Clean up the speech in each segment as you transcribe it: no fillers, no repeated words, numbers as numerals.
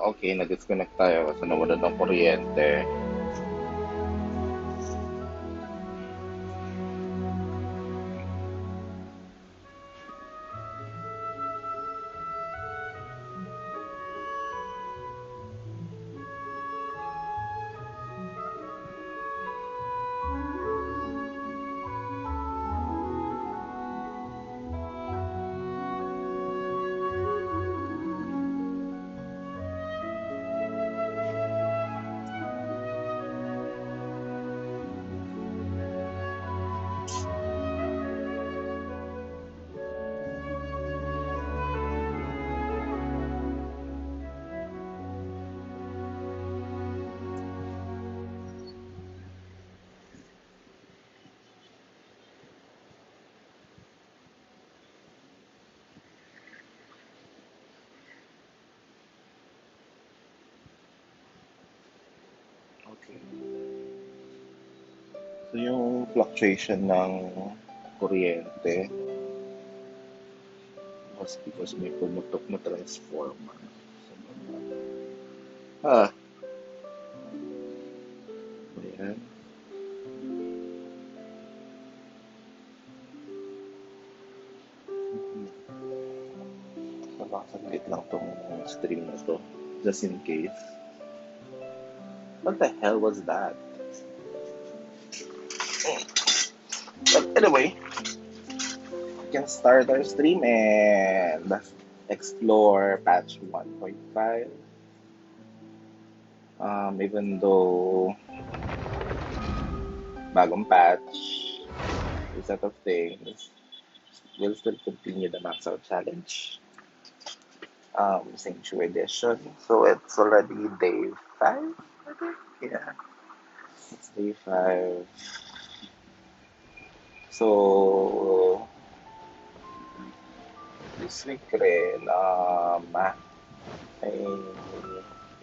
Okay, na-disconnect tayo kasi nawalan ng kuryente. Okay. So yung fluctuation ng kuryente was because may pumutok na transformer. So, ah, ayan. So, baka saglit lang tong stream na to. Just in case. What the hell was that? But anyway, we can start our stream and explore patch 1.5. Even though bagong patch, a set of things, we'll still continue the max out challenge. Xinqiu edition. So it's already day 5, I think. Yeah, it's day 5. So this week rin, may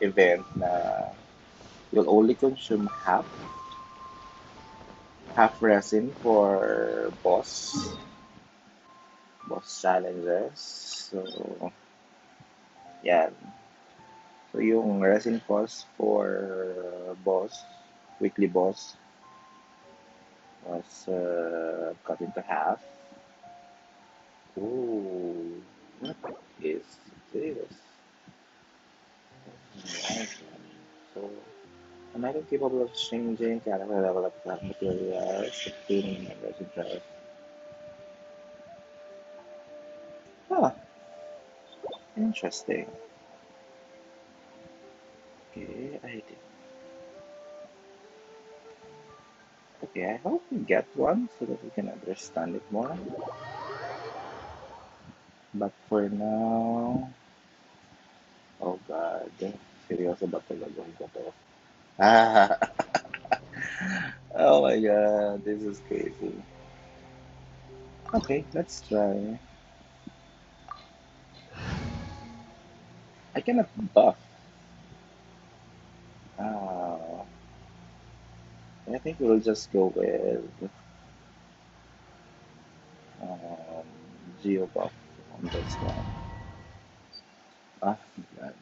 event na you'll only consume half resin for boss challenges. So yan. So yung resin cost for weekly boss was cut into half. Ooh, what is this? Nice. So an item capable of changing character level of plant materials, obtaining members in drive. Huh, interesting. Okay, okay, I hope we get one so that we can understand it more. But for now, oh god, seryoso ba ito gagawin ko to? Ah, oh my god, this is crazy. Okay, let's try. I cannot buff. Ah, I think we'll just go with um, Geo buff on this one. Ah, god.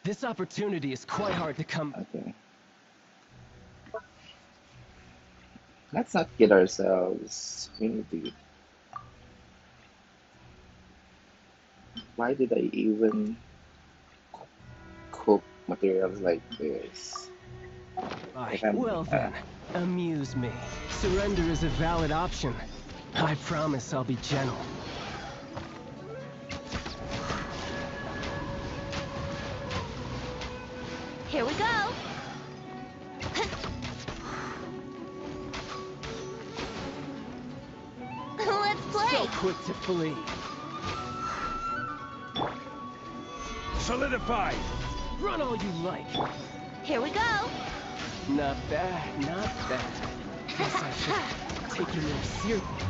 This opportunity is quite hard to come. Okay. Let's not kid ourselves. We need to. Why did I even cook materials like this? If I'm, Well then, amuse me. Surrender is a valid option. I promise I'll be gentle. Here we go. Let's play. So quick to flee. Solidify! Run all you like. Here we go. Not bad, not bad. Guess I should take your name seriously.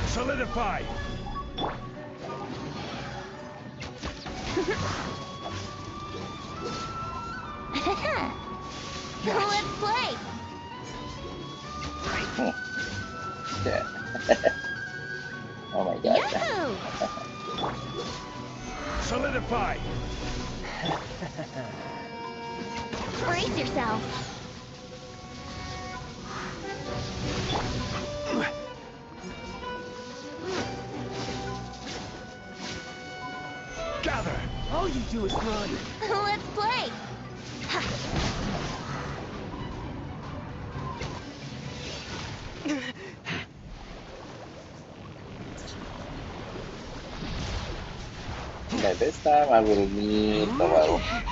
Solidify! Let's play. Hmm, shit. Oh my god. Yahoo! Solidify! Brace yourself. Gather! All you do is run. Let's play. Ha. By this time, I will need the well. Ha.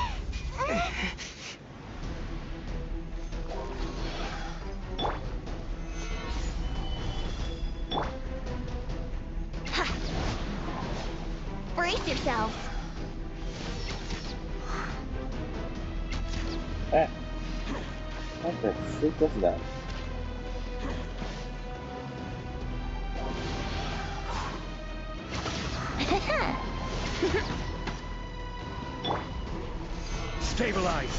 Brace yourself. Eh, what the freak was that? Stabilize!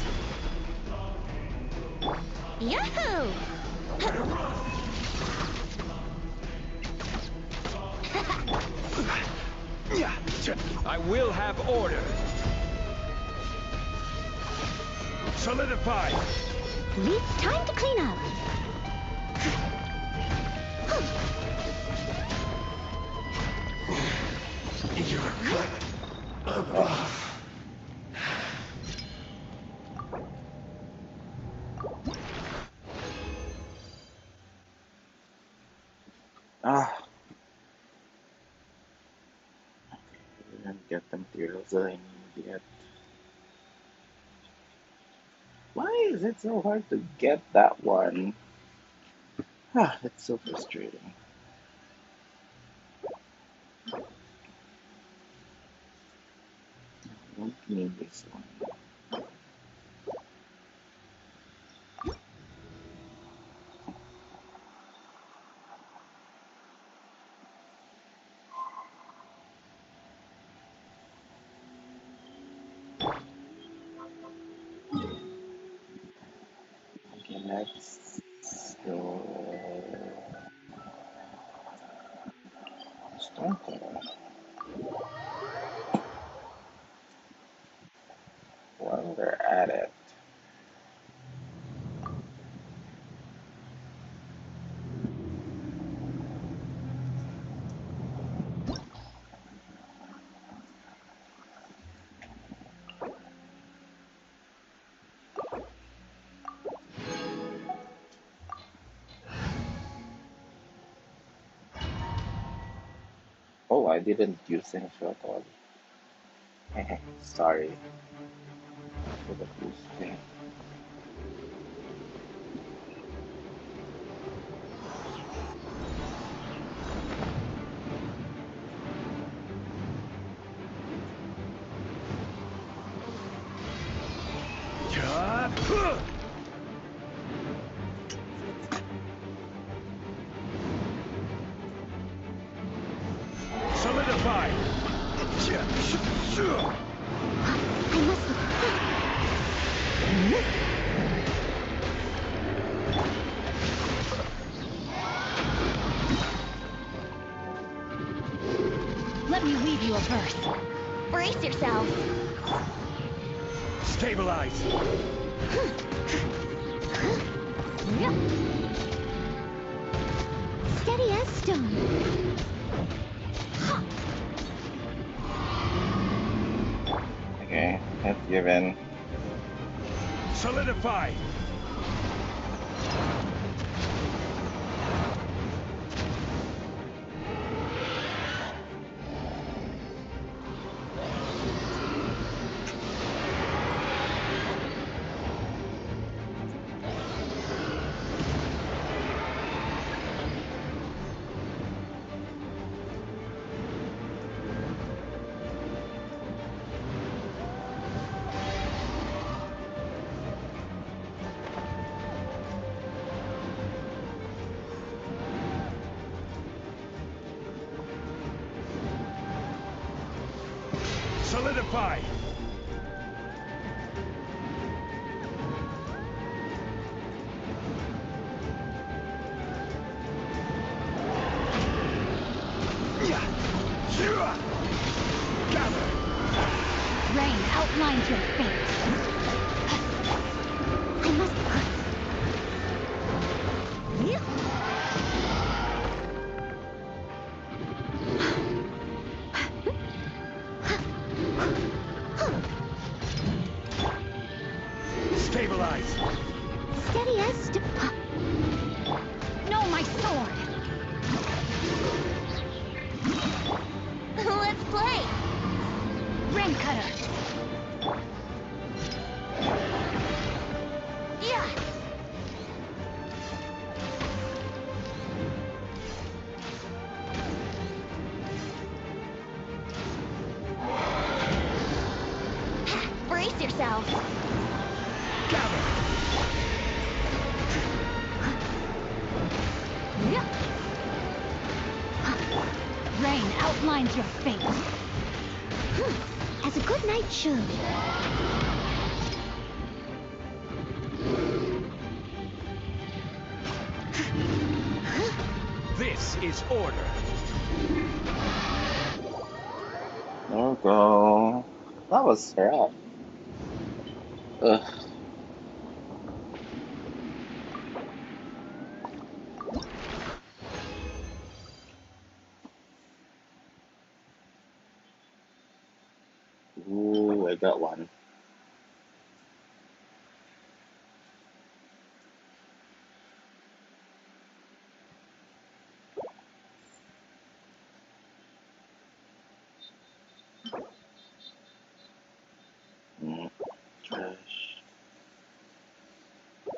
Yahoo! I will have order. Solidify! Time to clean up. Ah, I didn't get the materials that I need yet. Why is it so hard to get that one? Ah, it's so frustrating. I don't need this one. Okay, let's go. Start there. While we're at it. Oh, I didn't use any at all. Sorry for the boost thing. Solidify! I must look quick. Let me weave you a verse. Brace yourself. Stabilize! Steady as stone. Okay, let's give in. Solidify! Solidify! Gather! Rain outlines your fate. I must... Stabilize! Steady as No, my sword! Let's play! Ring cutter! Yeah! Brace yourselves! Gather! Rain outlines your fate. As a good knight should. This is order. There we go. That was rough. Ugh. Ooh, I got one. Mm, trash. Trash.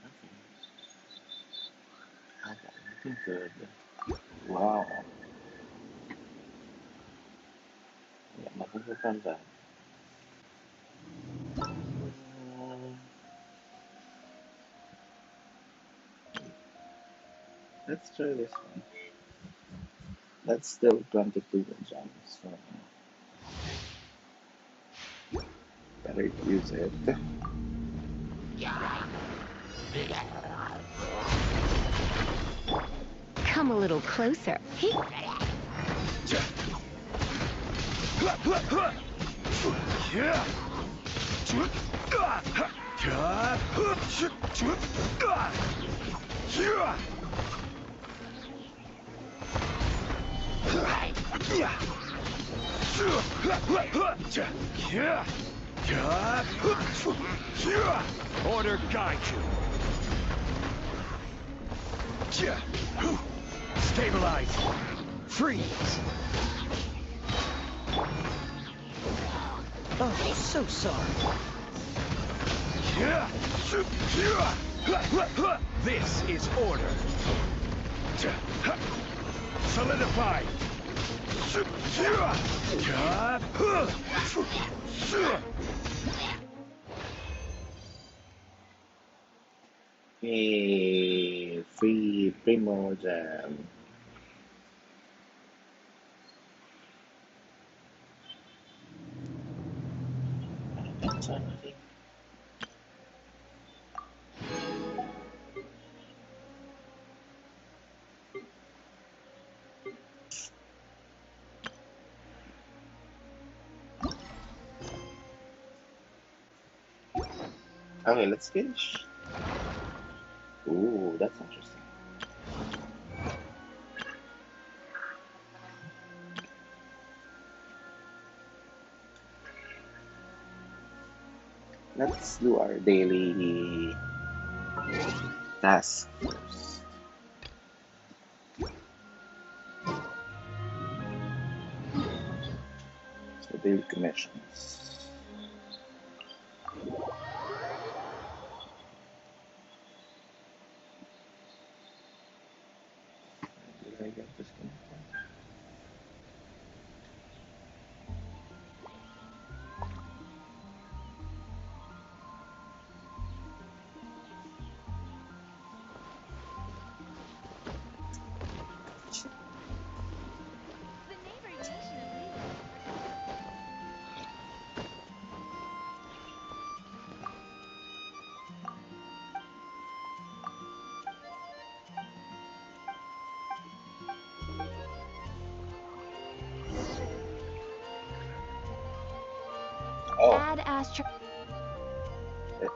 Okay. I got nothing good. Wow. I got nothing good from that. Mm, let's try this one. That's still 22 gems, so better use it. Come a little closer. Order guide you. Stabilize. Freeze. Oh, so sorry. This is order. Solidify. Yay! Free more gem. That's already. Okay, let's finish. Ooh, that's interesting. Let's do our daily task first. So daily commissions. Did I get this one? Oh, Add astro. it,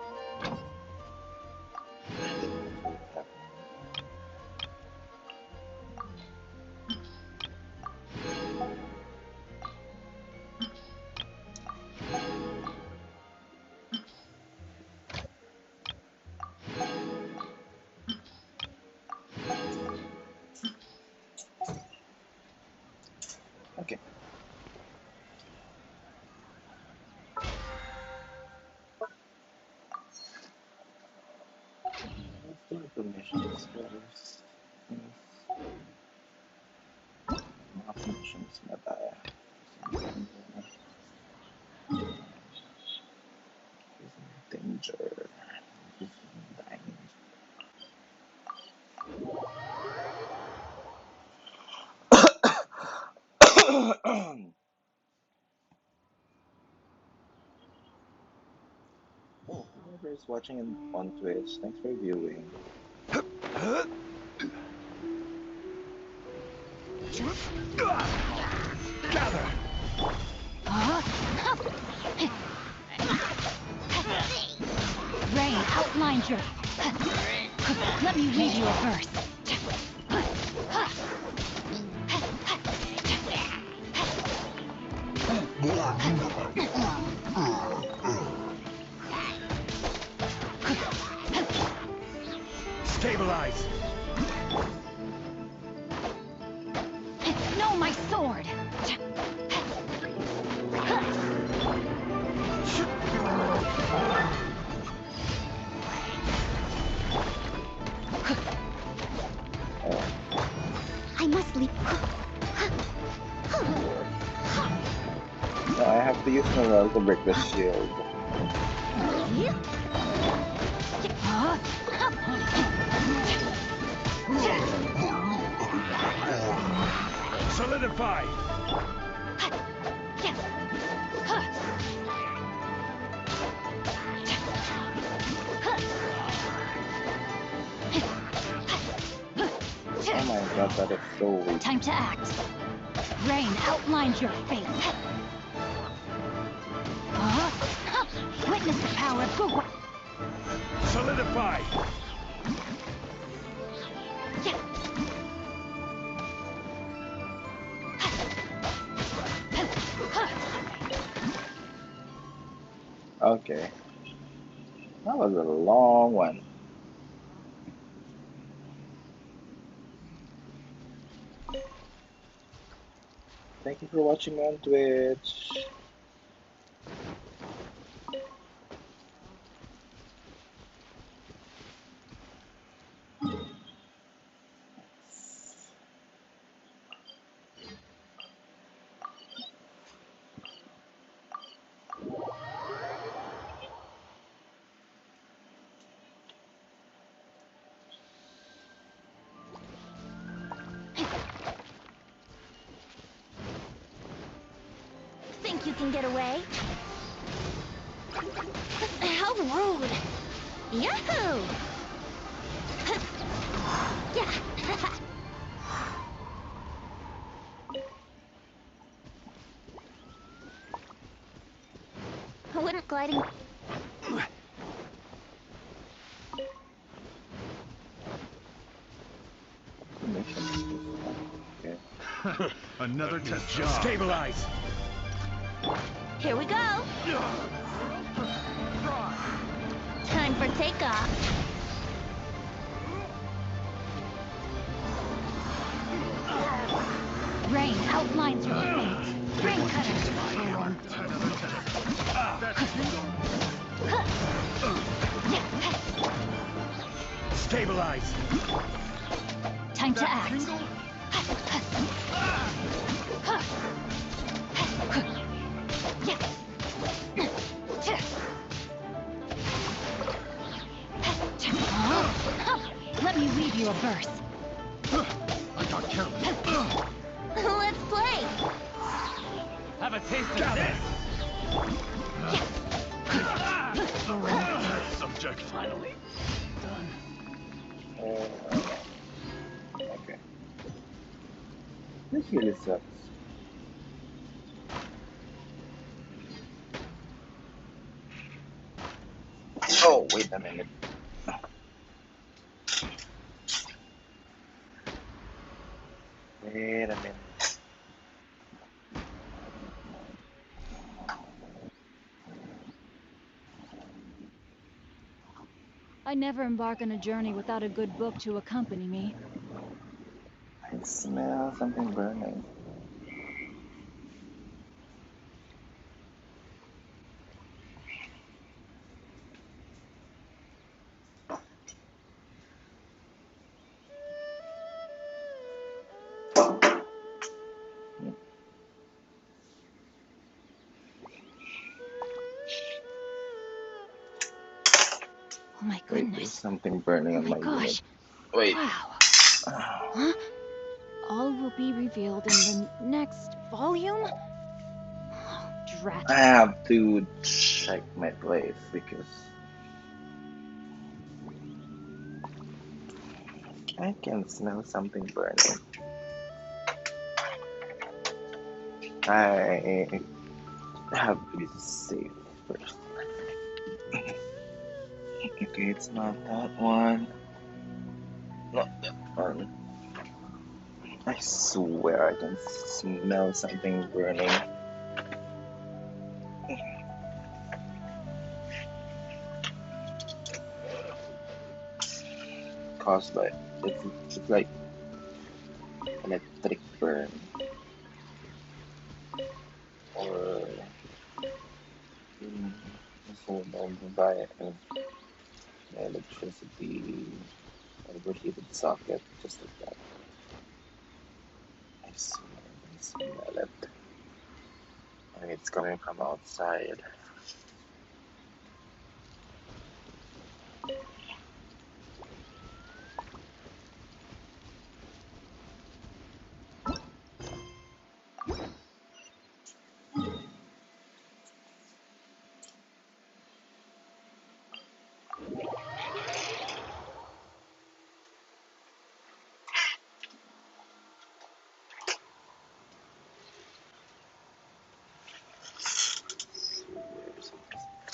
okay. Let's do the missions first. Mga missions na tayo. Danger. Dying. Oh, whoever is watching on Twitch, thanks for viewing. Gather. Rain outlines your. Let me read you a verse. Stabilize. No, my sword. I must leave. No, I have to use my well to break the shield. Solidify. Oh my god, that is so weak. Time to act. Rain outlines your fate. Witness the power of Google. Solidify. Okay. That was a long one. Thank you for watching me on Twitch. Think you can get away? How rude! Yahoo! Yeah. Wouldn't gliding. Okay. Another test job. Stabilize. Here we go. Time for takeoff. Rain outlines your fate. Rain cutters. Stabilize. Time to act. Let me read you a verse. I got careless. Let's play. Have a taste of Got this. Test subject finally. Okay. This really sucks. a minute. Wait a minute. I never embark on a journey without a good book to accompany me. I smell something burning. Oh my Wait, there's goodness. something burning Oh on my my unit. gosh. Wait. Wow. Huh? All will be revealed in the next volume? Oh, drat. I have to check my place because I can smell something burning. I have to be safe first. Okay, it's not that one. Not that one. I swear I can smell something burning. Caused by it's like electric burn or so by electricity overheated socket, just like that. I smell it. And it's coming from outside.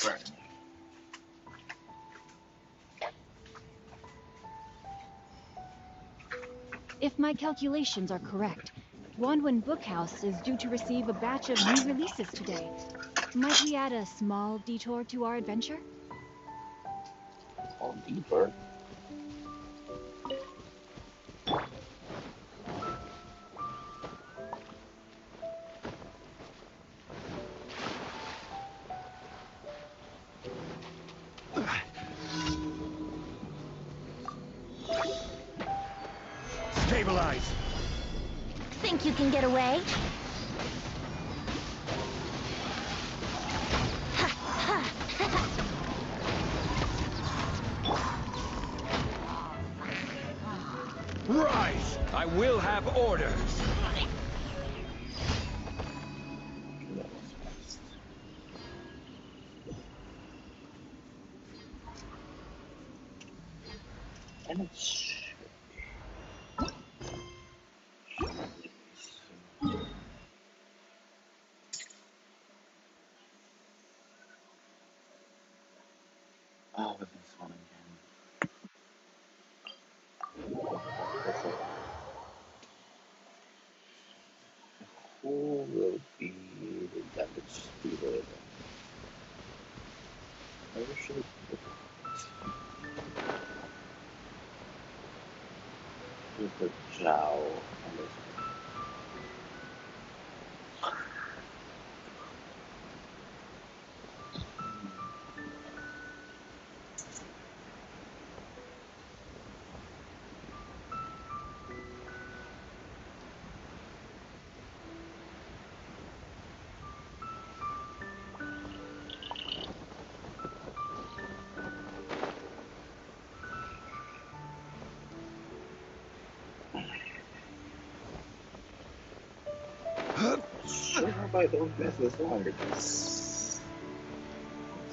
Burning. If my calculations are correct, Wanwen Bookhouse is due to receive a batch of new releases today. Might we add a small detour to our adventure? All deeper. Stabilize! Think you can get away? Rise! I will have orders! That was fast. And it's oh, with this one again. Who will be the damage dealer? I wish I could put the Jow on this. Sure, how about I don't mess this one? It's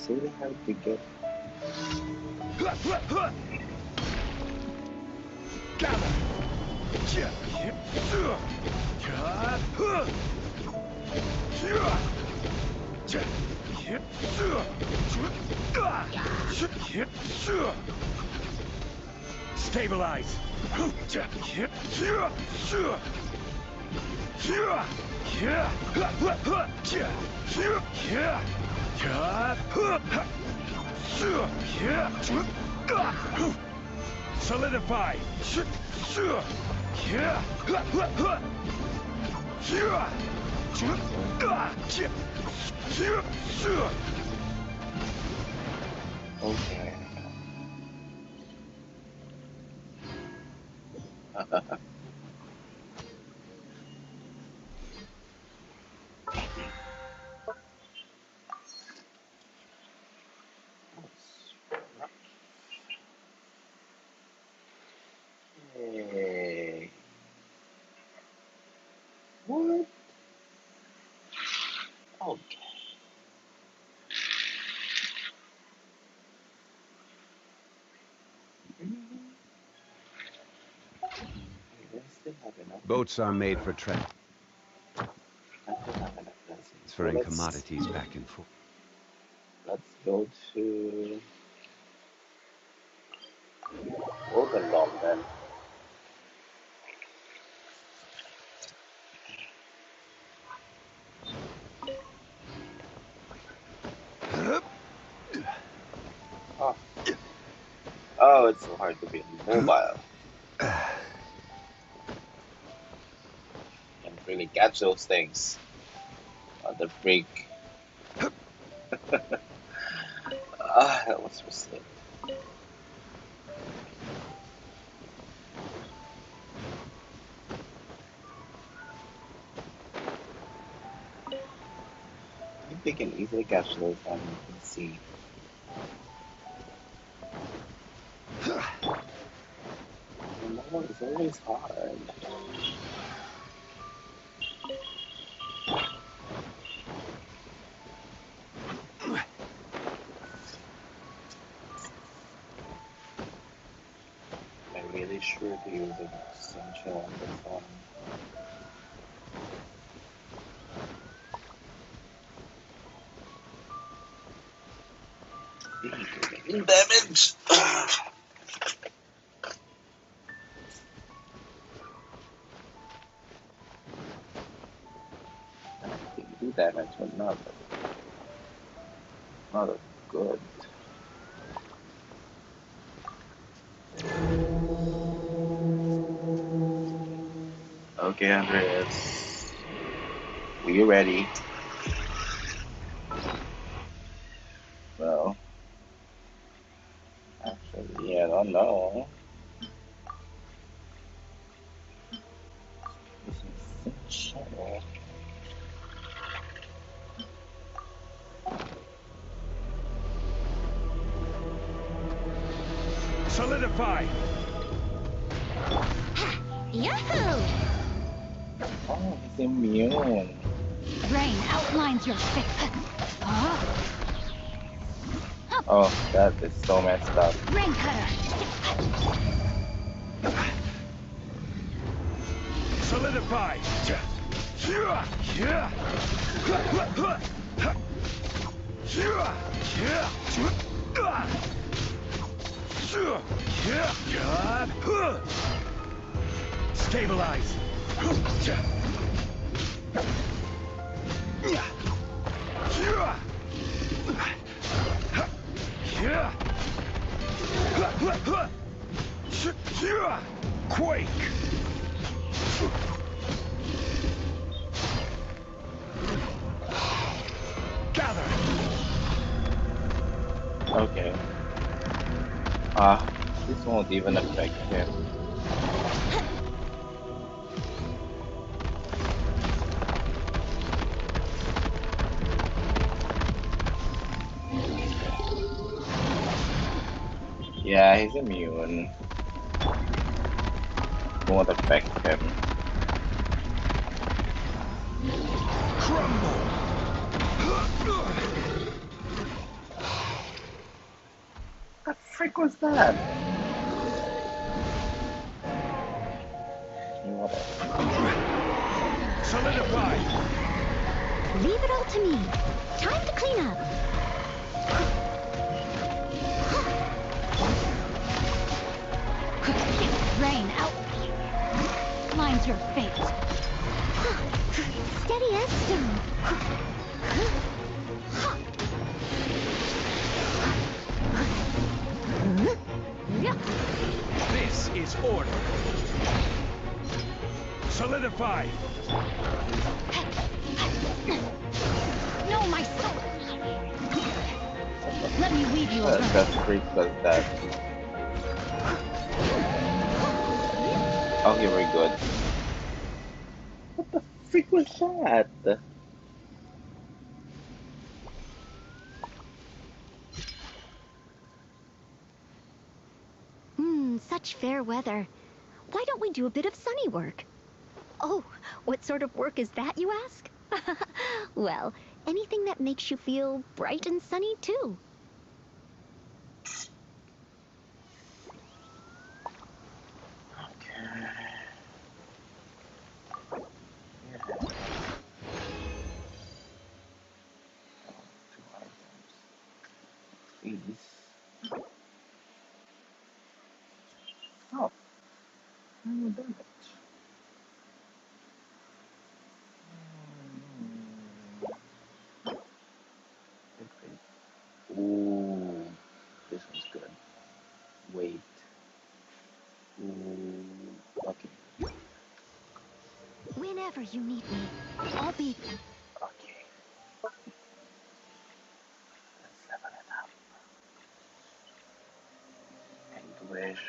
really hard to get. Gather! Stabilize. Solidify. Okay. Hey. What? Okay. We still have enough. Boats are made for travel, I still have enough blessings. So transferring commodities back and forth. let's go to Overlord then. Oh. Oh, it's so hard to be mobile. Can't really catch those things on the brink. Ah, that was mistake. I think they can easily catch those on the sea. No, it's always hard. I'm really sure to use an Xinqiu on this one. Damage! They do damage, but not as good. Okay, Andreas. We ready? Well, actually, I don't know. This is Xinqiu. Solidify. Yahoo! Oh, he's immune. Rain outlines your face. Oh, that is so messed up. Rain cutter. Solidify. Stabilize. Quake. Gather. Okay. This won't even affect him. Yeah, he's immune. Won't affect him. Crumble. What the frick was that? Solidify. Leave it all to me. Time to clean up. Rain out. Mine's your fate. Steady as stone. This is order. Solidify. No, my soul. Let me weave you a That verse. freak was that. Okay, we're good. What the freak was that? Such fair weather. Why don't we do a bit of sunny work? Oh, what sort of work is that, you ask? Well, anything that makes you feel bright and sunny, too. Okay. Yeah. Two items. These. Oh, no damage. Ooh, this one's good. Wait. Ooh, okay. Whenever you need me, I'll be... Okay. Let's level it up. English.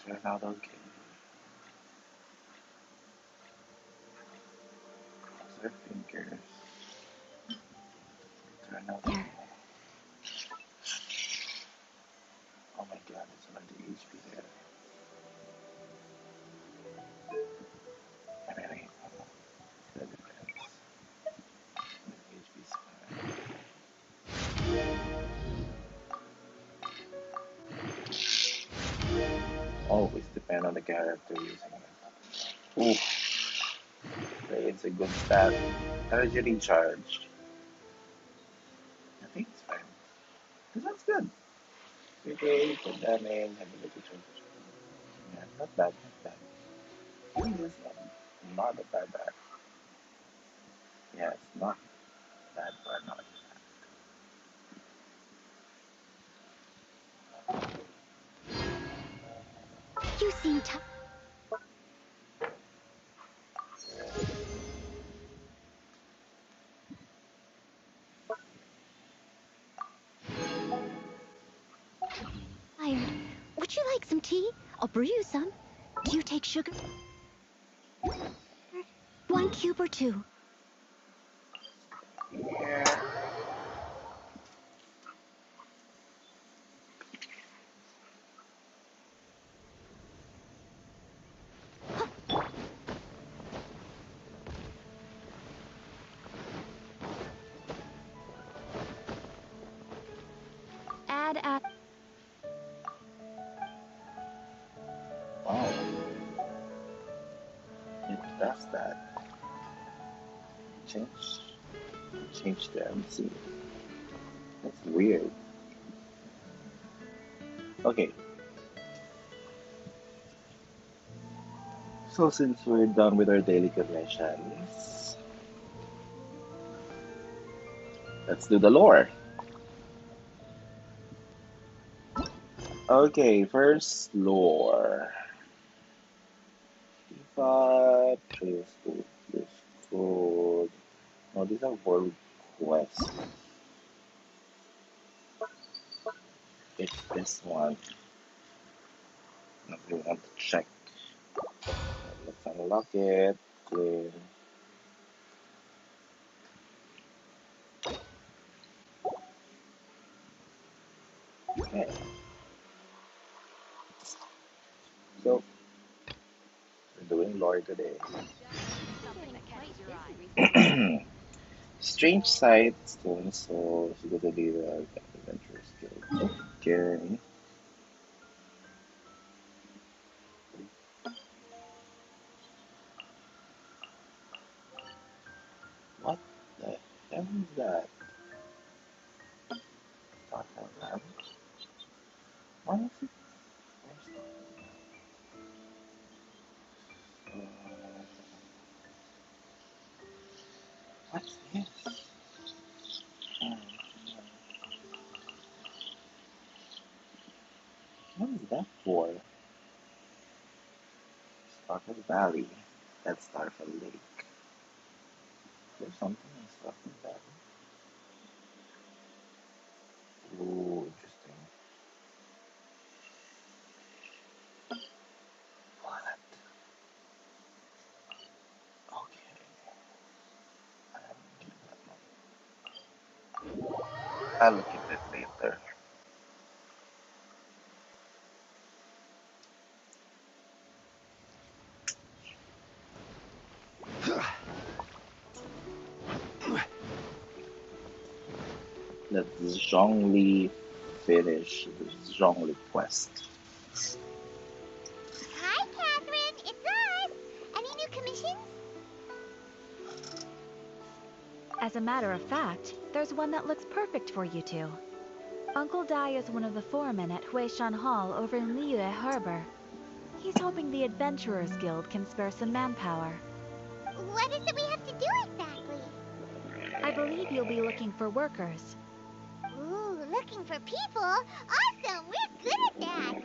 Turn out okay. Cross our fingers. Turn out okay. There. Oh my god, it's already HP there. I mean, that depends. HP's fine. Always depend on the character using it. Ooh, it's a good stat. Energy recharge. I think it's fine. Because that's good. Okay, good damage, ability charge. Yeah, not bad, not bad. It is not a bad bad. Yeah, it's not bad, but not. You seem tired. Would you like some tea? I'll brew you some. Do you take sugar? 1 cube or 2? Yeah. Add. Wow. It does that. Change. Change the MC. That's weird. Okay. So since we're done with our daily commissions, let's do the lore. Okay, first lore. Five, previous code, previous code. No, these are world quests. It's this one. We want to check. Let's unlock it. Clear. Okay. So we're doing lore today. Strange sight, stolen souls, go to the adventurous guild. Okay. What the hell is that? Not that. What's this? Hmm, What is that for? Starfield Valley. That's Starfield Lake. There's something in Starfield Valley. Ooh, interesting. What? Okay. I haven't looked at that one. I'll look at it later. Let's Zhongli finish the Zhongli quest. Hi, Catherine. It's us. Any new commissions? As a matter of fact, there's one that looks perfect for you two. Uncle Dai is one of the foremen at Huishan Hall over in Liyue Harbor. He's hoping the Adventurers Guild can spare some manpower. What is it we have to do exactly? I believe you'll be looking for workers. Ooh, looking for people? Awesome! We're good at that!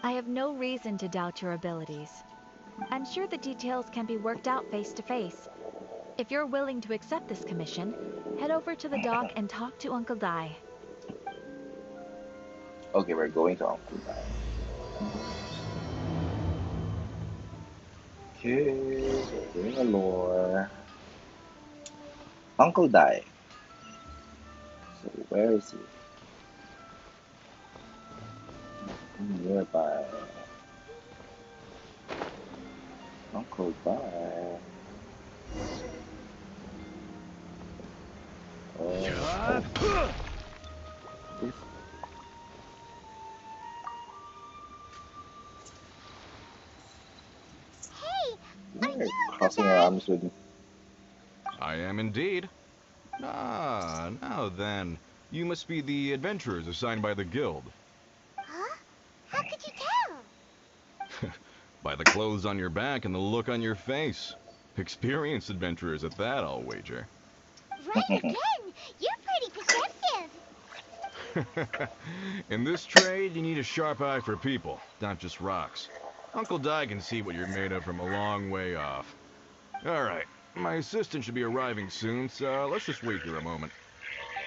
I have no reason to doubt your abilities. I'm sure the details can be worked out face to face. If you're willing to accept this commission, head over to the dock and talk to Uncle Dai. Okay, we're going to Uncle Dai. Okay, we're doing a lore. Uncle Dai. So where is he? Nearby. Uncle Dai. Oh, this. Hey, are You're you crossing your Dai? arms with me. I am indeed. Ah, now then. You must be the adventurers assigned by the guild. Huh? How could you tell? By the clothes on your back and the look on your face. Experienced adventurers at that, I'll wager. Right again! You're pretty perceptive! In this trade, you need a sharp eye for people, not just rocks. Uncle Di can see what you're made of from a long way off. Alright, my assistant should be arriving soon, so let's just wait here a moment.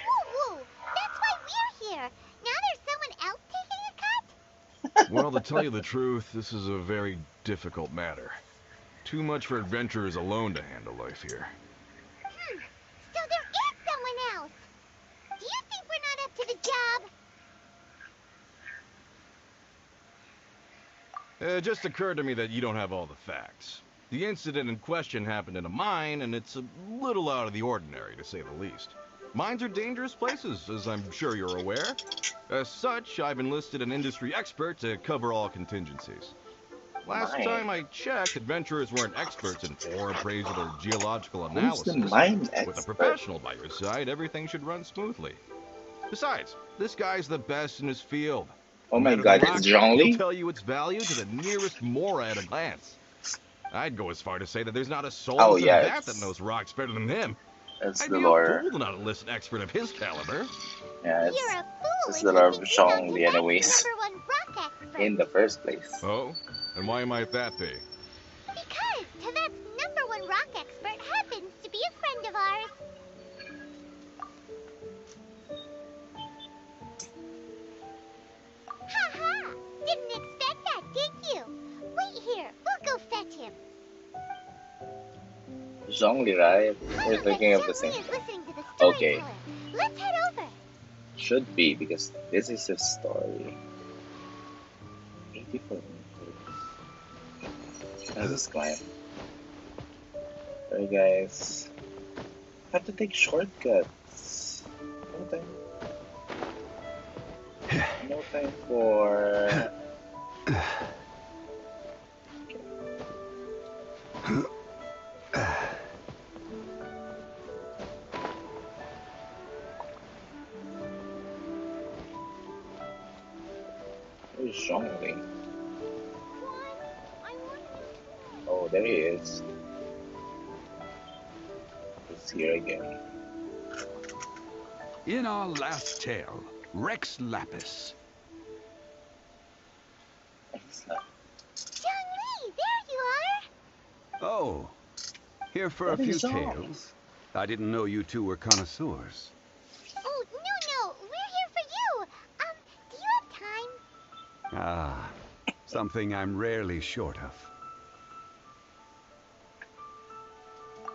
Woo woo! That's why we're here! Now there's someone else taking a cut? Well, to tell you the truth, this is a very difficult matter. Too much for adventurers alone to handle life here. So there is someone else! Do you think we're not up to the job? It just occurred to me that you don't have all the facts. The incident in question happened in a mine, and it's a little out of the ordinary, to say the least. Mines are dangerous places, as I'm sure you're aware. As such, I've enlisted an industry expert to cover all contingencies. Last Mine. time I checked, adventurers weren't experts in ore appraisal or geological Who's the analysis. mine With a expert? professional by your side, everything should run smoothly. Besides, this guy's the best in his field. Oh No my matter god, the it's rock, Zhongli? he'll tell you its value to the nearest mora at a glance. I'd go as far to say that there's not a soul Oh in yeah, that that knows rocks better than him. it's I'd the be a lore. fool to not enlist an expert of his caliber. Yeah, You're a fool it's if the you lore of think you don't Zhongli do that anyways. #1 rock expert. In the first place. Oh? And why might that be? Because Tibet's #1 rock expert happens to be a friend of ours. Ha! Didn't expect that, did you? Wait here. We'll go fetch him. Zhongli, right? We're thinking of the Zhongli same. is listening to the Okay. storyteller. Let's head over. Should be, because this is his story. 84 meters. Let's just climb. Alright guys. Have to take shortcuts. No time. No time for... Where's Zhongli? Oh, there he is. It's here again. In our last tale, Rex Lapis. Excellent. Zhongli, there you are! Oh, here for a That few is all. tales. I didn't know you two were connoisseurs. Oh, no, we're here for you. Do you have time? Ah, something I'm rarely short of.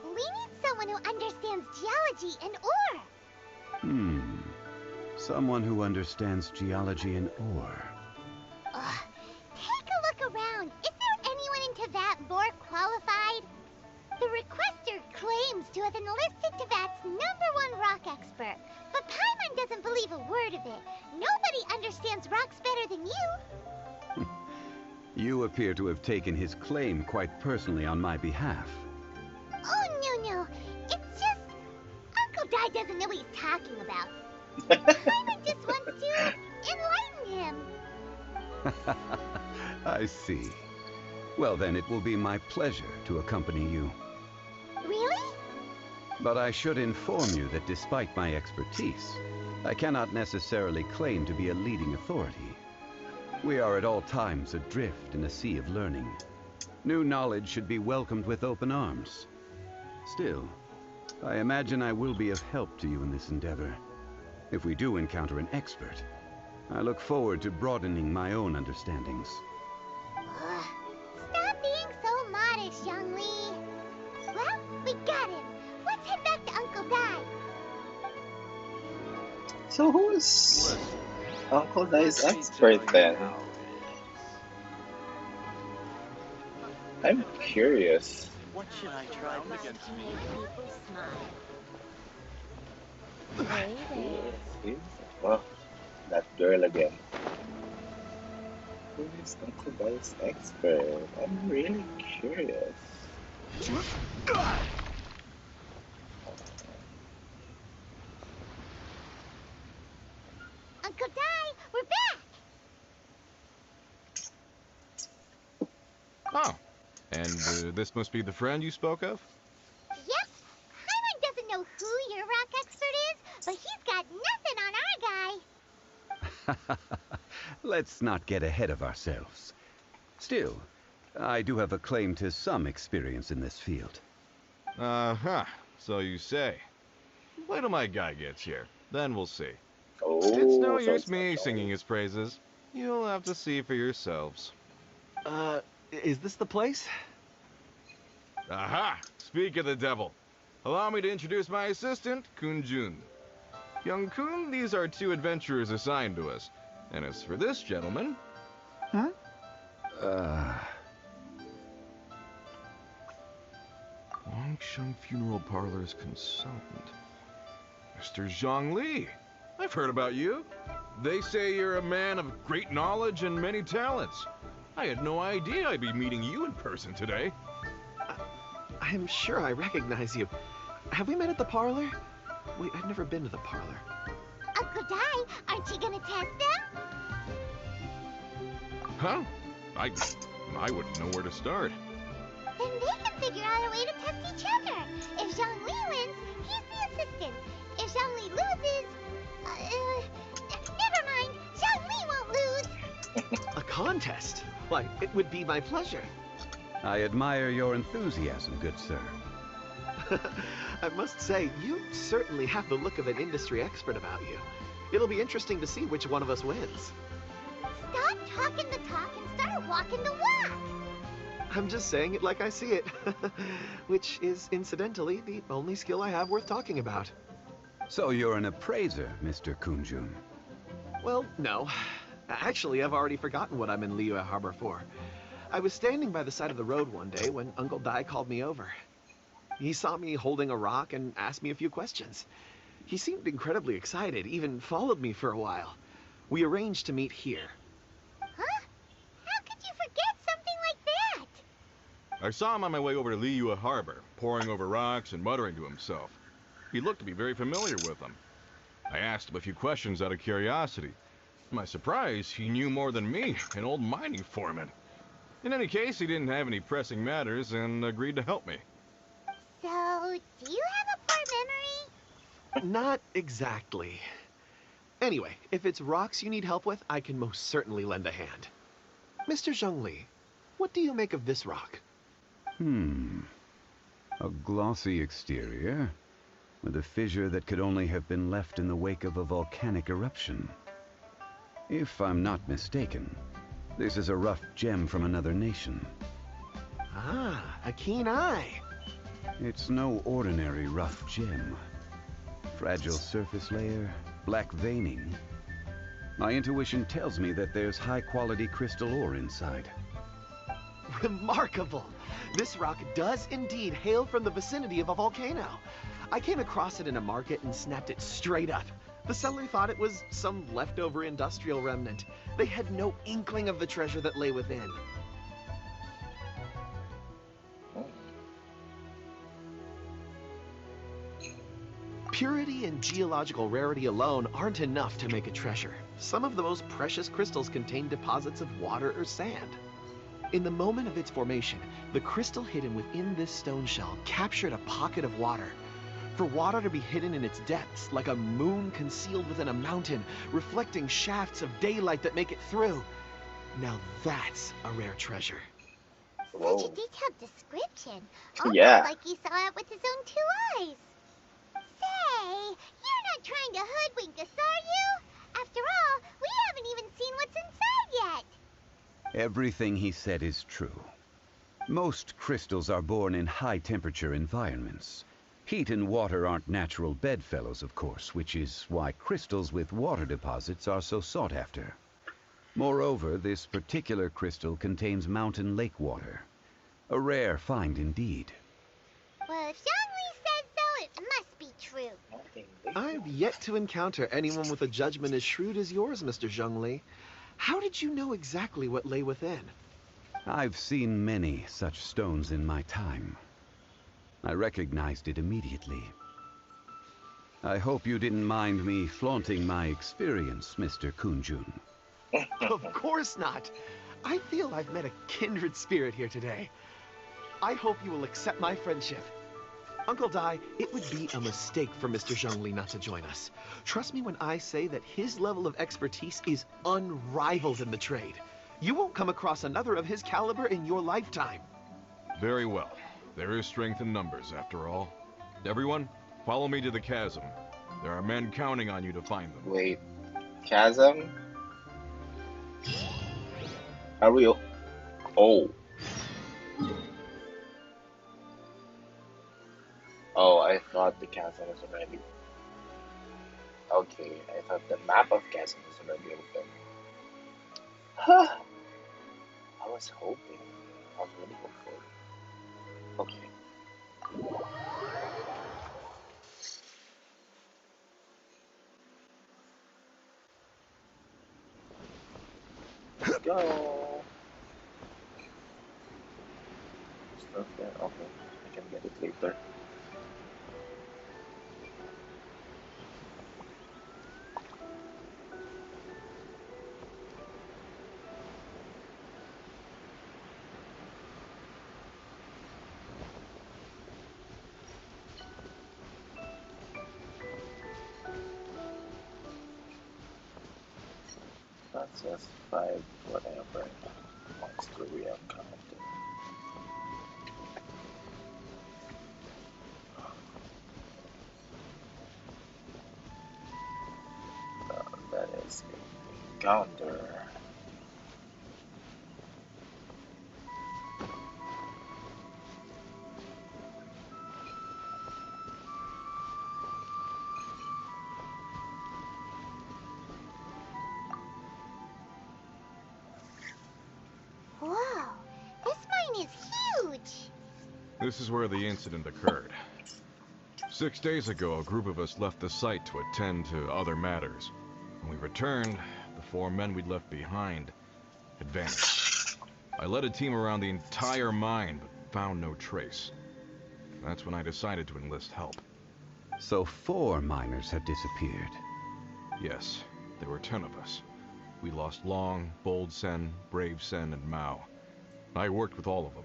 We need someone who understands geology and ore. Someone who understands geology and ore. Ugh. Take a look around. Is there anyone in Teyvat more qualified? The requester claims to have enlisted Teyvat's #1 rock expert, but Paimon doesn't believe a word of it. Nobody understands rocks better than you. You appear to have taken his claim quite personally on my behalf. Oh, no. It's just... Uncle Dai doesn't know what he's talking about. Paimon just wants to enlighten him. I see. Well then, it will be my pleasure to accompany you. Really? But I should inform you that despite my expertise, I cannot necessarily claim to be a leading authority. We are at all times adrift in a sea of learning. New knowledge should be welcomed with open arms. Still, I imagine I will be of help to you in this endeavor. If we do encounter an expert, I look forward to broadening my own understandings. Ugh. Stop being so modest, Zhongli. Well, we got him. Let's head back to Uncle Dai. So who is Uncle Dai's expert then? I'm curious. What should I try to make people smile? Oh, that girl again. Who is Uncle Dai's expert? I'm really curious. Uncle Dai, we're back! Oh, and this must be the friend you spoke of? Yep. Paimon doesn't know who your rock expert is, but he's got nothing on our guy. Let's not get ahead of ourselves. Still, I do have a claim to some experience in this field. Uh-huh, so you say. Wait till my guy gets here, then we'll see. Oh, It's no so use it's me not singing his praises. You'll have to see for yourselves. Is this the place? Aha! Speak of the devil. Allow me to introduce my assistant, Kun Jun. Young Kun, these are 2 adventurers assigned to us. And as for this gentleman... Longsheng Funeral Parlor's consultant. Mr. Zhongli. I've heard about you. They say you're a man of great knowledge and many talents. I had no idea I'd be meeting you in person today. I'm sure I recognize you. Have we met at the parlor? Wait, I've never been to the parlor. Uncle Dai, aren't you gonna test them? Huh? I wouldn't know where to start. Then they can figure out a way to test each other. If Zhongli wins, he's the assistant. If Zhongli loses... never mind. Zhongli won't lose. A contest? Why, it would be my pleasure. I admire your enthusiasm, good sir. I must say, you certainly have the look of an industry expert about you. It'll be interesting to see which one of us wins. Stop talking the talk and start walking the walk. I'm just saying it like I see it. Which is, incidentally, the only skill I have worth talking about. So you're an appraiser, Mr. Kunjun. Well, no. Actually, I've already forgotten what I'm in Liyue Harbor for. I was standing by the side of the road one day when Uncle Dai called me over. He saw me holding a rock and asked me a few questions. He seemed incredibly excited, even followed me for a while. We arranged to meet here. Huh? How could you forget something like that? I saw him on my way over to Liyue Harbor, poring over rocks and muttering to himself. He looked to be very familiar with them. I asked him a few questions out of curiosity. To my surprise, he knew more than me, an old mining foreman. In any case, he didn't have any pressing matters and agreed to help me. So, do you have a Not exactly. Anyway, if it's rocks you need help with, I can most certainly lend a hand. Mr. Zhongli, what do you make of this rock? A glossy exterior, with a fissure that could only have been left in the wake of a volcanic eruption. If I'm not mistaken, this is a rough gem from another nation. Ah, a keen eye. It's no ordinary rough gem. Fragile surface layer, black veining. My intuition tells me that there's high-quality crystal ore inside. Remarkable! This rock does indeed hail from the vicinity of a volcano. I came across it in a market and snapped it straight up. The seller thought it was some leftover industrial remnant. They had no inkling of the treasure that lay within. Purity and geological rarity alone aren't enough to make a treasure. Some of the most precious crystals contain deposits of water or sand. In the moment of its formation, the crystal hidden within this stone shell captured a pocket of water. For water to be hidden in its depths, like a moon concealed within a mountain, reflecting shafts of daylight that make it through. Now that's a rare treasure. Such a Whoa. detailed description. Almost Yeah. like he saw it with his own 2 eyes. Say, you're not trying to hoodwink us, are you? After all, we haven't even seen what's inside yet. Everything he said is true. Most crystals are born in high-temperature environments. Heat and water aren't natural bedfellows, of course, which is why crystals with water deposits are so sought after. Moreover, this particular crystal contains mountain lake water. A rare find indeed. Well, if Zhongli says so, it must be true. I've yet to encounter anyone with a judgment as shrewd as yours, Mr. Zhongli. How did you know exactly what lay within? I've seen many such stones in my time. I recognized it immediately. I hope you didn't mind me flaunting my experience, Mr. Kunjun. Of course not. I feel I've met a kindred spirit here today. I hope you will accept my friendship. Uncle Dai, it would be a mistake for Mr. Zhongli not to join us. Trust me when I say that his level of expertise is unrivaled in the trade. You won't come across another of his caliber in your lifetime. Very well. There is strength in numbers, after all. Everyone, follow me to the chasm. There are men counting on you to find them. Wait. Chasm? Are we... Oh. Oh, I thought the chasm was already... Okay, I thought the map of chasm was already open. Huh. I was hoping. I was really hopeful. Okay. Let's go. Stuff there. Okay, I can get it later. That's just 5 whatever monster we encountered. That is an encounter. Whoa, this mine is huge. This is where the incident occurred. 6 days ago, a group of us left the site to attend to other matters. When we returned, the 4 men we'd left behind had vanished. I led a team around the entire mine, but found no trace. That's when I decided to enlist help. So 4 miners have disappeared. Yes, there were 10 of us. We lost Long, Bold Sen, Brave Sen, and Mao. I worked with all of them.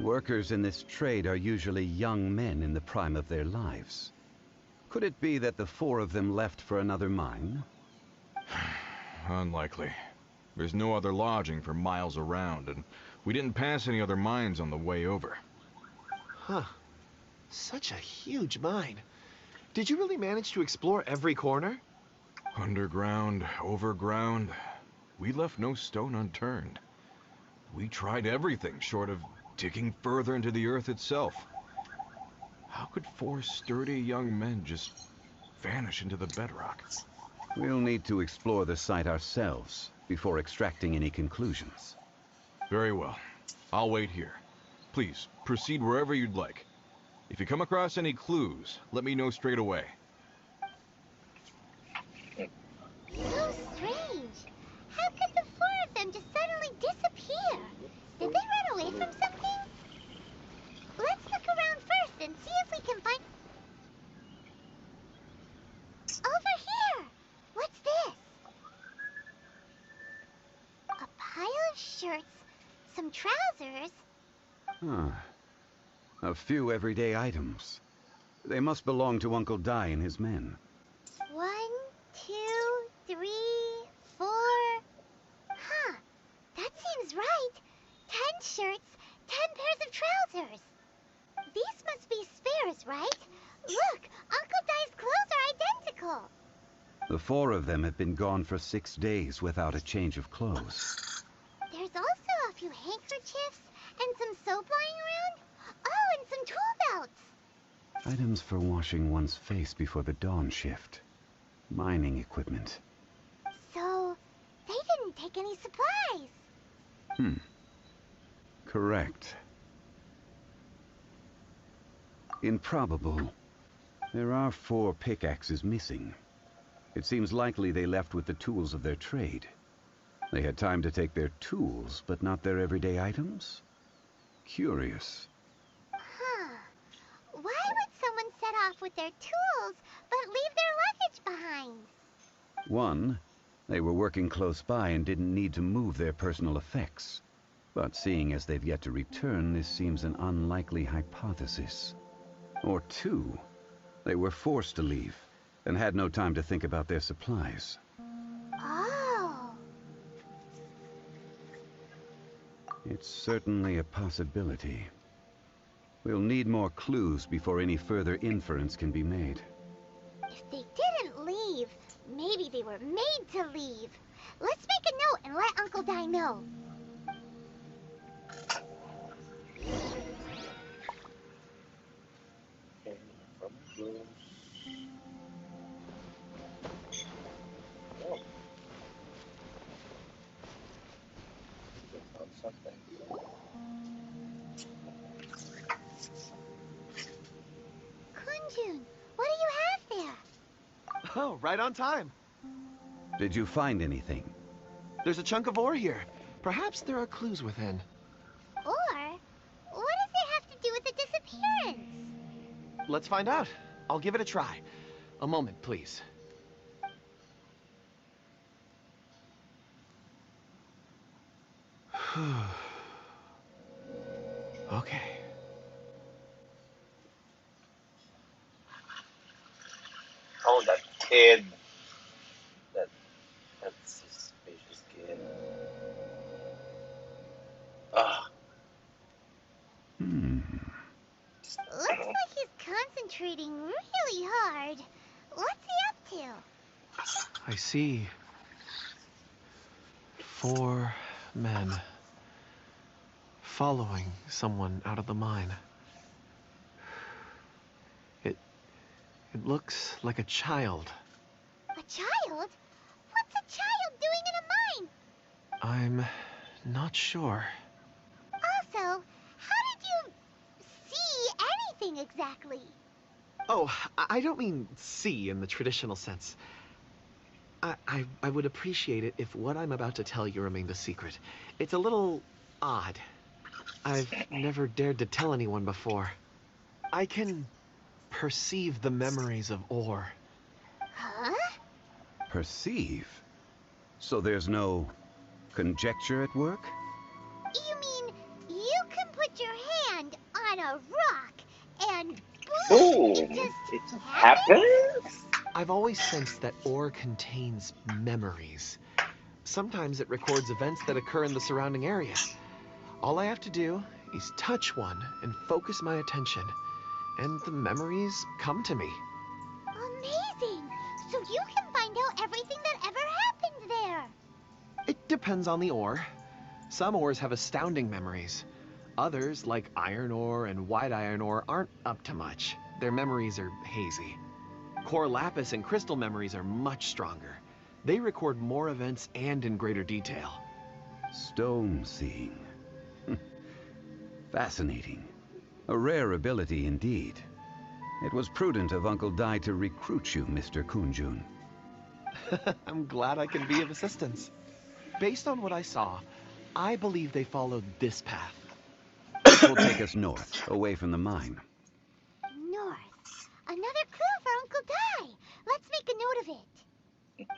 Workers in this trade are usually young men in the prime of their lives. Could it be that the four of them left for another mine? Unlikely. There's no other lodging for miles around, and we didn't pass any other mines on the way over. Huh. Such a huge mine. Did you really manage to explore every corner? Underground, overground, we left no stone unturned. We tried everything short of digging further into the earth itself. How could four sturdy young men just vanish into the bedrock? We'll need to explore the site ourselves before extracting any conclusions. Very well. I'll wait here. Please, proceed wherever you'd like. If you come across any clues, let me know straight away. So strange. How could the four of them just suddenly disappear? Did they run away from something? Let's look around first and see if we can find... Over here! What's this? A pile of shirts, some trousers. Huh. A few everyday items. They must belong to Uncle Dai and his men. 1, 2, 3, 4. Huh. That seems right. 10 shirts, 10 pairs of trousers. These must be spares, right? Look, Uncle Dai's clothes are identical. The four of them have been gone for 6 days without a change of clothes. There's also a few handkerchiefs and some soap lying around. Oh, and some tool belts. Items for washing one's face before the dawn shift. Mining equipment. So, they didn't take any supplies. Correct. Improbable. There are 4 pickaxes missing. It seems likely they left with the tools of their trade. They had time to take their tools, but not their everyday items? Curious. Huh. Why would someone set off with their tools, but leave their luggage behind? 1, they were working close by and didn't need to move their personal effects. But seeing as they've yet to return, this seems an unlikely hypothesis. Or 2, they were forced to leave and had no time to think about their supplies. Oh. It's certainly a possibility. We'll need more clues before any further inference can be made. If they didn't leave, maybe they were made to leave. Let's make a note and let Uncle Dai know. Okay, from close. Oh. Just found something. Kunjun, what do you have there? Oh, right on time. Did you find anything? There's a chunk of ore here. Perhaps there are clues within. Or, what does it have to do with the disappearance? Let's find out. I'll give it a try. A moment, please. Okay. Oh, that kid. That suspicious kid. Ah, Looks like he's concentrating really hard. What's he up to? I see 4 men following someone out of the mine. It looks like a child. A child? What's a child doing in a mine? I'm not sure. Also, how did you see anything exactly? Oh, I don't mean see in the traditional sense. I would appreciate it if what I'm about to tell you remained a secret. It's a little odd. I've never dared to tell anyone before. I can perceive the memories of ore. Huh? Perceive? So there's no conjecture at work? You mean you can put your hand on a rock and Boom! Just It just happens? happens? I've always sensed that ore contains memories. Sometimes it records events that occur in the surrounding area. All I have to do is touch one and focus my attention, and the memories come to me. Amazing! So you can find out everything that ever happened there. It depends on the ore. Some ores have astounding memories. Others, like iron ore and white iron ore, aren't up to much. Their memories are hazy. Core lapis and crystal memories are much stronger. They record more events and in greater detail. Stone seeing. Fascinating. A rare ability indeed. It was prudent of Uncle Dai to recruit you, Mr. Kunjun. I'm glad I can be of assistance. Based on what I saw, I believe they followed this path. This will take us north, away from the mine. North. Another clue for Uncle Dai. Let's make a note of it.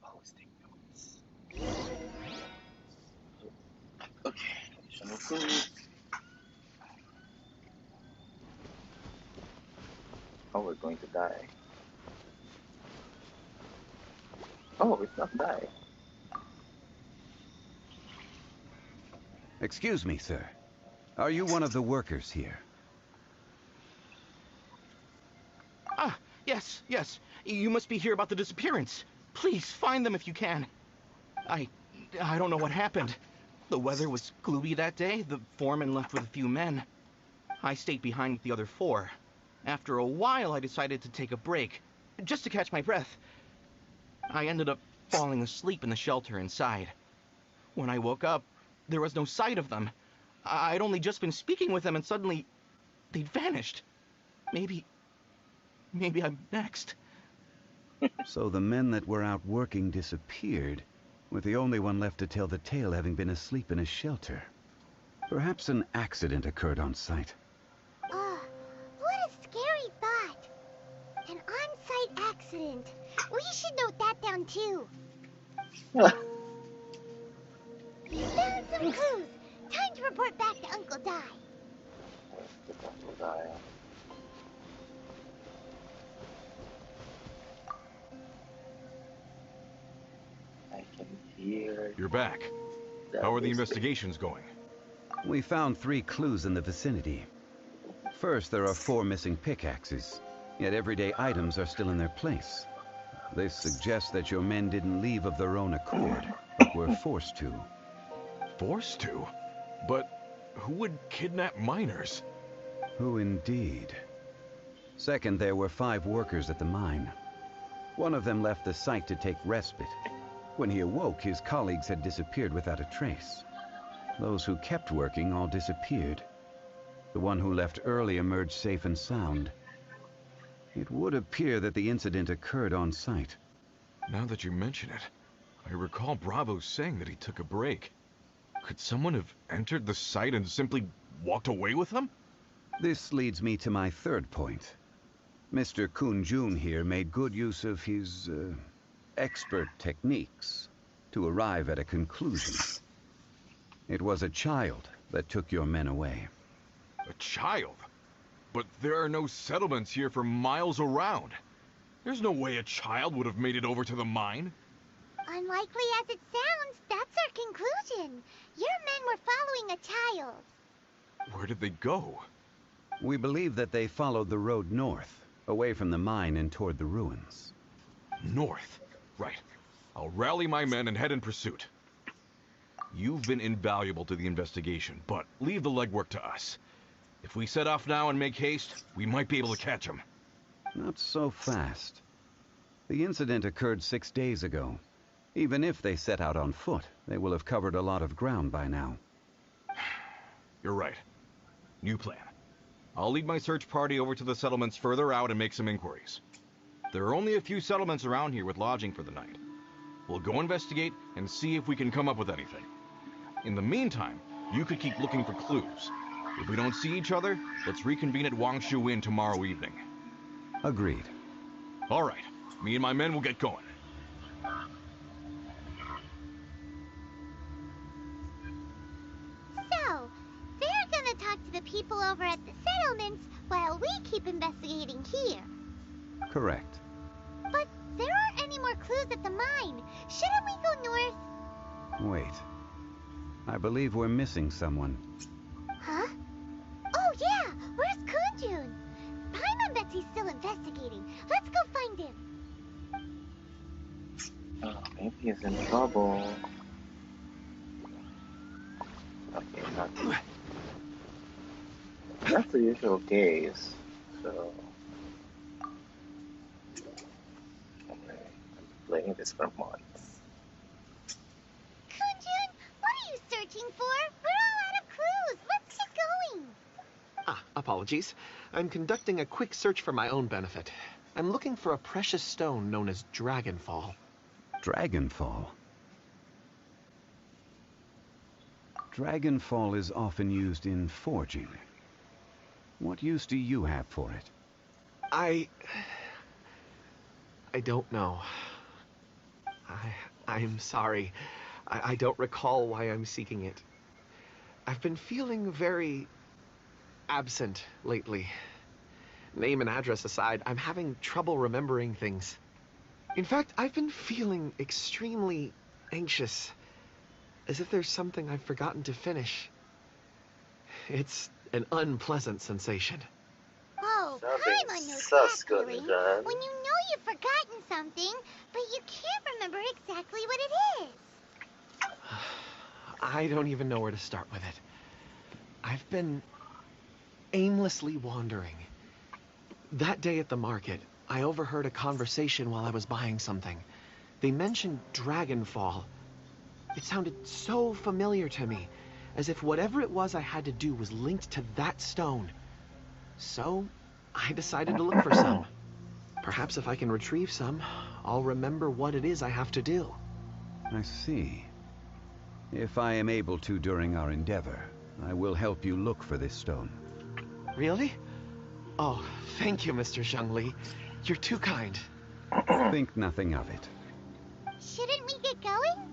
Always take notes. Okay, additional clues. Oh, we're going to die. Oh, it's not die. Excuse me, sir. Are you one of the workers here? Ah, yes, yes. You must be here about the disappearance. Please, find them if you can. I don't know what happened. The weather was gloomy that day. The foreman left with a few men. I stayed behind with the other 4. After a while, I decided to take a break, just to catch my breath. I ended up falling asleep in the shelter inside. When I woke up, there was no sight of them. I'd only just been speaking with them, and suddenly, they'd vanished. Maybe I'm next. So the men that were out working disappeared, with the only one left to tell the tale having been asleep in a shelter. Perhaps an accident occurred on site. What a scary thought. An on-site accident. We should note that down too. We found some clues. Time to report back to Uncle Dai. Uncle Dai. I can hear. You're back. How are the investigations going? We found 3 clues in the vicinity. First, there are 4 missing pickaxes, yet everyday items are still in their place. This suggests that your men didn't leave of their own accord, but were forced to. Forced to? But who would kidnap miners? Who indeed? Second, there were 5 workers at the mine. One of them left the site to take respite. When he awoke, his colleagues had disappeared without a trace. Those who kept working all disappeared. The one who left early emerged safe and sound. It would appear that the incident occurred on site. Now that you mention it, I recall Bravo saying that he took a break. Could someone have entered the site and simply walked away with them? This leads me to my third point. Mr. Kunjun here made good use of his, expert techniques to arrive at a conclusion. It was a child that took your men away. A child? But there are no settlements here for miles around. There's no way a child would have made it over to the mine. Unlikely as it sounds, that's our conclusion. Your men were following a child. Where did they go? We believe that they followed the road north, away from the mine and toward the ruins. North. Right. I'll rally my men and head in pursuit. You've been invaluable to the investigation, but leave the legwork to us. If we set off now and make haste, we might be able to catch them. Not so fast. The incident occurred 6 days ago. Even if they set out on foot, they will have covered a lot of ground by now. You're right. New plan. I'll lead my search party over to the settlements further out and make some inquiries. There are only a few settlements around here with lodging for the night. We'll go investigate and see if we can come up with anything. In the meantime, you could keep looking for clues. If we don't see each other, let's reconvene at Wangshu Inn tomorrow evening. Agreed. All right. Me and my men will get going. So, they're gonna talk to the people over at the settlements while we keep investigating here. Correct. But there aren't any more clues at the mine. Shouldn't we go north? Wait. I believe we're missing someone. Huh? Oh yeah, where's Kunjun? Paimon and Betsy's still investigating. Let's go find him. Oh, maybe he's in trouble. Okay, that's the usual case. So, okay, I'm playing this for months. Kunjun, what are you searching for? We're all out of clues. Let's get going. Ah, apologies. I'm conducting a quick search for my own benefit. I'm looking for a precious stone known as Dragonfall. Dragonfall? Dragonfall is often used in forging. What use do you have for it? I don't know. I'm sorry. I don't recall why I'm seeking it. I've been feeling very absent lately. Name and address aside, I'm having trouble remembering things. In fact, I've been feeling extremely anxious, as if there's something I've forgotten to finish. It's an unpleasant sensation. Oh, Sounding Paimon knows sus, that feeling. Gunjan. When you know you've forgotten something, but you can't remember exactly what it is. I don't even know where to start with it. I've been aimlessly wandering. That day at the market, I overheard a conversation while I was buying something. They mentioned Dragonfall. It sounded so familiar to me, as if whatever it was I had to do was linked to that stone. So, I decided to look for some. Perhaps if I can retrieve some, I'll remember what it is I have to do. I see. If I am able to during our endeavor, I will help you look for this stone. Really? Oh, thank you, Mr. Zhengli. You're too kind. Think nothing of it. Shouldn't we get going?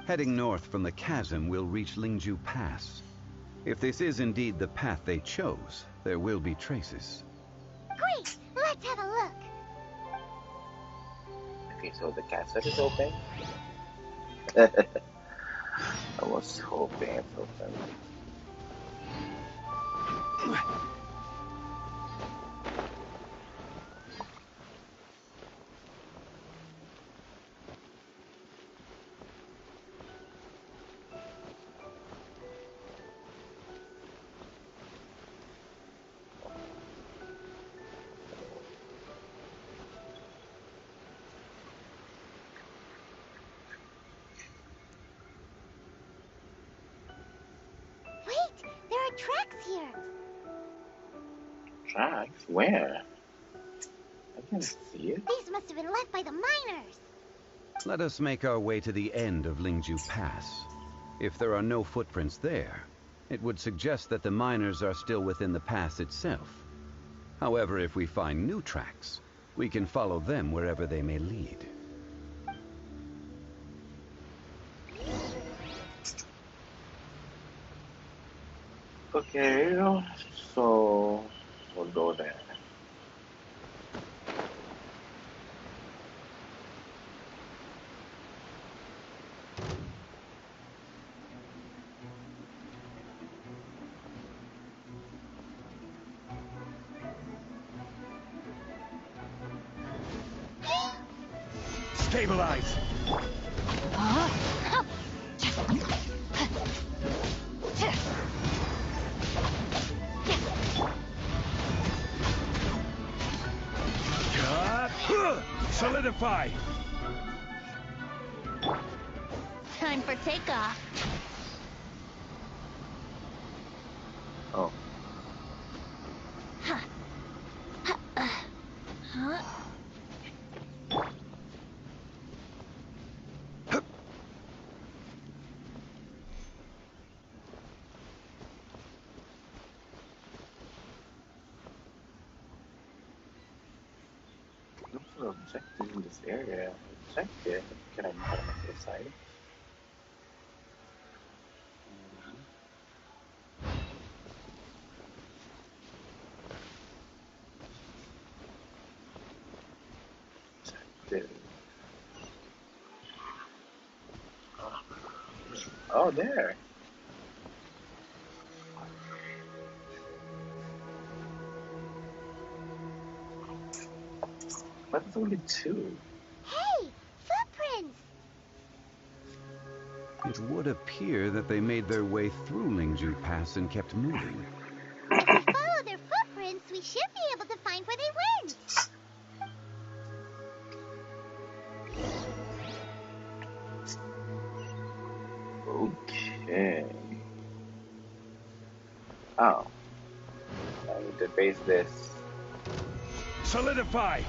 Heading north from the chasm, we'll reach Xinqiu Pass. If this is indeed the path they chose, there will be traces. Great, let's have a look. Okay, so the castle is open. I was hoping it's open. Wait, there are tracks here. Tracks? Where? I can't see it. These must have been left by the miners. Let us make our way to the end of Xinqiu Pass. If there are no footprints there, it would suggest that the miners are still within the pass itself. However, if we find new tracks, we can follow them wherever they may lead. Okay, so we'll go there. Stabilize! Solidify! Time for takeoff. Oh, look for objectives in this area. Objective? Can I move on the side? it? Oh, there. But it's only two. Hey, footprints! It would appear that they made their way through Xinqiu Pass and kept moving. If we follow their footprints, we should be able to find where they went. Okay. Oh. I need to face this. Solidify!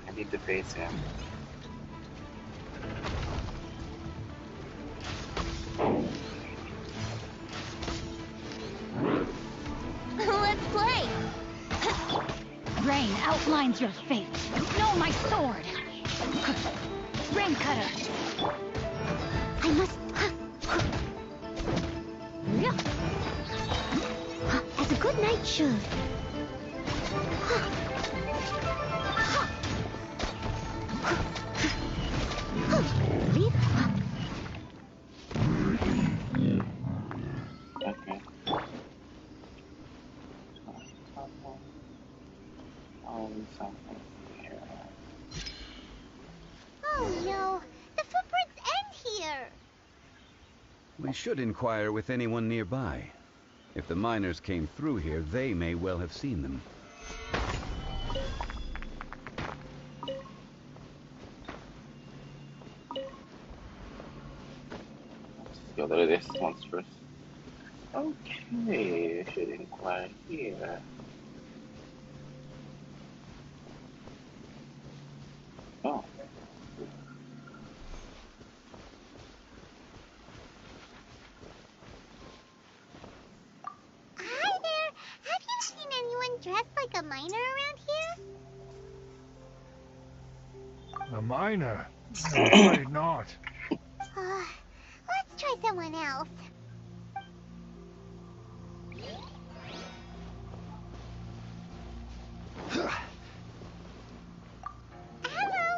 I need to face him. Let's play! Rain outlines your fate. Know my sword! Rain cutter! I must... As a good knight should. Leave... Okay. Oh, something here. Oh no, the footprints end here. We should inquire with anyone nearby. If the miners came through here, they may well have seen them. Let's go to this one first. Okay, I should inquire here. Oh. Hi there, have you seen anyone dressed like a miner around here? A miner? I'm afraid not. Let's try someone else. Hello,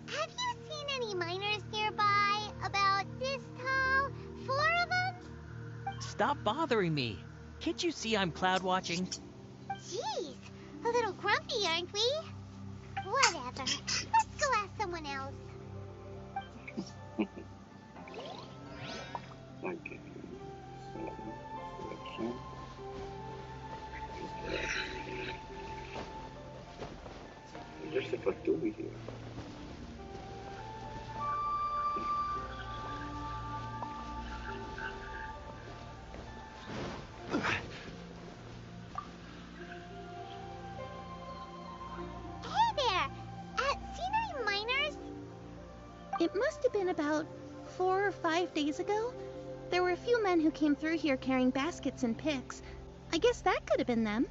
have you seen any miners nearby? About this tall? 4 of them? Stop bothering me. Can't you see I'm cloud watching? Jeez, a little grumpy, aren't we? Whatever. Let's go ask someone else. Okay. Selection. There's a Fatui here. Hey there! Seen any miners? It must have been about 4 or 5 days ago. There were a few men who came through here carrying baskets and picks. I guess that could have been them.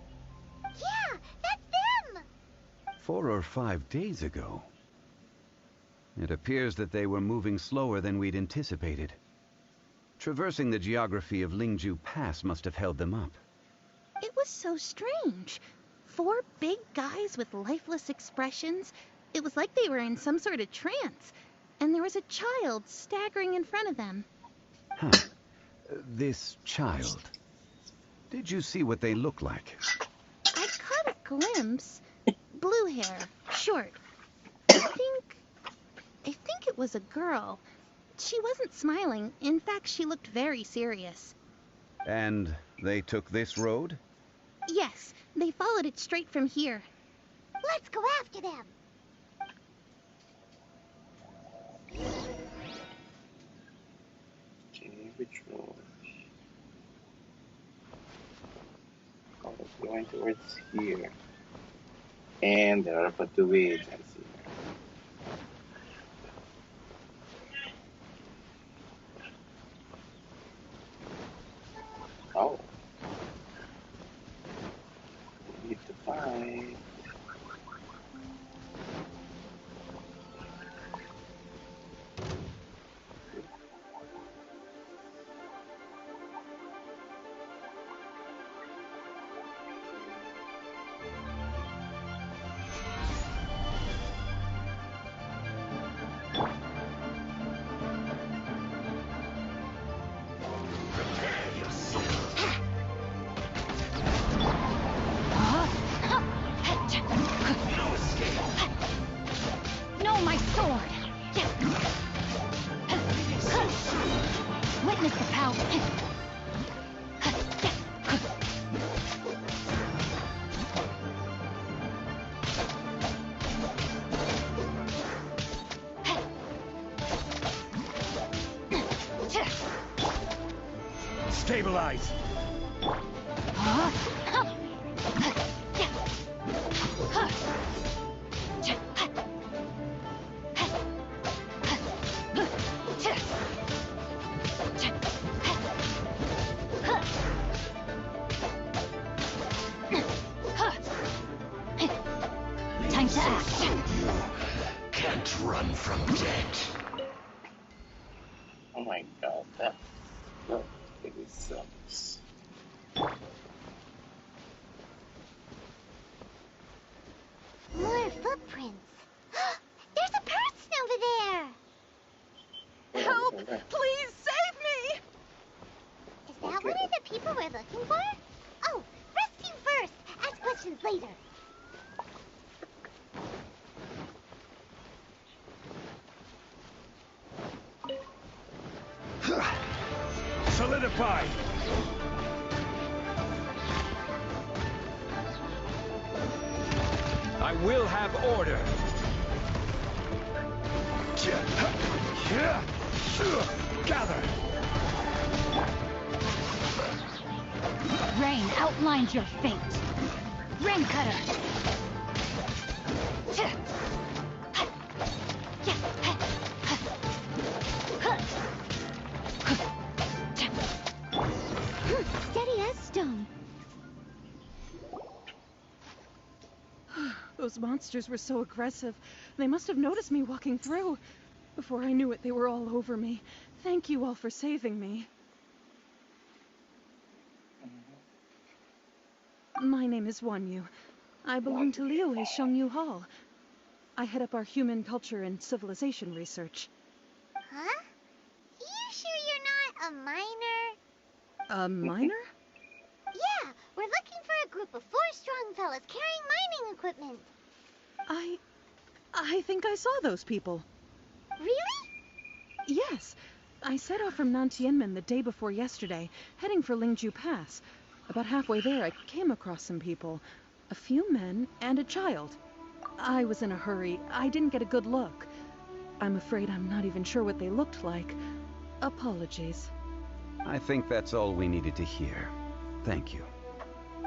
Yeah, that's them! 4 or 5 days ago. It appears that they were moving slower than we'd anticipated. Traversing the geography of Xinqiu Pass must have held them up. It was so strange. 4 big guys with lifeless expressions. It was like they were in some sort of trance. And there was a child staggering in front of them. Huh. This child. Did you see what they look like? I caught a glimpse. Blue hair, short. I think it was a girl. She wasn't smiling. In fact, she looked very serious. And they took this road? Yes, they followed it straight from here. Let's go after them! Okay, which road? Oh, it's going towards here. And there are Fatui agents here. Oh. We need to find. Pow. Stabilize. Time to act. Can't run from death. Oh my god, that really sucks. More footprints. There's a person over there. Help! Please save me! Is that one of the people we're looking for? Oh, rescue first. Ask questions later. Solidify. I will have order. Gather. Rain outlines your fate. Rain cutter. Steady as stone. Those monsters were so aggressive. They must have noticed me walking through. Before I knew it, they were all over me. Thank you all for saving me. My name is Wanyu. I belong to Liyue Xinqiu Hall. I head up our human culture and civilization research. Huh? You sure you're not a miner? A miner? Yeah, we're looking for a group of 4 strong fellas carrying mining equipment. I think I saw those people. Really? Yes. I set off from Nantianmen the day before yesterday, heading for Lingju Pass. About halfway there, I came across some people. A few men and a child. I was in a hurry. I didn't get a good look. I'm afraid I'm not even sure what they looked like. Apologies. I think that's all we needed to hear. Thank you.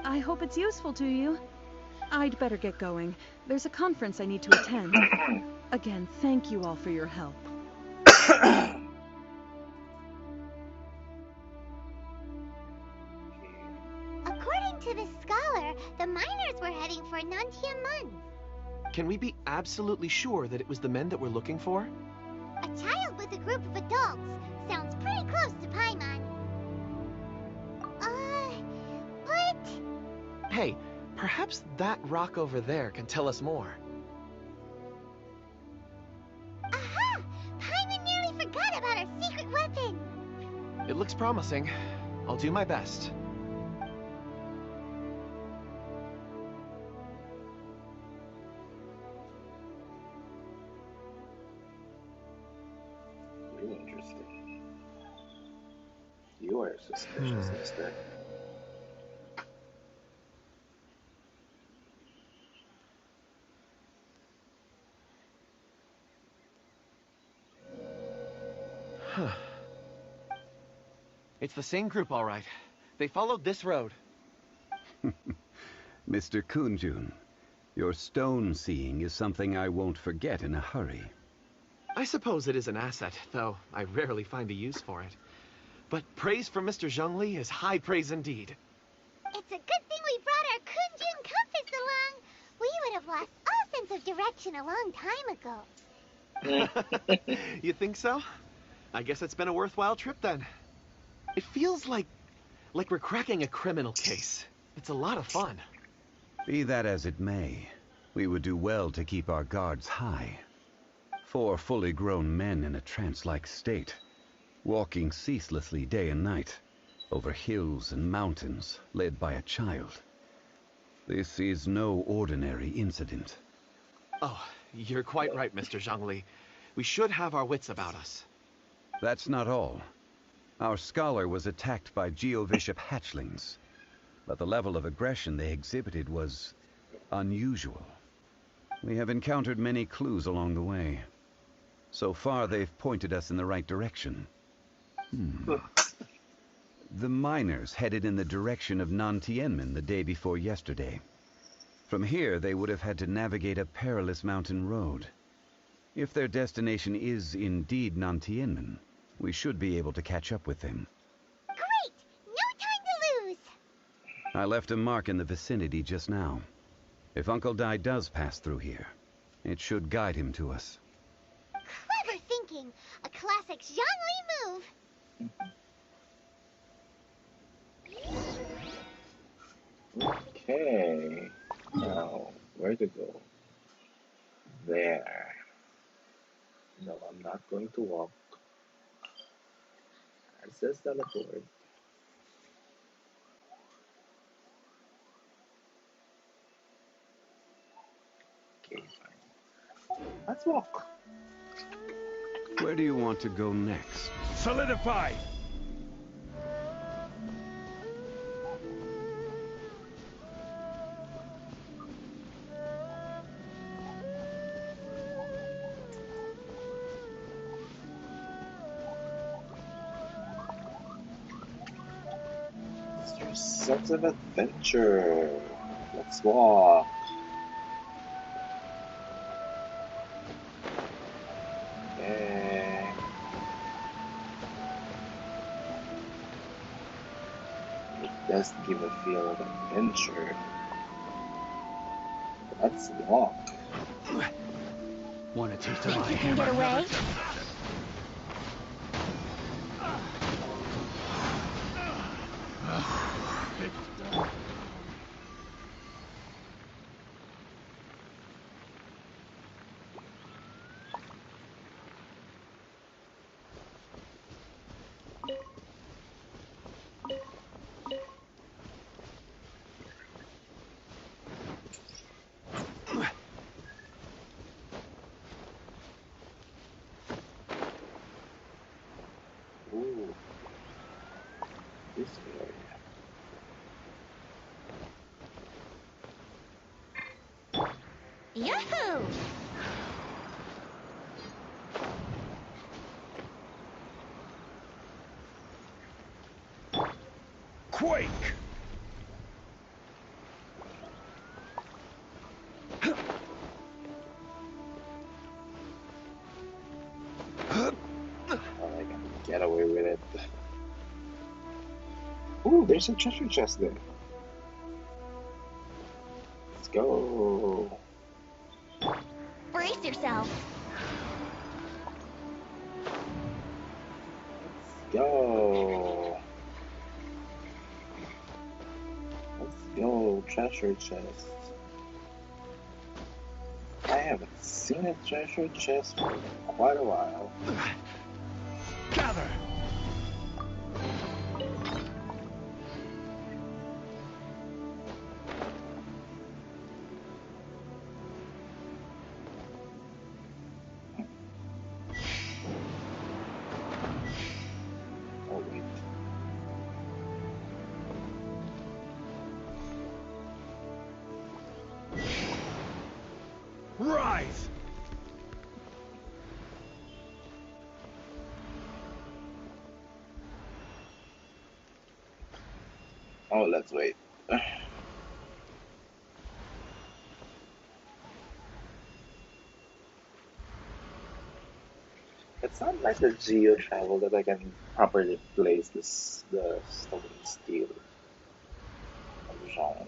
I hope it's useful to you. I'd better get going. There's a conference I need to attend. Again, thank you all for your help. According to this scholar, the miners were heading for Nantianmen. Can we be absolutely sure that it was the men that we're looking for? A child with a group of adults. Sounds pretty close to Paimon. But... Hey, perhaps that rock over there can tell us more. Aha! Paimon nearly forgot about our secret weapon. It looks promising. I'll do my best. Really interesting. You are suspicious, mister. Huh. It's the same group, all right. They followed this road. Mr. Kunjun, your stone seeing is something I won't forget in a hurry. I suppose it is an asset, though I rarely find a use for it. But praise from Mr. Zhongli is high praise indeed. It's a good thing we brought our Kunjun compass along. We would have lost all sense of direction a long time ago. You think so? I guess it's been a worthwhile trip then. It feels like we're cracking a criminal case. It's a lot of fun. Be that as it may, we would do well to keep our guards high. 4 fully grown men in a trance-like state, walking ceaselessly day and night, over hills and mountains, led by a child. This is no ordinary incident. Oh, you're quite right, Mr. Zhongli. We should have our wits about us. That's not all. Our scholar was attacked by Geovishap hatchlings, but the level of aggression they exhibited was unusual. We have encountered many clues along the way. So far, they've pointed us in the right direction. The miners headed in the direction of Nantianmen the day before yesterday. From here, they would have had to navigate a perilous mountain road. If their destination is indeed Nantianmen, we should be able to catch up with them. Great! No time to lose! I left a mark in the vicinity just now. If Uncle Dai does pass through here, it should guide him to us. Clever thinking! A classic Zhangli move! Okay. Now, where to go? There. No, I'm not going to walk. It says teleport. Okay, fine. Let's walk. Where do you want to go next? Solidify! Sense of adventure. Let's walk. Okay. It does give a feel of adventure. Let's walk. Want a taste Think of my you can get hammer? away? Ooh. This area. Yahoo! Quake! Oh, I can get away with it. Ooh, there's a treasure chest there. Let's go. Brace yourself. Let's go. Let's go, treasure chest. I haven't seen a treasure chest for quite a while. Gather! Oh, wait. Rise! Oh, let's wait. It's not like the geo travel that I can properly place the stone steel of genre.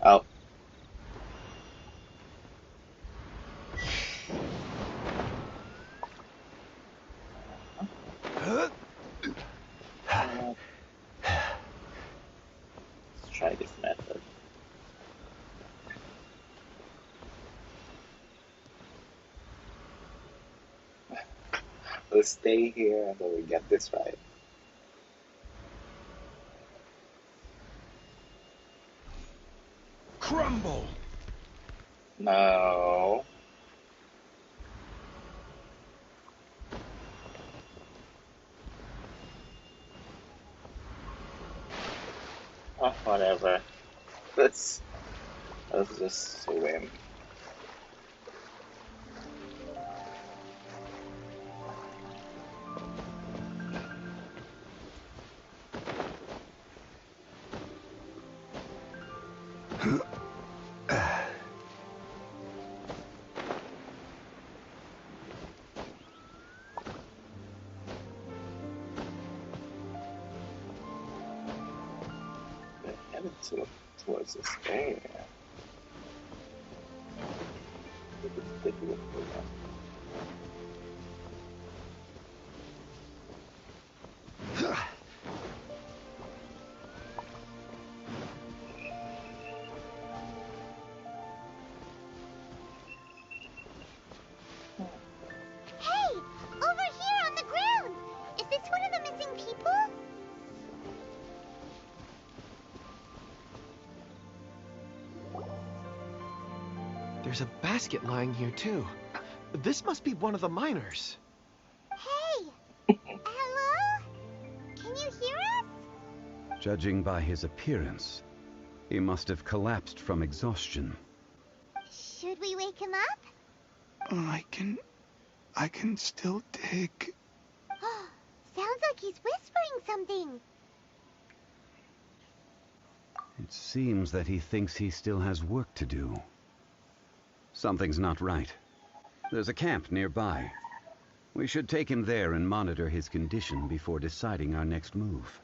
Oh. Let's try this method. We'll stay here until we get this right. Crumble! No. Oh, whatever. Let's let's just swim. We're headed towards this area. Take a look for that. Hey! Over here on the ground! Is this one of the missing people? There's a basket lying here, too. This must be one of the miners. Hey! Hello? Can you hear us? Judging by his appearance, he must have collapsed from exhaustion. Should we wake him up? I can still dig. Sounds like he's whispering something. It seems that he thinks he still has work to do. Something's not right. There's a camp nearby. We should take him there and monitor his condition before deciding our next move.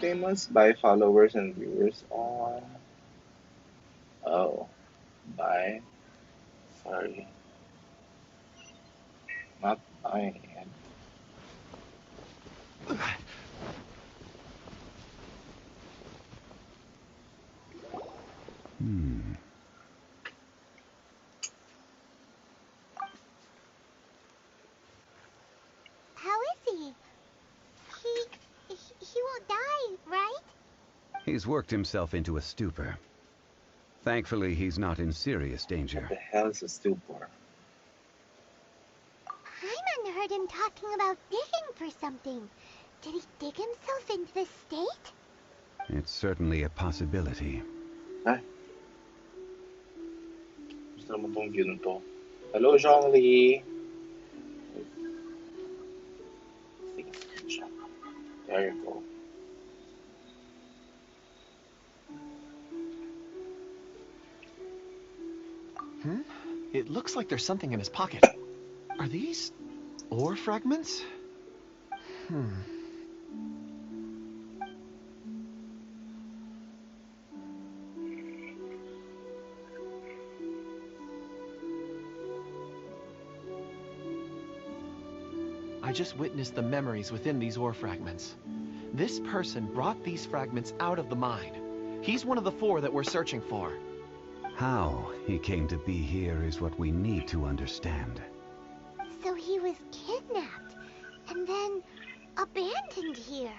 Famous by followers and viewers on. Oh, by. Sorry. Not buying it. How is he? He won't die, right? He's worked himself into a stupor. Thankfully, he's not in serious danger. What the hell is a stupor? Hyman heard him talking about digging for something. Did he dig himself into this state? It's certainly a possibility. Ay. Gusto naman tong view na to. Hello, Zhongli. There you go. It looks like there's something in his pocket. Are these ore fragments? I just witnessed the memories within these ore fragments. This person brought these fragments out of the mine. He's one of the 4 that we're searching for. How he came to be here is what we need to understand. So he was kidnapped and then abandoned here.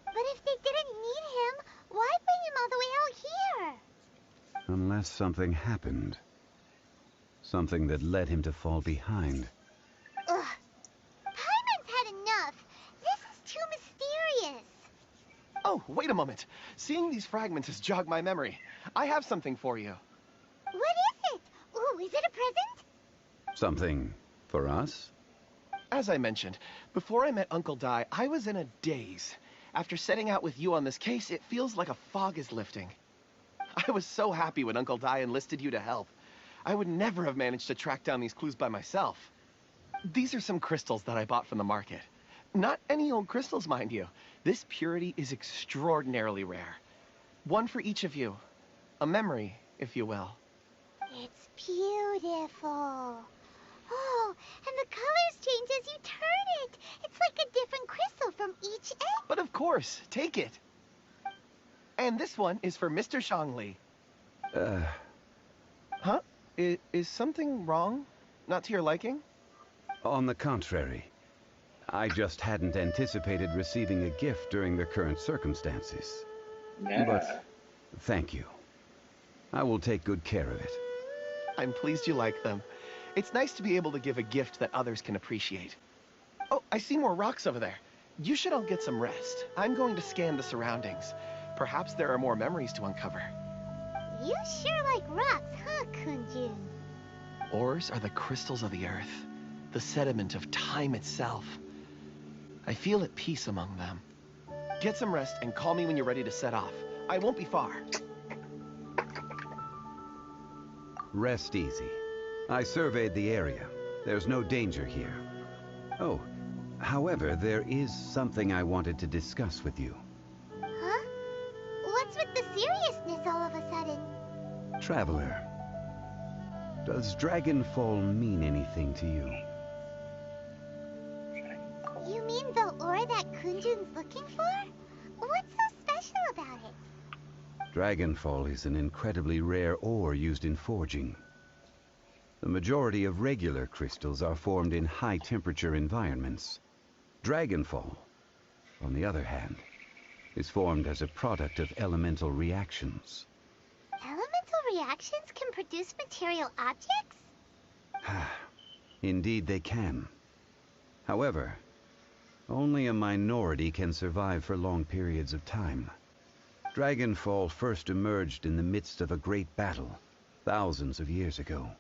But if they didn't need him, why bring him all the way out here? Unless something happened. Something that led him to fall behind. Ugh. Hyman's had enough. This is too mysterious. Oh, wait a moment. Seeing these fragments has jogged my memory. I have something for you. What is it? Ooh, is it a present? Something for us? As I mentioned, before I met Uncle Dai, I was in a daze. After setting out with you on this case, it feels like a fog is lifting. I was so happy when Uncle Dai enlisted you to help. I would never have managed to track down these clues by myself. These are some crystals that I bought from the market. Not any old crystals, mind you. This purity is extraordinarily rare. One for each of you. A memory, if you will. It's beautiful. Oh, and the colors change as you turn it. It's like a different crystal from each end. But of course, take it. And this one is for Mr. Zhongli. Huh? Is something wrong? Not to your liking? On the contrary. I just hadn't anticipated receiving a gift during the current circumstances. Yeah. But thank you. I will take good care of it. I'm pleased you like them. It's nice to be able to give a gift that others can appreciate. Oh, I see more rocks over there. You should all get some rest. I'm going to scan the surroundings. Perhaps there are more memories to uncover. You sure like rocks, huh, Kunjun? Ores are the crystals of the earth, the sediment of time itself. I feel at peace among them. Get some rest and call me when you're ready to set off. I won't be far. Rest easy. I surveyed the area. There's no danger here. Oh, however, there is something I wanted to discuss with you. Huh? What's with the seriousness all of a sudden? Traveler, does Dragonfall mean anything to you? You mean the ore that Kunjun's looking for? What's so special about it? Dragonfall is an incredibly rare ore used in forging. The majority of regular crystals are formed in high-temperature environments. Dragonfall, on the other hand, is formed as a product of elemental reactions. Elemental reactions can produce material objects? Indeed they can. However, only a minority can survive for long periods of time. Dragonfall first emerged in the midst of a great battle, thousands of years ago.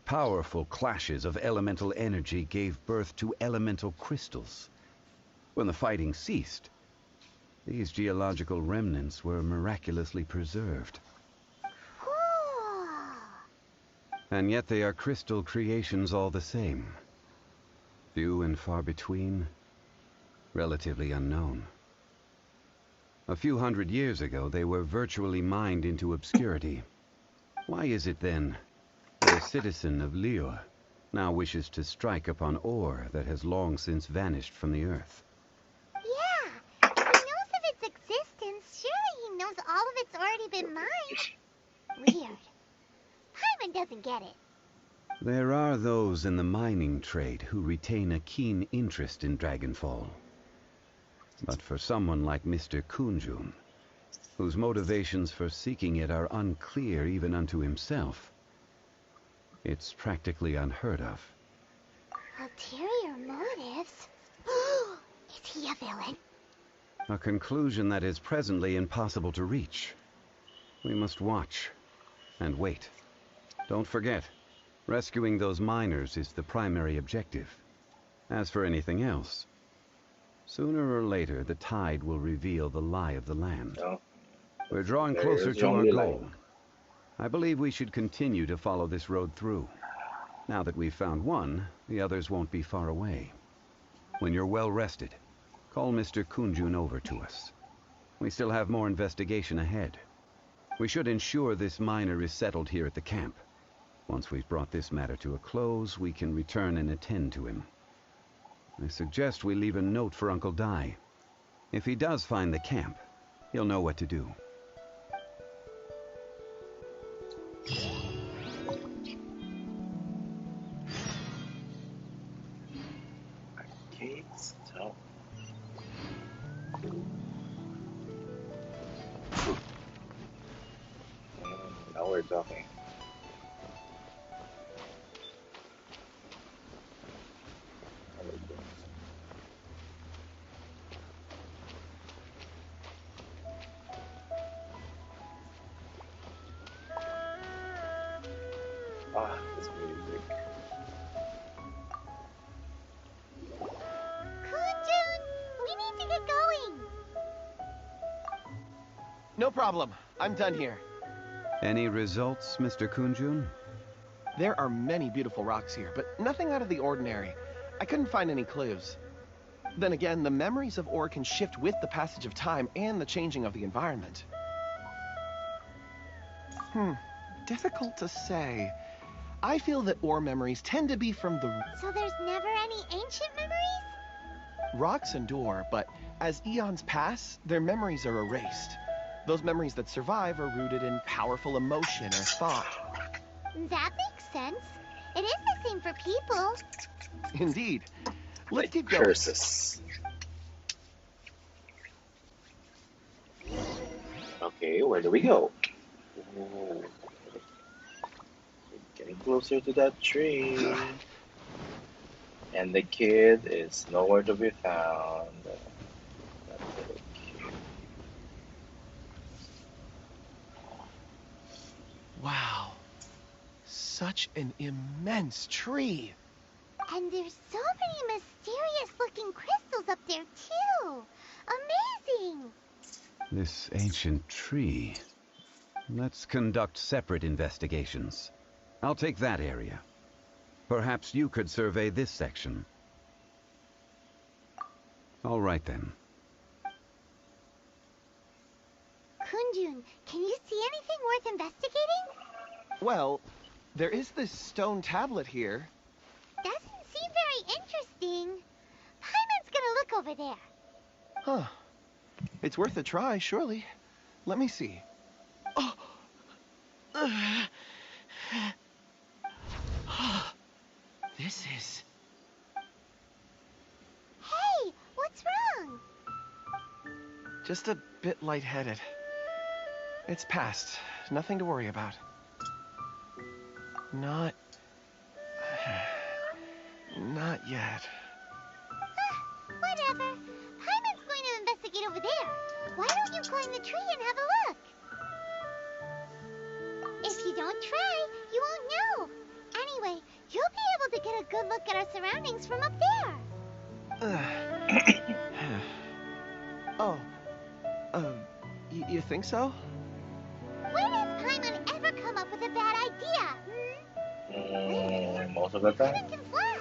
Powerful clashes of elemental energy gave birth to elemental crystals. When the fighting ceased, these geological remnants were miraculously preserved. And yet they are crystal creations all the same. Few and far between, relatively unknown. A few hundred years ago, they were virtually mined into obscurity. Why is it then that a citizen of Liyue now wishes to strike upon ore that has long since vanished from the earth? Yeah, if he knows of its existence, surely he knows all of it's already been mined. Weird. Paimon doesn't get it. There are those in the mining trade who retain a keen interest in Dragonfall. But for someone like Mr. Kunjun, whose motivations for seeking it are unclear even unto himself, it's practically unheard of. Ulterior motives? Is he a villain? A conclusion that is presently impossible to reach. We must watch and wait. Don't forget, rescuing those miners is the primary objective. As for anything else, sooner or later the tide will reveal the lie of the land. Oh. We're drawing closer to our goal. I believe we should continue to follow this road through. Now that we've found one, the others won't be far away. When you're well rested, call Mr. Kunjun over to us. We still have more investigation ahead. We should ensure this miner is settled here at the camp. Once we've brought this matter to a close, we can return and attend to him. I suggest we leave a note for Uncle Dai. If he does find the camp, he'll know what to do. Okay, stop. Now we're talking. Ah, this music. Kunjun, we need to get going. No problem. I'm done here. Any results, Mr. Kunjun? There are many beautiful rocks here, but nothing out of the ordinary. I couldn't find any clues. Then again, the memories of ore can shift with the passage of time and the changing of the environment. Difficult to say. I feel that ore memories tend to be from the So there's never any ancient memories? rocks endure, but as eons pass, their memories are erased. Those memories that survive are rooted in powerful emotion or thought. That makes sense. It is the same for people. Indeed. Let's keep going. Curses. Okay, where do we go? Oh, getting closer to that tree. And the kid is nowhere to be found. That little kid. Wow. Such an immense tree. And there's so many mysterious-looking crystals up there, too. Amazing! This ancient tree. Let's conduct separate investigations. I'll take that area. Perhaps you could survey this section. All right, then. Kunjun, can you see anything worth investigating? Well, there is this stone tablet here. Doesn't seem very interesting. Paimon's gonna look over there. Huh. It's worth a try, surely. Let me see. Oh. This is... Hey, what's wrong? just a bit lightheaded. It's past. Nothing to worry about. Not yet. Whatever. Paimon's going to investigate over there. Why don't you climb the tree and have a look? If you don't try, you won't know. Anyway, you'll be able to get a good look at our surroundings from up there. Oh. You think so? When has Paimon ever come up with a bad idea? Most of the time. Paimon can fly.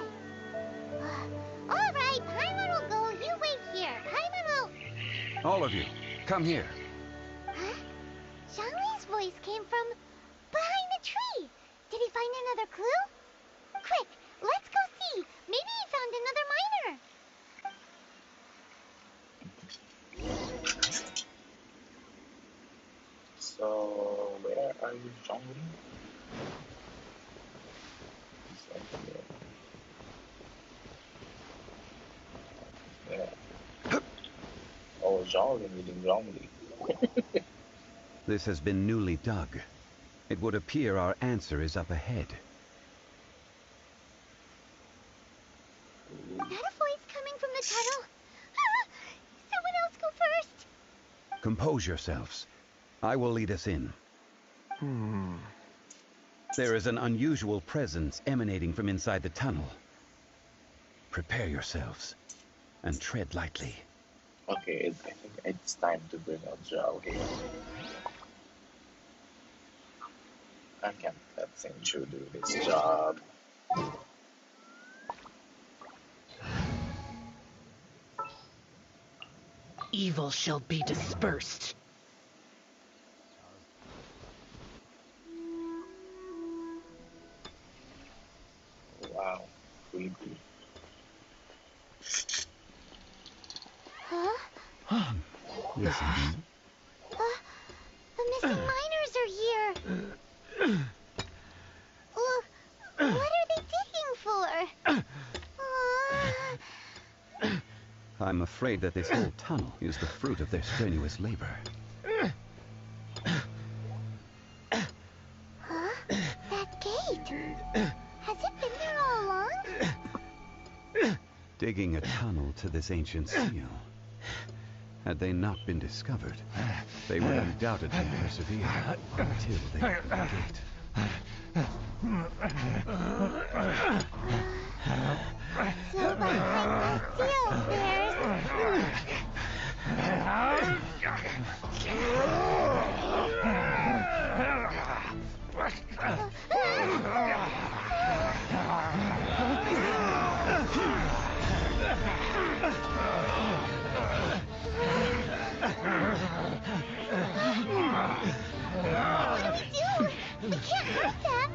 All right, Paimon will go. You wait here. Paimon will... All of you, come here. Huh? Xiangli's voice came from behind the tree. Did he find another clue? Quick, let's go see. Maybe he found another miner. So, where are you, Zhongli? Yeah. Oh, Zhongli meaning Zhongli. This has been newly dug. It would appear our answer is up ahead. Is that a voice coming from the tunnel? Someone else go first. Compose yourselves. I will lead us in. There is an unusual presence emanating from inside the tunnel. Prepare yourselves and tread lightly. Okay, I think it's time to bring out Zhao here. I can't let Xinqiu do his job. Evil shall be dispersed. Wow, creepy. Huh? Listen. The missing miners are here. What are they digging for? I'm afraid that this whole tunnel is the fruit of their strenuous labor. Huh? That gate. Has it been there all along? Digging a tunnel to this ancient seal. Had they not been discovered, they would undoubtedly persevere until they opened the gate. So behind the seal, there's... What do we do? We can't hurt them.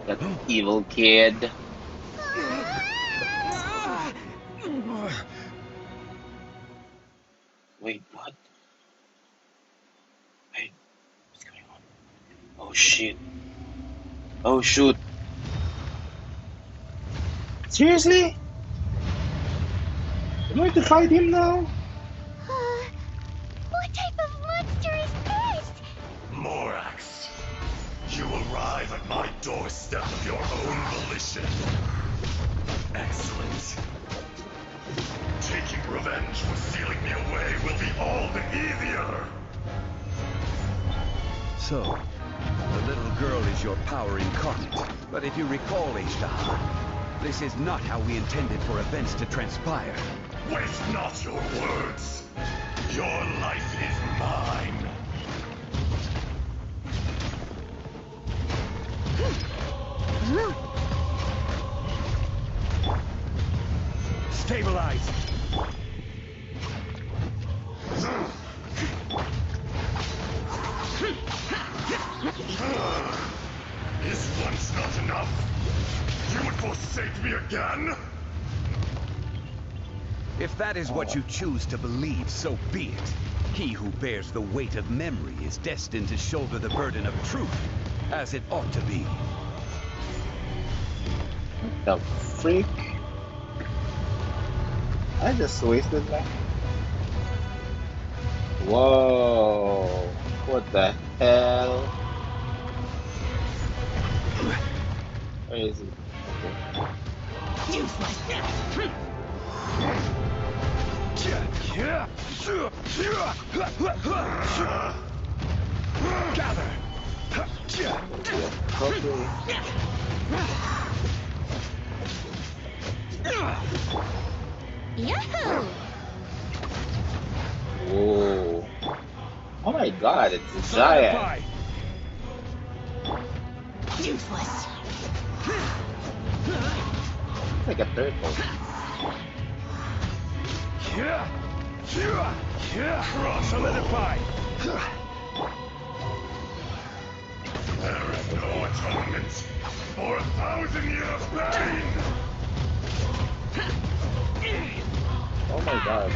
That evil kid. shit. Oh shoot. Seriously? I'm going to fight him now? What type of monster is this? Morax, you arrive at my doorstep of your own volition. Excellent. Taking revenge for sealing me away will be all the easier. So, the little girl is your power incarnate. But if you recall, Ishtar, this is not how we intended for events to transpire. Waste not your words. Your life is mine. Stabilize. Is once not enough? You would forsake me again? If that is what you choose to believe, so be it. He who bears the weight of memory is destined to shoulder the burden of truth, as it ought to be. The freak? I just wasted my... Whoa! What the hell? Where is he? Gather. Yahoo! Whoa! Oh my god, it's a giant! Useless. It's like a turtle. Solidify. There is no atonement for 1,000 years pain. Oh my god.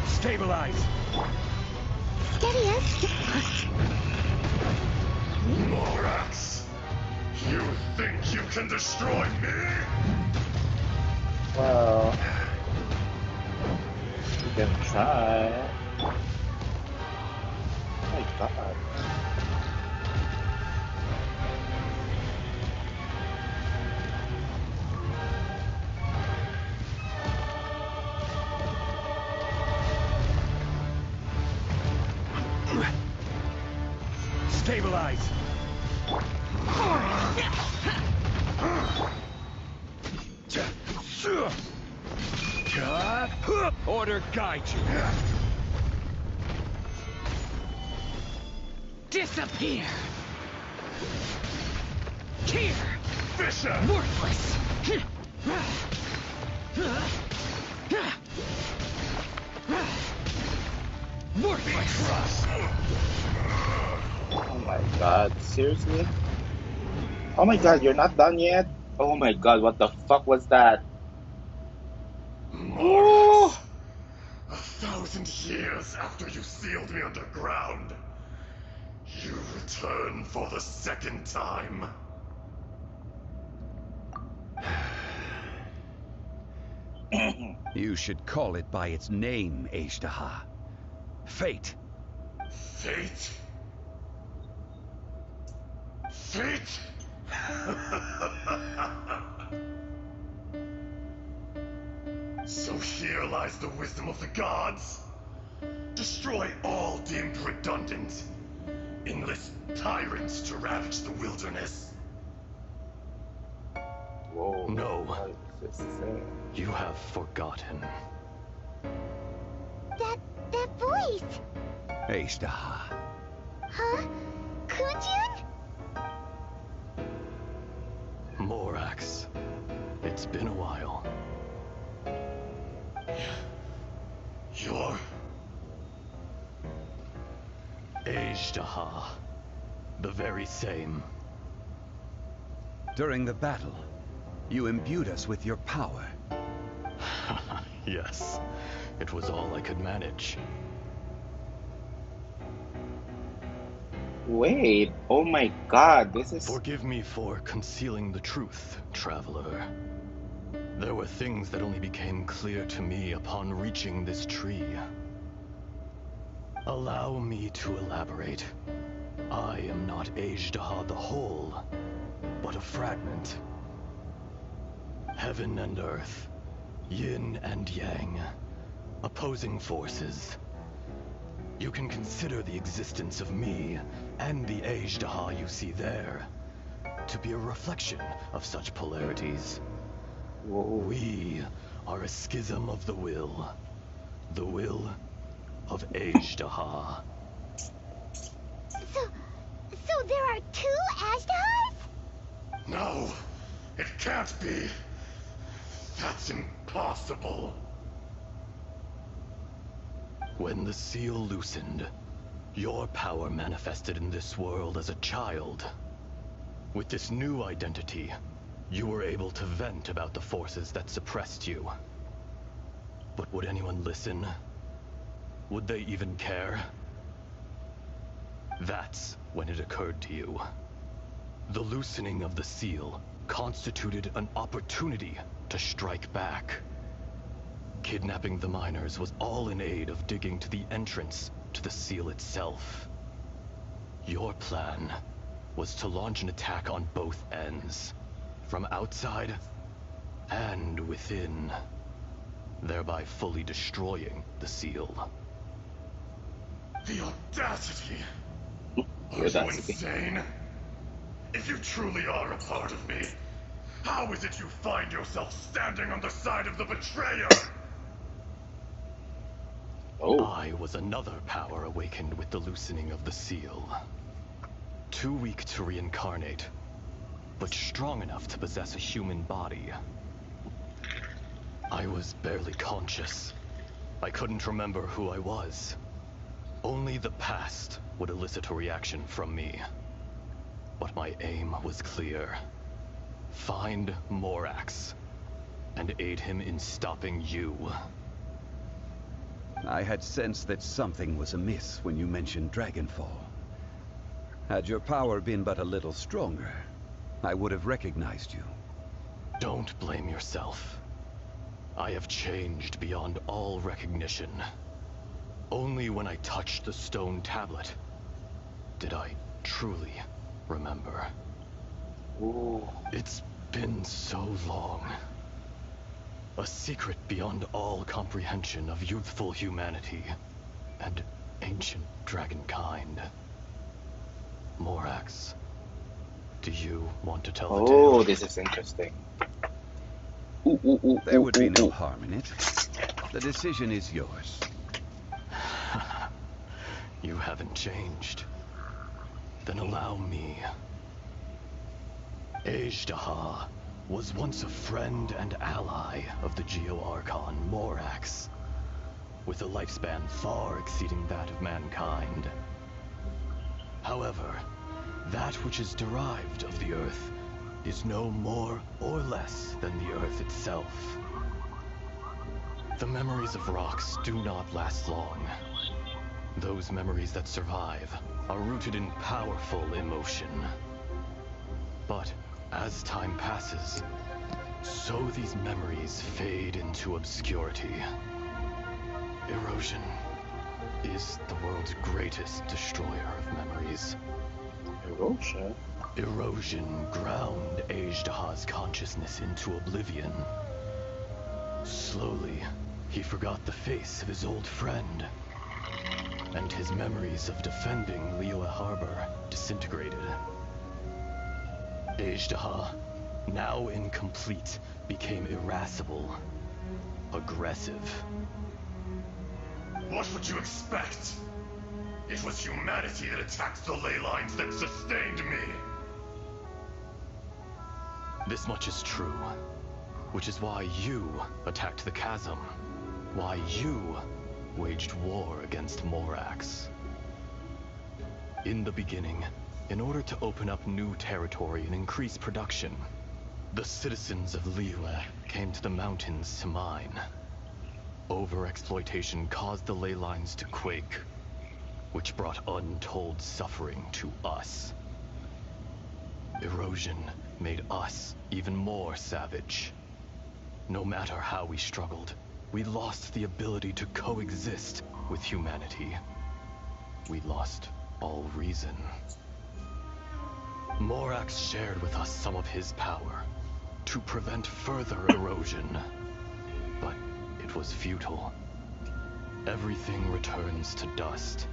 Stabilize. Steady as... Morax, you think you can destroy me? Well... You can try. Oh my god. Stabilize. Order guide you. Disappear! Here! Fisher! Worthless! Worthless! Oh my god, seriously? Oh my god, you're not done yet? Oh my god, what the fuck was that? Morax, 1,000 years after you sealed me underground, you return for the second time. You should call it by its name, Ishtar. Fate. Fate? Fate? So here lies the wisdom of the gods. Destroy all deemed redundant. Enlist tyrants to ravage the wilderness. Whoa. No. What is this thing? You have forgotten. That voice! Ishtar. Huh? Kunjun? Morax, it's been a while. You're... Ishtar, the very same. During the battle, you imbued us with your power. Yes, It was all I could manage. Wait, oh my god, this is... Forgive me for concealing the truth, traveler. There were things that only became clear to me upon reaching this tree. Allow me to elaborate. I am not Azhdaha the whole, but a fragment. Heaven and earth, yin and yang, opposing forces. You can consider the existence of me and the Azhdaha you see there to be a reflection of such polarities. Whoa. We are a schism of the will of Azhdaha. So there are two Azhdahas? No, it can't be. That's impossible. When the seal loosened, your power manifested in this world as a child. With this new identity, you were able to vent about the forces that suppressed you. But would anyone listen? Would they even care? That's when it occurred to you. The loosening of the seal constituted an opportunity to strike back. Kidnapping the miners was all in aid of digging to the entrance to the seal itself. Your plan was to launch an attack on both ends, from outside and within, thereby fully destroying the seal. The audacity! Are you insane? If you truly are a part of me, how is it you find yourself standing on the side of the betrayer? Oh. I was another power awakened with the loosening of the seal. Too weak to reincarnate, but strong enough to possess a human body. I was barely conscious. I couldn't remember who I was. Only the past would elicit a reaction from me. But my aim was clear. Find Morax, and aid him in stopping you. I had sensed that something was amiss when you mentioned Dragonfall. Had your power been but a little stronger, I would have recognized you. Don't blame yourself. I have changed beyond all recognition. Only when I touched the stone tablet did I truly remember. Ooh. It's been so long. A secret beyond all comprehension of youthful humanity and ancient dragonkind. Morax, do you want to tell the tale? Oh, this is interesting. There would be no harm in it. The decision is yours. You haven't changed. Then allow me. Azhdaha was once a friend and ally of the Geo-Archon Morax, with a lifespan far exceeding that of mankind. However, that which is derived of the Earth is no more or less than the Earth itself. The memories of rocks do not last long. Those memories that survive are rooted in powerful emotion. But as time passes, so these memories fade into obscurity. Erosion is the world's greatest destroyer of memories. Erosion? Erosion ground Azhdaha's consciousness into oblivion. Slowly, he forgot the face of his old friend, and his memories of defending Liyue Harbor disintegrated. Azhdaha, now incomplete, became irascible, aggressive. What would you expect? It was humanity that attacked the ley lines that sustained me. This much is true, which is why you attacked the chasm, why you waged war against Morax. In the beginning, in order to open up new territory and increase production, the citizens of Liyue came to the mountains to mine. Overexploitation caused the ley lines to quake, which brought untold suffering to us. Erosion made us even more savage. No matter how we struggled, we lost the ability to coexist with humanity. We lost all reason. Morax shared with us some of his power to prevent further erosion, but it was futile. Everything returns to dust.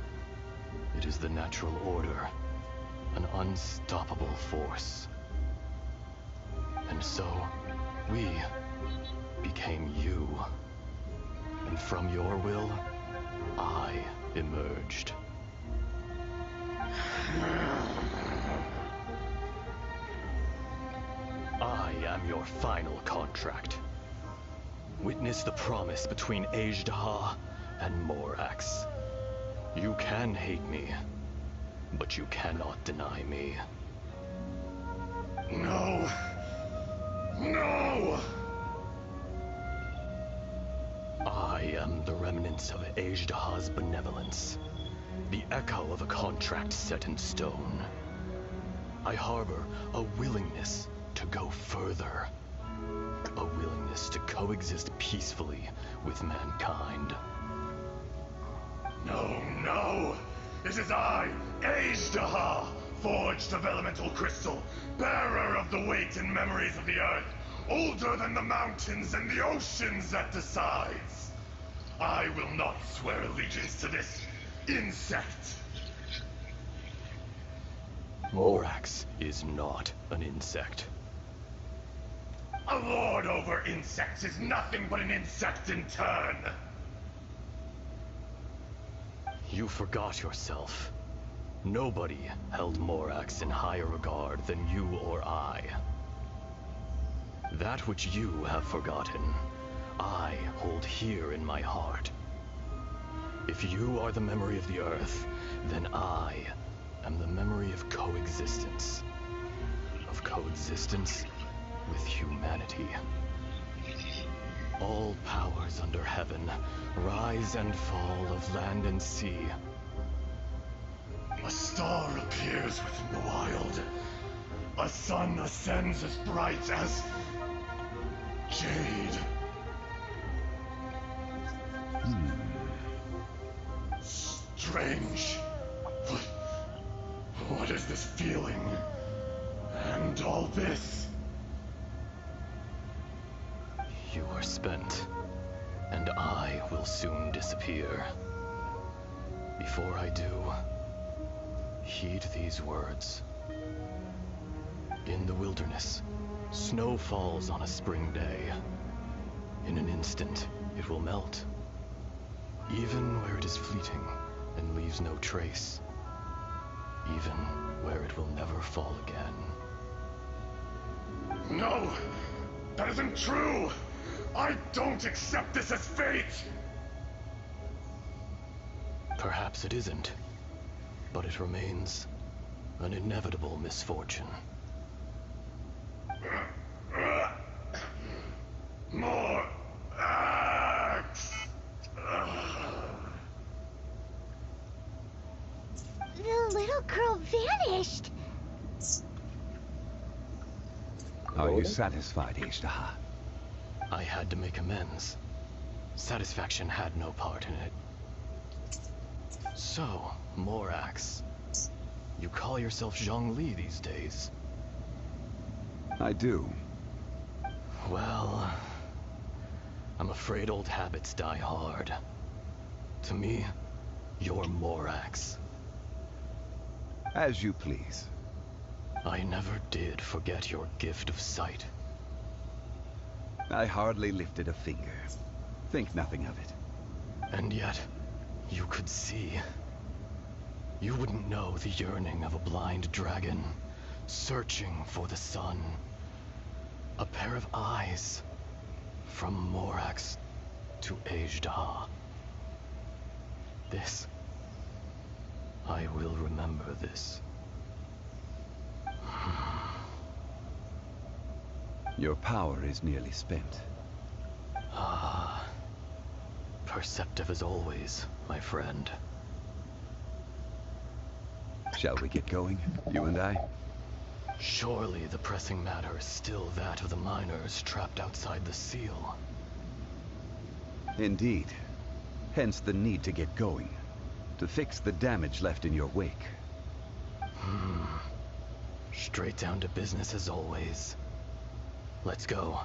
It is the natural order, an unstoppable force. And so, we became you. And from your will, I emerged. I am your final contract. Witness the promise between Ajdaha and Morax. You can hate me, but you cannot deny me. No! No! I am the remnants of Ajdaha's benevolence, the echo of a contract set in stone. I harbor a willingness to go further, a willingness to coexist peacefully with mankind. No, no! It is I, Ajdaha, forged of elemental crystal, bearer of the weight and memories of the earth, older than the mountains and the oceans that decides. I will not swear allegiance to this insect. Morax is not an insect. A lord over insects is nothing but an insect in turn. You forgot yourself. Nobody held Morax in higher regard than you or I. That which you have forgotten, I hold here in my heart. If you are the memory of the earth, then I am the memory of coexistence. Of coexistence with humanity. All powers under heaven, rise and fall of land and sea. A star appears within the wild. A sun ascends as bright as jade. Strange. What is this feeling? And all this? You are spent, and I will soon disappear. Before I do, heed these words. In the wilderness, snow falls on a spring day. In an instant, it will melt, even where it is fleeting and leaves no trace, even where it will never fall again. No! That isn't true! I don't accept this as fate! Perhaps it isn't, but it remains an inevitable misfortune. More axe! The little girl vanished! Are you satisfied, Ajdaha? I had to make amends. Satisfaction had no part in it. So, Morax, you call yourself Zhongli these days? I do. Well, I'm afraid old habits die hard. To me, you're Morax. As you please. I never did forget your gift of sight. I hardly lifted a finger. Think nothing of it. And yet, you could see. You wouldn't know the yearning of a blind dragon, searching for the sun. A pair of eyes, from Morax to Ajdaha. This, I will remember this. Your power is nearly spent. Ah, Perceptive as always, my friend. Shall we get going, you and I? Surely the pressing matter is still that of the miners trapped outside the seal. Indeed. Hence the need to get going. To fix the damage left in your wake. Straight down to business as always. Let's go.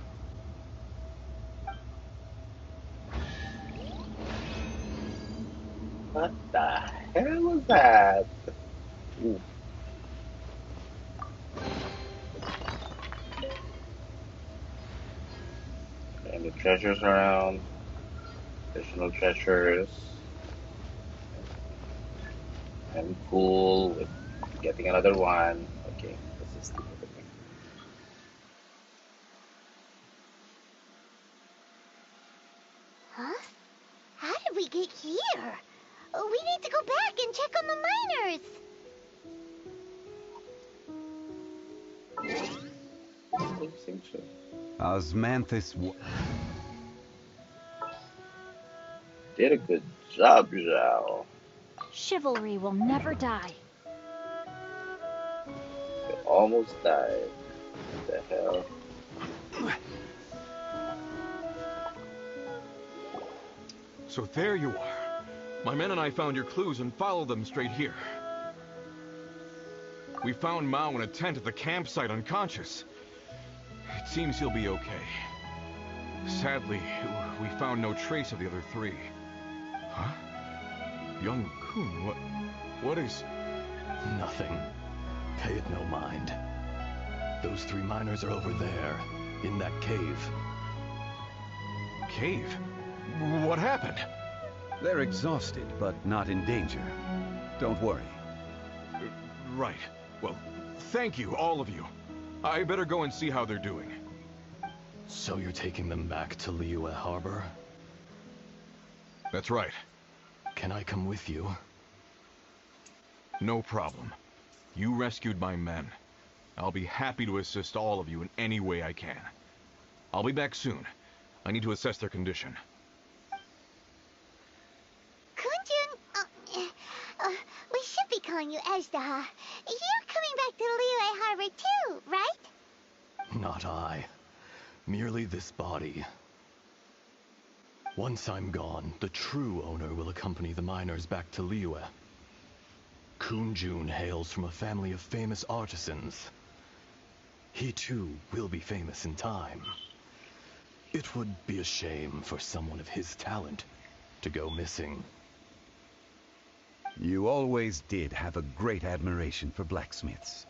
What the hell was that? Ooh. Any treasures around? Additional treasures. I'm cool with getting another one. Okay, this is stupid. Huh? How did we get here? We need to go back and check on the miners. Xinqiu. Osmanthus Did a good job, Zhao. Chivalry will never die. You almost died. What the hell? So there you are. My men and I found your clues and followed them straight here. We found Mao in a tent at the campsite unconscious. It seems he'll be okay. Sadly, we found no trace of the other three. Huh? Young Kun, what is... Nothing. Pay it no mind. Those three miners are over there, in that cave. Cave? What happened? They're exhausted, but not in danger. Don't worry. Right. Well, thank you, all of you. I better go and see how they're doing. So you're taking them back to Liyue Harbor? That's right. Can I come with you? No problem. You rescued my men. I'll be happy to assist all of you in any way I can. I'll be back soon. I need to assess their condition. Kunjun, we should be calling you Ajdaha. You're coming back to Liyue Harbor too, right? Not I. Merely this body. Once I'm gone, the true owner will accompany the miners back to Liyue. Kunjun hails from a family of famous artisans. He too will be famous in time. It would be a shame for someone of his talent to go missing. You always did have a great admiration for blacksmiths.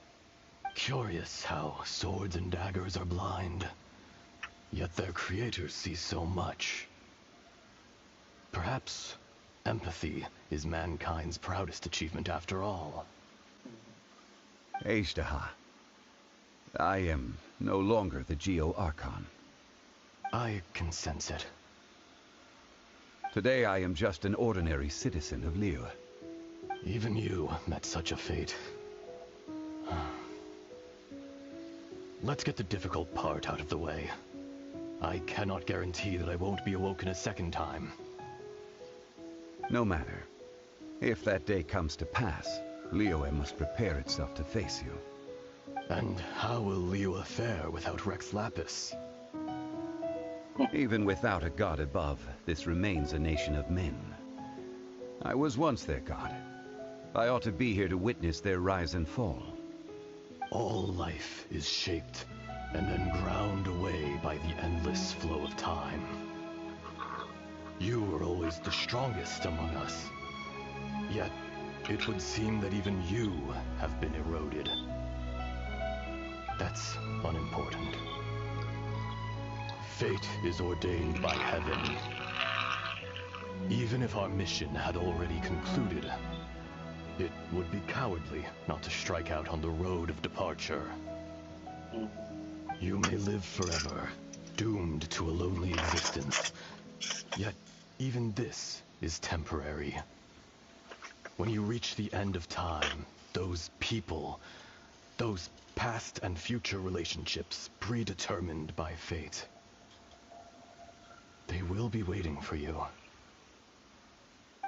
Curious how swords and daggers are blind, yet their creators see so much. Perhaps empathy is mankind's proudest achievement after all. Ajdaha, I am no longer the Geo Archon. I can sense it. Today I am just an ordinary citizen of Liyue. Even you met such a fate. Let's get the difficult part out of the way. I cannot guarantee that I won't be awoken a second time. No matter. If that day comes to pass, Liyue must prepare itself to face you. And how will Liyue fare without Rex Lapis? Even without a god above, this remains a nation of men. I was once their god. I ought to be here to witness their rise and fall. All life is shaped and then ground away by the endless flow of time. You were always the strongest among us. Yet, it would seem that even you have been eroded. That's unimportant. Fate is ordained by heaven. Even if our mission had already concluded, it would be cowardly not to strike out on the road of departure. You may live forever, doomed to a lonely existence. Yet, even this is temporary. When you reach the end of time, those people, those past and future relationships predetermined by fate, they will be waiting for you.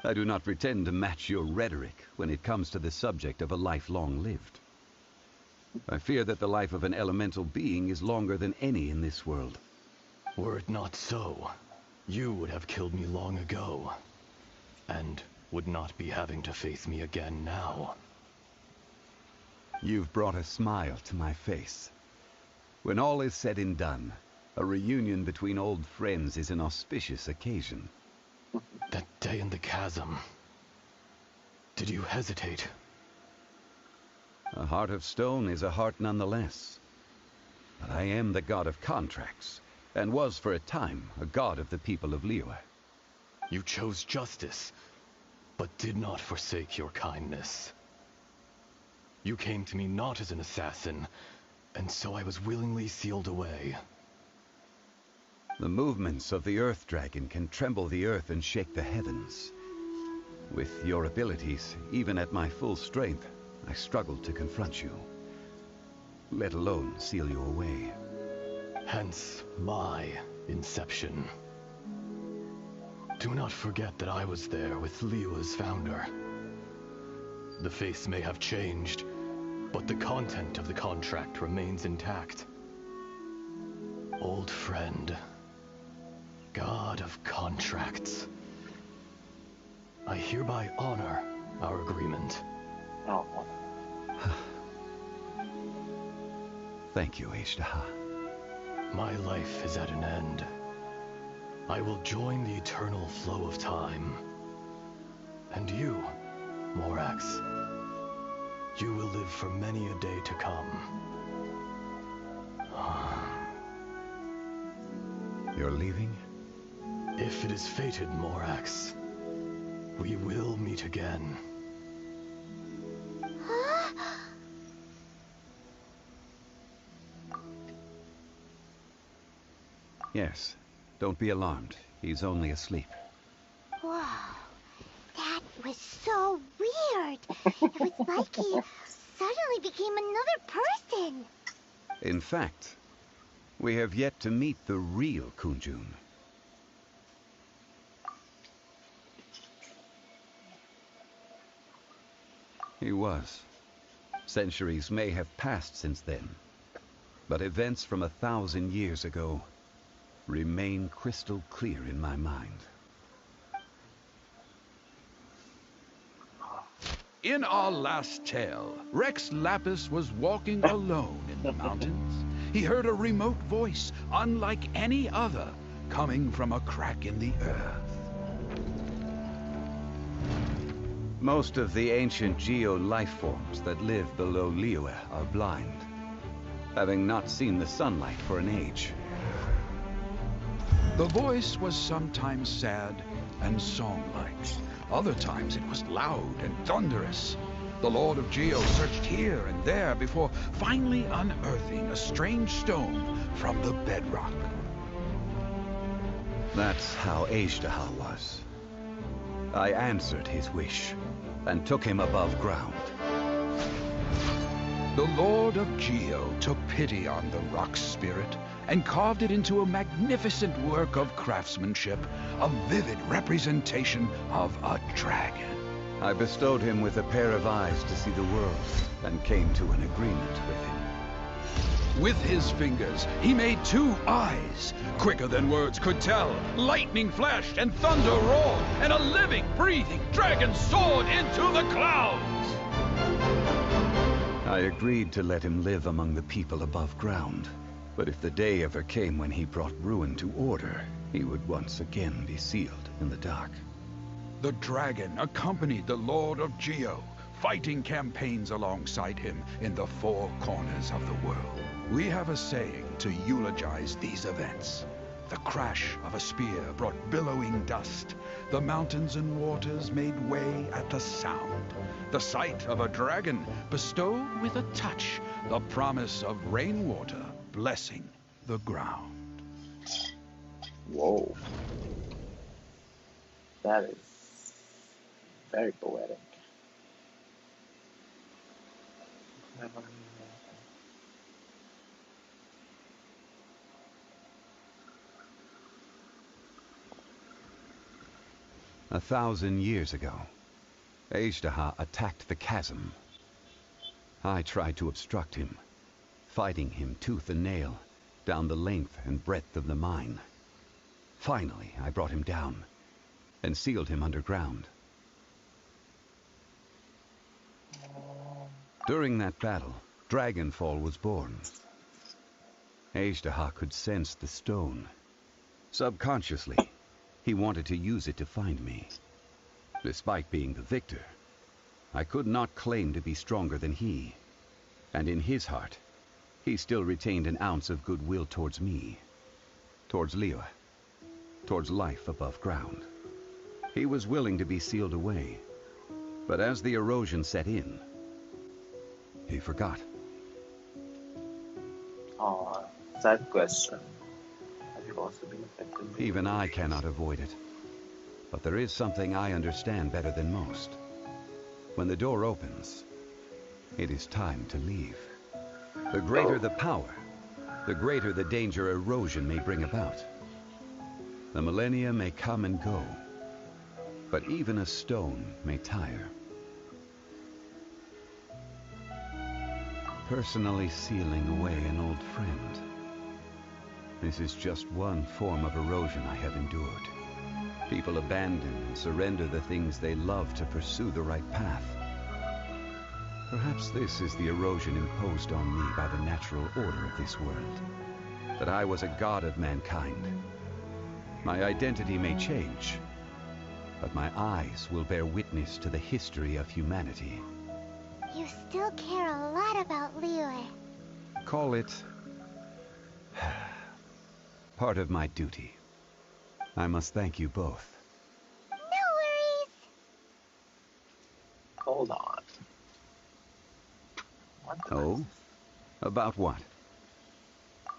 I do not pretend to match your rhetoric when it comes to the subject of a life long lived. I fear that the life of an elemental being is longer than any in this world. Were it not so, you would have killed me long ago, and would not be having to face me again now. You've brought a smile to my face. When all is said and done, a reunion between old friends is an auspicious occasion. That day in the chasm. Did you hesitate? A heart of stone is a heart nonetheless. But I am the god of contracts, and was for a time a god of the people of Liyue. You chose justice, but did not forsake your kindness. You came to me not as an assassin, and so I was willingly sealed away. The movements of the Earth Dragon can tremble the earth and shake the heavens. With your abilities, even at my full strength, I struggled to confront you, let alone seal you away. Hence my inception. Do not forget that I was there with Liyue's founder. The face may have changed, but the content of the contract remains intact. Old friend, god of contracts, I hereby honor our agreement. Oh. Thank you, Ashtaha. My life is at an end. I will join the eternal flow of time. And you, Morax, you will live for many a day to come. You're leaving? If it is fated, Morax, we will meet again. Yes. Don't be alarmed. He's only asleep. Whoa, that was so weird. It was like he suddenly became another person. In fact, we have yet to meet the real Kunjun. He was. Centuries may have passed since then, but events from 1,000 years ago remain crystal clear in my mind. In our last tale, Rex Lapis was walking alone in the mountains. He heard a remote voice, unlike any other, coming from a crack in the earth. Most of the ancient geo-life forms that live below Liyue are blind, having not seen the sunlight for an age. The voice was sometimes sad and song-like. Other times it was loud and thunderous. The Lord of Geo searched here and there before finally unearthing a strange stone from the bedrock. That's how Ashtaha was. I answered his wish and took him above ground. The Lord of Geo took pity on the rock spirit and carved it into a magnificent work of craftsmanship, a vivid representation of a dragon. I bestowed him with a pair of eyes to see the world and came to an agreement with him. With his fingers, he made 2 eyes, quicker than words could tell. Lightning flashed and thunder roared, and a living, breathing dragon soared into the clouds. I agreed to let him live among the people above ground. But if the day ever came when he brought ruin to order, he would once again be sealed in the dark. The dragon accompanied the Lord of Geo, fighting campaigns alongside him in the 4 corners of the world. We have a saying to eulogize these events. The crash of a spear brought billowing dust. The mountains and waters made way at the sound. The sight of a dragon bestowed with a touch the promise of rainwater blessing the ground. Whoa. That is very poetic. 1,000 years ago, Azhdaha attacked the chasm. I tried to obstruct him, fighting him tooth and nail down the length and breadth of the mine. Finally, I brought him down and sealed him underground. During that battle, Dragonfall was born. Azhdaha could sense the stone. Subconsciously, he wanted to use it to find me. Despite being the victor, I could not claim to be stronger than he. And in his heart, he still retained an ounce of goodwill towards me, towards Liyue, towards life above ground. He was willing to be sealed away, but as the erosion set in, he forgot. Oh, sad question. Have you also been affected? Even I cannot avoid it. But there is something I understand better than most. When the door opens, it is time to leave. The greater the power, the greater the danger erosion may bring about. The millennia may come and go, but even a stone may tire. Personally sealing away an old friend. This is just one form of erosion I have endured. People abandon and surrender the things they love to pursue the right path. Perhaps this is the erosion imposed on me by the natural order of this world. That I was a god of mankind. My identity may change, but my eyes will bear witness to the history of humanity. You still care a lot about Liyue. Call it part of my duty. I must thank you both. No worries. Hold on. Oh? About what?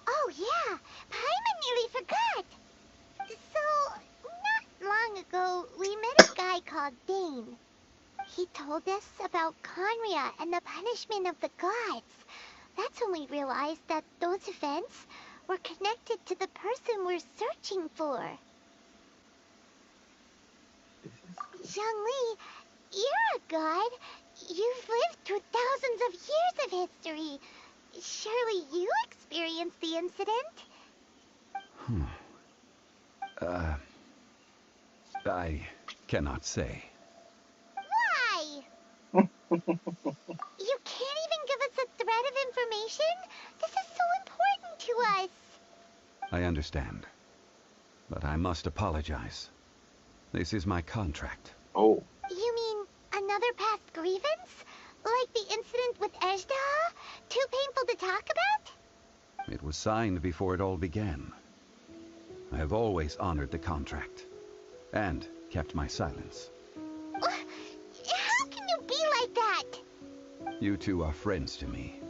Oh yeah, Paimon nearly forgot. So, not long ago, we met a guy called Dane. He told us about Conria and the punishment of the gods. That's when we realized that those events were connected to the person we're searching for. Zhongli, you're a god. You've lived through thousands of years of history. Surely you experienced the incident? I cannot say. Why? You can't even give us a thread of information? This is so important to us. I understand. But I must apologize. This is my contract. Oh. You mean another past grievance? Like the incident with Azhdaha? Too painful to talk about? It was signed before it all began. I have always honored the contract. And kept my silence. How can you be like that? You two are friends to me.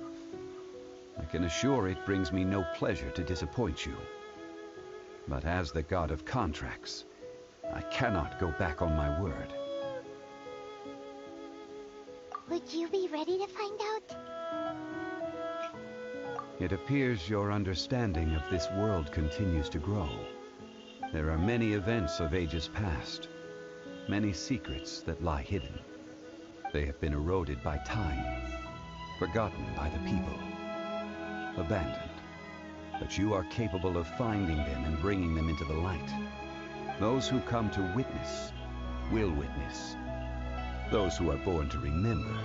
I can assure it brings me no pleasure to disappoint you. But as the god of contracts, I cannot go back on my word. Would you be ready to find out? It appears your understanding of this world continues to grow. There are many events of ages past, many secrets that lie hidden. They have been eroded by time, forgotten by the people, abandoned. But you are capable of finding them and bringing them into the light. Those who come to witness will witness. Those who are born to remember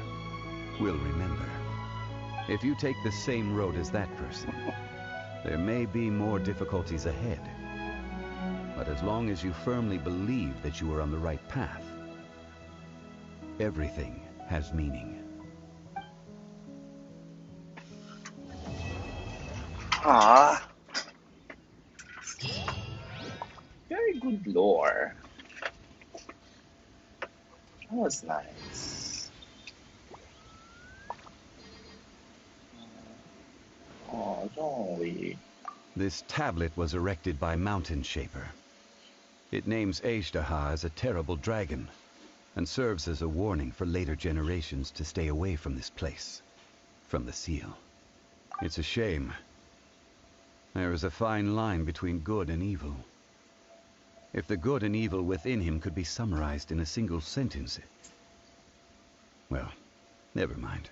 will remember. If you take the same road as that person, there may be more difficulties ahead. But as long as you firmly believe that you are on the right path, everything has meaning. Ah. Very good lore. That was nice. Oh, Zhongli. This tablet was erected by Mountain Shaper. It names Azhdaha as a terrible dragon, and serves as a warning for later generations to stay away from this place, from the seal. It's a shame. There is a fine line between good and evil. If the good and evil within him could be summarized in a single sentence... Well, never mind.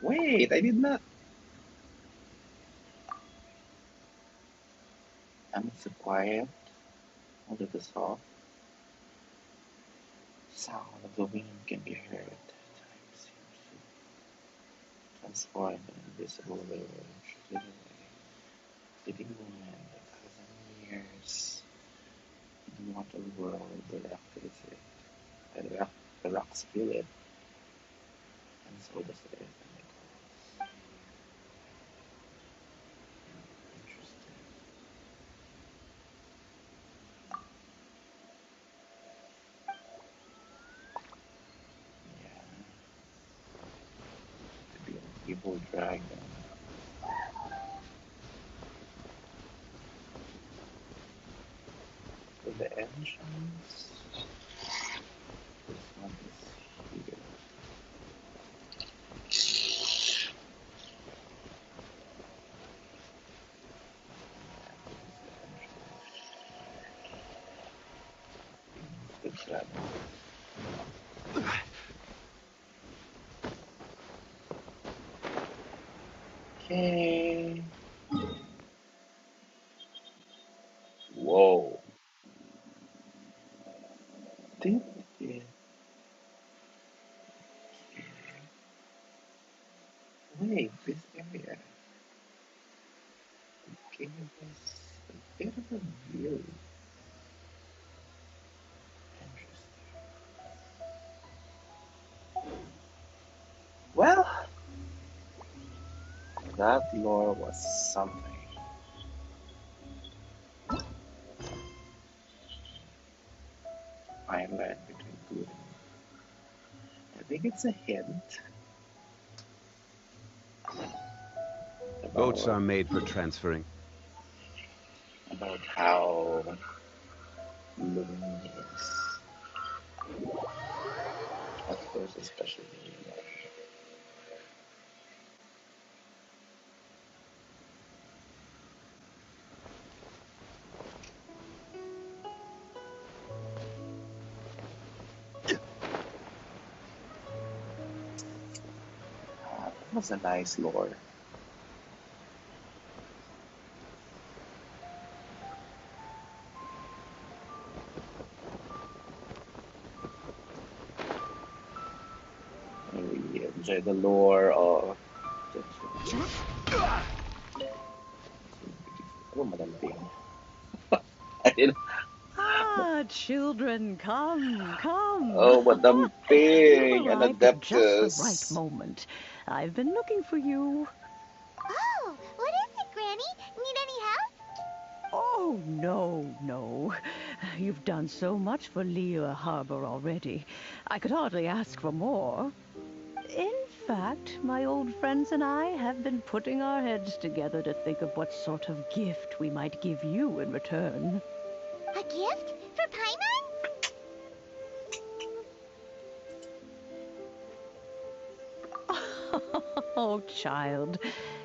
Wait, I did not. I'm so quiet. All of the soft sound of the wind can be heard. Time seems to transform an invisible village, fleeting moment, a thousand years. In what a world the rock feels it. The rocks feel it, and so does the earth and the clouds. Interesting. Yeah, to be an evil dragon. For the ancients, this one is here. Good job. Okay. Whoa. Did it? Wait, this area gave us a bit of a view. Interesting. Well, that lore was something. Fine line between good and I think it's a hint Boats about are made for transferring. how living is. Of course, especially that was a nice lore. I really enjoy the lore of. Oh, Madam Bing. I didn't. Ah, children, come, come. Oh, Madam Bing, You've an arrived at just the right adeptus. moment. I've been looking for you. Oh, what is it, Granny? Need any help? Oh, no, no. You've done so much for Liyue Harbor already. I could hardly ask for more. In fact, my old friends and I have been putting our heads together to think of what sort of gift we might give you in return. A gift? For Paimon? Oh, child,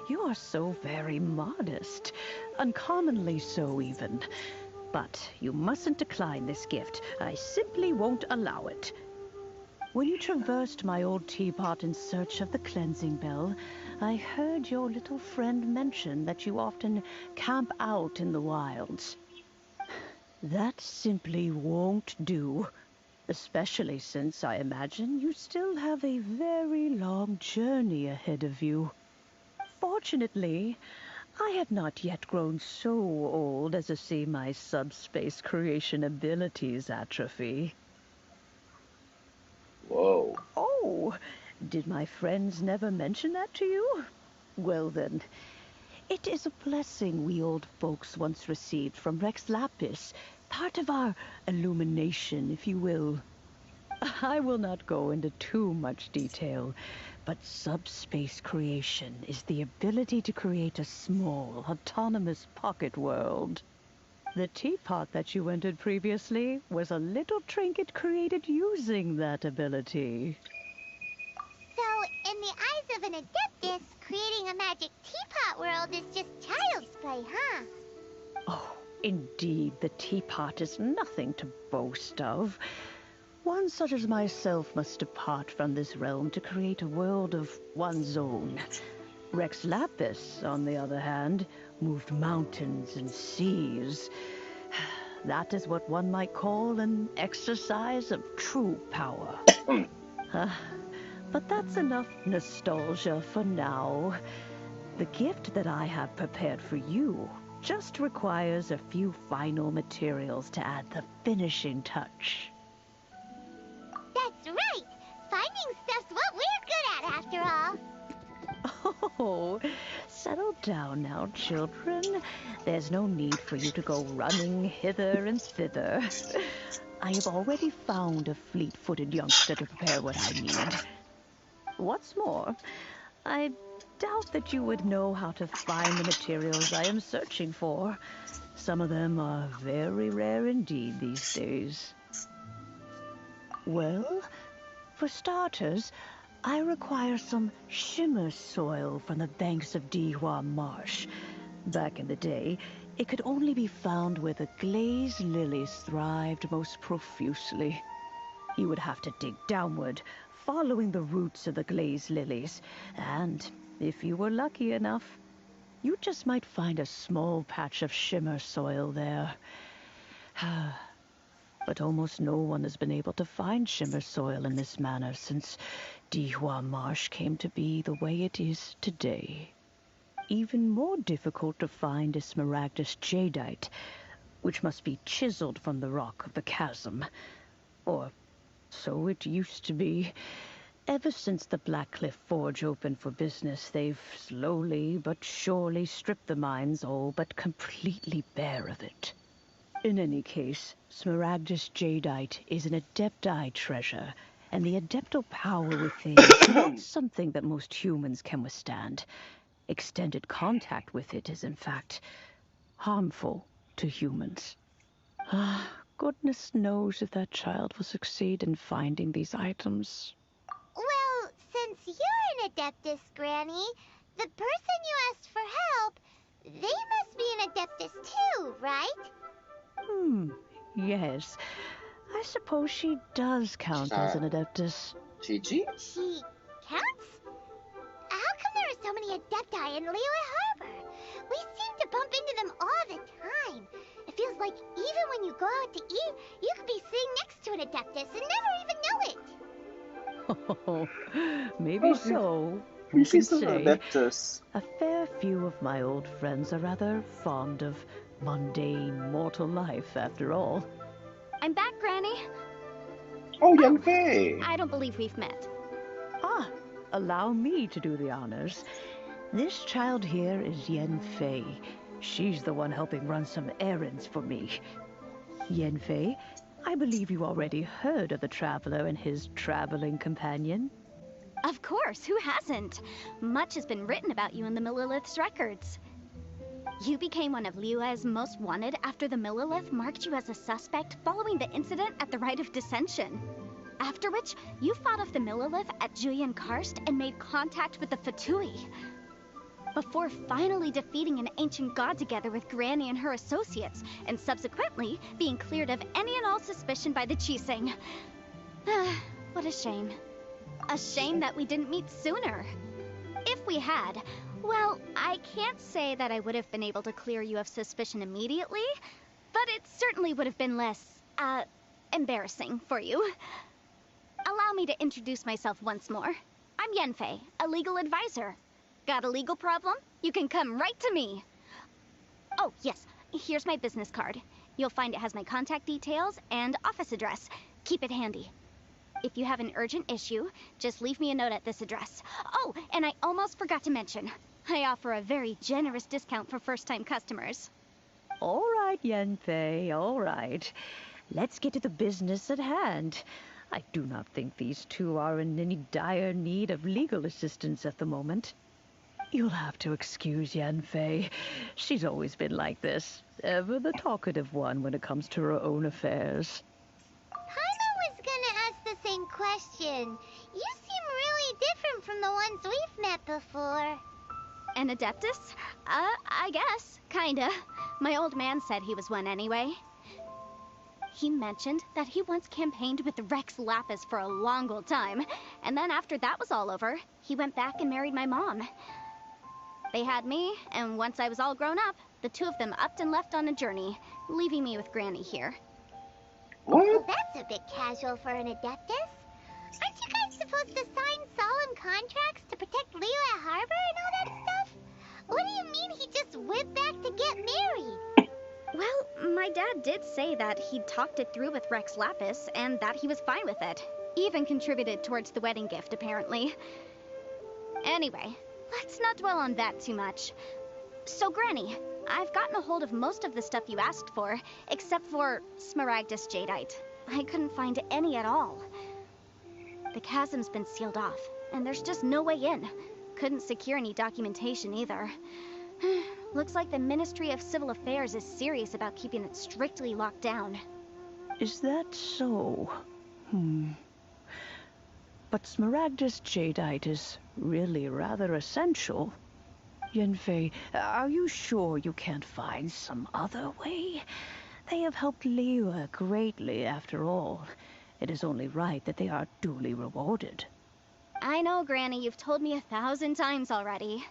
you are so very modest. Uncommonly so, even. But you mustn't decline this gift. I simply won't allow it. When you traversed my old teapot in search of the cleansing bell, I heard your little friend mention that you often camp out in the wilds. That simply won't do. Especially since I imagine you still have a very long journey ahead of you. Fortunately, I have not yet grown so old as to see my subspace creation abilities atrophy. Whoa. Oh, did my friends never mention that to you? Well then, it is a blessing we old folks once received from Rex Lapis, part of our illumination, if you will. I will not go into too much detail, but subspace creation is the ability to create a small, autonomous pocket world. The teapot that you entered previously was a little trinket created using that ability. an adeptus, creating a magic teapot world is just child's play, huh? Oh, indeed, the teapot is nothing to boast of. One such as myself must depart from this realm to create a world of one's own. Rex Lapis, on the other hand, moved mountains and seas. That is what one might call an exercise of true power. But that's enough nostalgia for now. The gift that I have prepared for you just requires a few final materials to add the finishing touch. That's right! Finding stuff's what we're good at, after all. Oh, settle down now, children. There's no need for you to go running hither and thither. I have already found a fleet-footed youngster to prepare what I need. What's more, I doubt that you would know how to find the materials I am searching for. Some of them are very rare indeed these days. Well, for starters, I require some shimmer soil from the banks of Dihua Marsh. Back in the day, it could only be found where the glazed lilies thrived most profusely. You would have to dig downward, following the roots of the glazed lilies, and if you were lucky enough, you just might find a small patch of shimmer soil there. But almost no one has been able to find shimmer soil in this manner since Dihua Marsh came to be the way it is today. Even more difficult to find is smaragdus jadeite, which must be chiseled from the rock of the chasm. Or so it used to be. Ever since the Blackcliff Forge opened for business, they've slowly but surely stripped the mines all but completely bare of it. In any case, smaragdus jadeite is an adepti treasure, and the adeptal power within is not something that most humans can withstand. Extended contact with it is, in fact, harmful to humans. Goodness knows if that child will succeed in finding these items. Well, since you're an adeptus, Granny, the person you asked for help, they must be an adeptus too, right? Yes. I suppose she does count as an adeptus. Chi? She counts? How come there are so many adepti in Liyue Harbor? We seem to bump into them all the time. It feels like even when you go out to eat, you could be sitting next to an adeptus and never even know it. Maybe so. Who can say? A fair few of my old friends are rather fond of mundane mortal life, after all. I'm back, Granny. Oh, Yanfei! I don't believe we've met. Allow me to do the honors. This child here is Yanfei. She's the one helping run some errands for me. Yanfei, I believe you already heard of the Traveler and his traveling companion. Of course, who hasn't? Much has been written about you in the Millilith's records. You became one of Liyue's most wanted after the Millilith marked you as a suspect following the incident at the Rite of Dissension. After which, you fought off the Millilith at Julian Karst and made contact with the Fatui. Before finally defeating an ancient god together with Granny and her associates, and subsequently being cleared of any and all suspicion by the Chiseng. What a shame. A shame that we didn't meet sooner. If we had, well, I can't say that I would have been able to clear you of suspicion immediately, but it certainly would have been less, embarrassing for you. Allow me to introduce myself once more. I'm Yanfei, a legal advisor. Got a legal problem? You can come right to me. Oh, yes, here's my business card. You'll find it has my contact details and office address. Keep it handy. If you have an urgent issue, just leave me a note at this address. Oh, and I almost forgot to mention, I offer a very generous discount for first-time customers. All right, Yanfei, all right. Let's get to the business at hand. I do not think these two are in any dire need of legal assistance at the moment. You'll have to excuse Yanfei. She's always been like this, ever the talkative one when it comes to her own affairs. Paimon was gonna ask the same question. You seem really different different from the ones we've met before. An Adeptus? I guess. Kinda. My old man said he was one anyway. He mentioned that he once campaigned with Rex Lapis for a long old time, and then after that was all over, he went back and married my mom. They had me, and once I was all grown up, the two of them upped and left on a journey, leaving me with Granny here. Well, that's a bit casual for an Adeptus. Aren't you guys supposed to sign solemn contracts to protect Liyue Harbor and all that stuff? What do you mean he just went back to get married? Well, my dad did say that he'd talked it through with Rex Lapis, and that he was fine with it. Even contributed towards the wedding gift, apparently. Anyway, let's not dwell on that too much. So, Granny, I've gotten a hold of most of the stuff you asked for, except for Smaragdus Jadeite. I couldn't find any at all. The chasm's been sealed off, and there's just no way in. Couldn't secure any documentation either. Looks like the Ministry of Civil Affairs is serious about keeping it strictly locked down. Is that so? But Smaragdus Jadeite is really rather essential. Yanfei, are you sure you can't find some other way? They have helped Liyue greatly, after all. It is only right that they are duly rewarded. I know, Granny, you've told me 1,000 times already.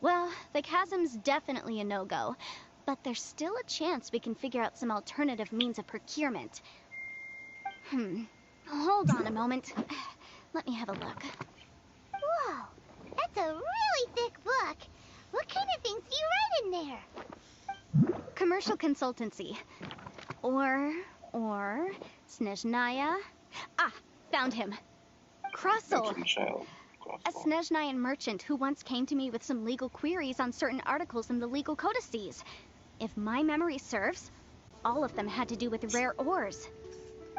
Well, the chasm's definitely a no-go, but there's still a chance we can figure out some alternative means of procurement. Hold on a moment. Let me have a look. Whoa, that's a really thick book. What kind of things do you write in there? Commercial consultancy. Or Snezhnaya. Ah, found him. Crossel. A Snezhnayan merchant who once came to me with some legal queries on certain articles in the legal codices. If my memory serves, all of them had to do with rare ores.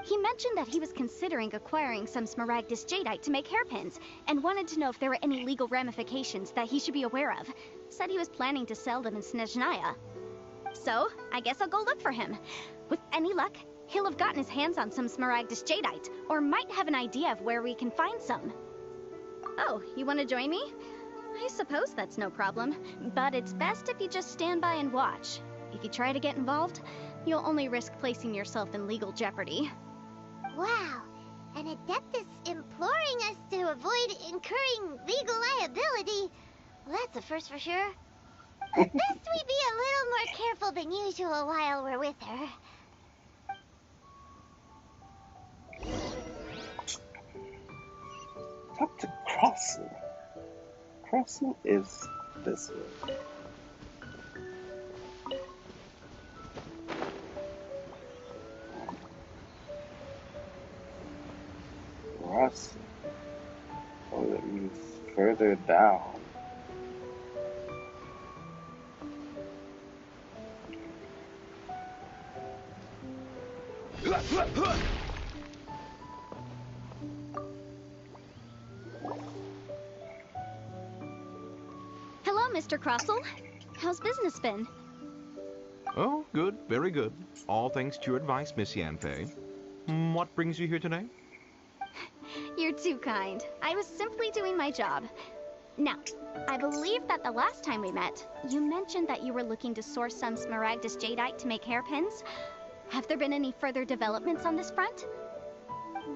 He mentioned that he was considering acquiring some Smaragdus Jadeite to make hairpins, and wanted to know if there were any legal ramifications that he should be aware of. Said he was planning to sell them in Snezhnaya. So, I guess I'll go look for him. With any luck, he'll have gotten his hands on some Smaragdus Jadeite, or might have an idea of where we can find some. Oh, you want to join me? I suppose that's no problem, but it's best if you just stand by and watch. If you try to get involved, you'll only risk placing yourself in legal jeopardy. Wow, an Adeptus imploring us to avoid incurring legal liability. Well, that's a first for sure. Best we be a little more careful than usual while we're with her. Talk to Crossel. Crossel is this way. Crossel. Oh, that means further down. Hello, Mr. Crossel. How's business been? Oh, good, very good. All thanks to your advice, Miss Yanfei. What brings you here today? You're too kind. I was simply doing my job. Now, I believe that the last time we met, you mentioned that you were looking to source some Smaragdus Jadeite to make hairpins. Have there been any further developments on this front?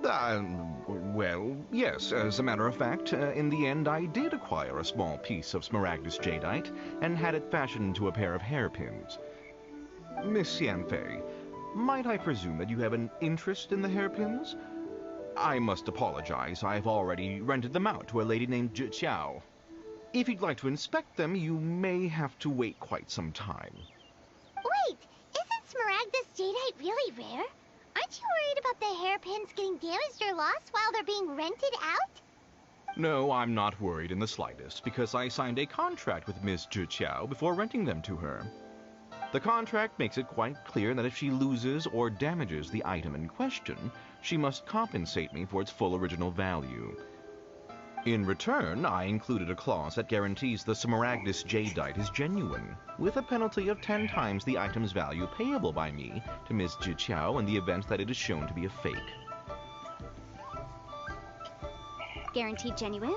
Well, yes. As a matter of fact, in the end, I did acquire a small piece of Smaragdus Jadeite and had it fashioned into a pair of hairpins. Miss Yanfei, might I presume that you have an interest in the hairpins? I must apologize. I've already rented them out to a lady named Xinqiu. If you'd like to inspect them, you may have to wait quite some time. Wait, isn't Smaragdus Jadeite really rare? Aren't you worried about the hairpins getting damaged or lost while they're being rented out? No, I'm not worried in the slightest, because I signed a contract with Miss Xinqiu before renting them to her. The contract makes it quite clear that if she loses or damages the item in question, she must compensate me for its full original value. In return, I included a clause that guarantees the Smaragdus Jadeite is genuine, with a penalty of 10 times the item's value payable by me to Miss Xinqiu in the event that it is shown to be a fake. Guaranteed genuine?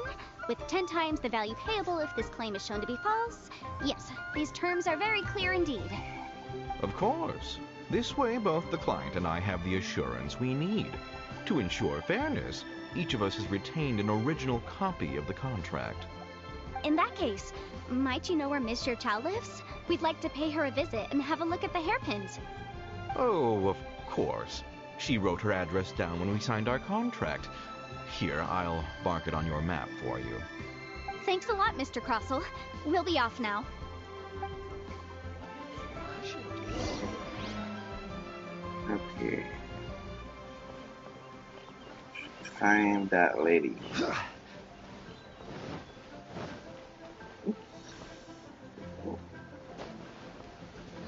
with 10 times the value payable if this claim is shown to be false. Yes, these terms are very clear indeed. Of course. This way, both the client and I have the assurance we need. To ensure fairness, each of us has retained an original copy of the contract. In that case, might you know where Miss Xinqiu lives? We'd like to pay her a visit and have a look at the hairpins. Oh, of course. She wrote her address down when we signed our contract. Here, I'll mark it on your map for you. Thanks a lot, Mr. Crossell. We'll be off now. Okay. Find that lady.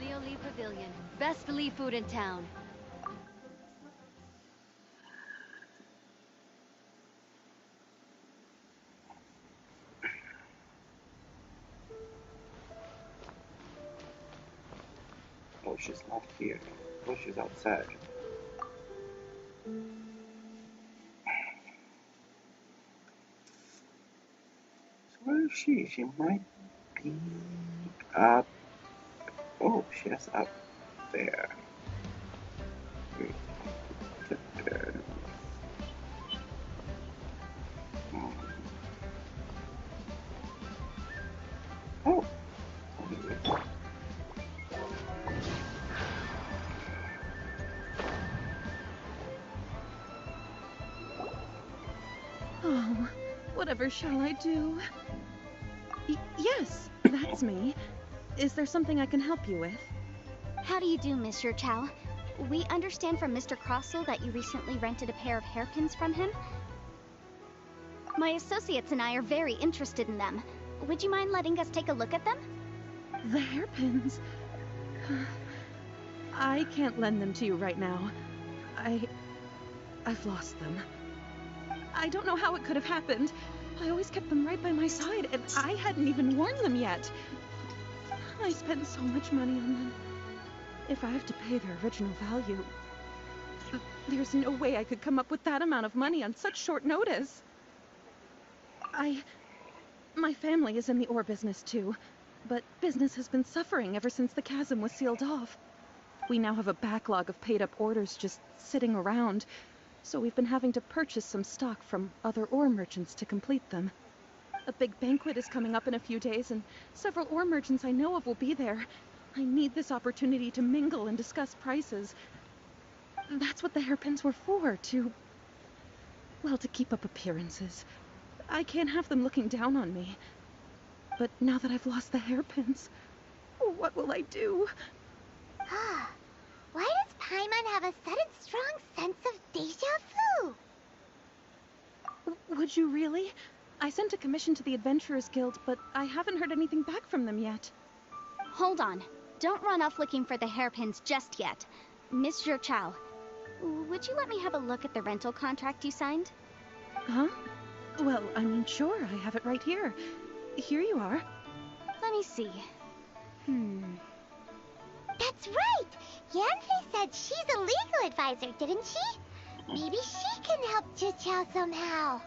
Leo Lee Pavilion. Best Lee food in town. Oh, she's not here. Oh, she's outside. So where is she? She might be up. Oh, she's up there. There. Oh. Oh, whatever shall I do? Yes, that's me. Is there something I can help you with? How do you do, Miss Xinqiu? We understand from Mr. Crossell that you recently rented a pair of hairpins from him. My associates and I are very interested in them. Would you mind letting us take a look at them? The hairpins? I can't lend them to you right now. I've lost them. I don't know how it could have happened. I always kept them right by my side, and I hadn't even worn them yet. I spent so much money on them. If I have to pay their original value, there's no way I could come up with that amount of money on such short notice. My family is in the ore business too, but business has been suffering ever since the chasm was sealed off. We now have a backlog of paid-up orders just sitting around, so we've been having to purchase some stock from other ore merchants to complete them. A big banquet is coming up in a few days, and several ore merchants I know of will be there. I need this opportunity to mingle and discuss prices. That's what the hairpins were for, to keep up appearances. I can't have them looking down on me. But now that I've lost the hairpins, what will I do? Why does Paimon have a sudden strong sense of deja vu? Would you really? I sent a commission to the Adventurers Guild, but I haven't heard anything back from them yet. Hold on. Don't run off looking for the hairpins just yet. Miss Xinqiu, would you let me have a look at the rental contract you signed? Huh? Well, I mean, sure, I have it right here. Here you are. Let me see. That's right! Yanfei said she's a legal advisor, didn't she? Maybe she can help Xinqiu somehow.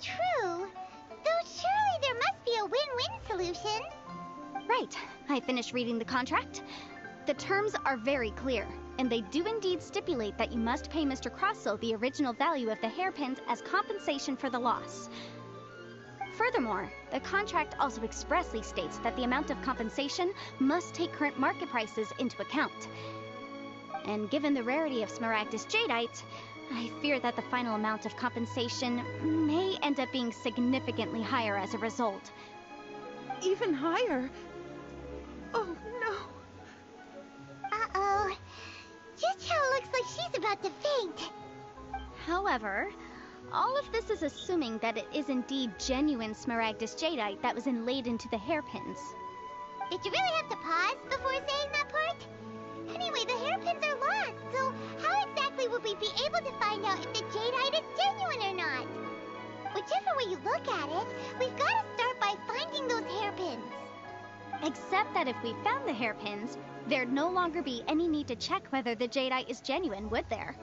True. Though surely there must be a win-win solution. Right. I finished reading the contract. The terms are very clear, and they do indeed stipulate that you must pay Mr. Crossell the original value of the hairpins as compensation for the loss. Furthermore, the contract also expressly states that the amount of compensation must take current market prices into account. And given the rarity of Smaragdus Jadeite, I fear that the final amount of compensation may end up being significantly higher as a result. Even higher? Oh, no. Uh-oh. Xinqiu looks like she's about to faint. However, all of this is assuming that it is indeed genuine Smaragdus Jadeite that was inlaid into the hairpins. Did you really have to pause before saying that part? Anyway, the hairpins are lost, so how exactly would we be able to find out if the jadeite is genuine or not? Whichever way you look at it, we've got to start by finding those hairpins. Except that if we found the hairpins, there'd no longer be any need to check whether the jadeite is genuine, would there?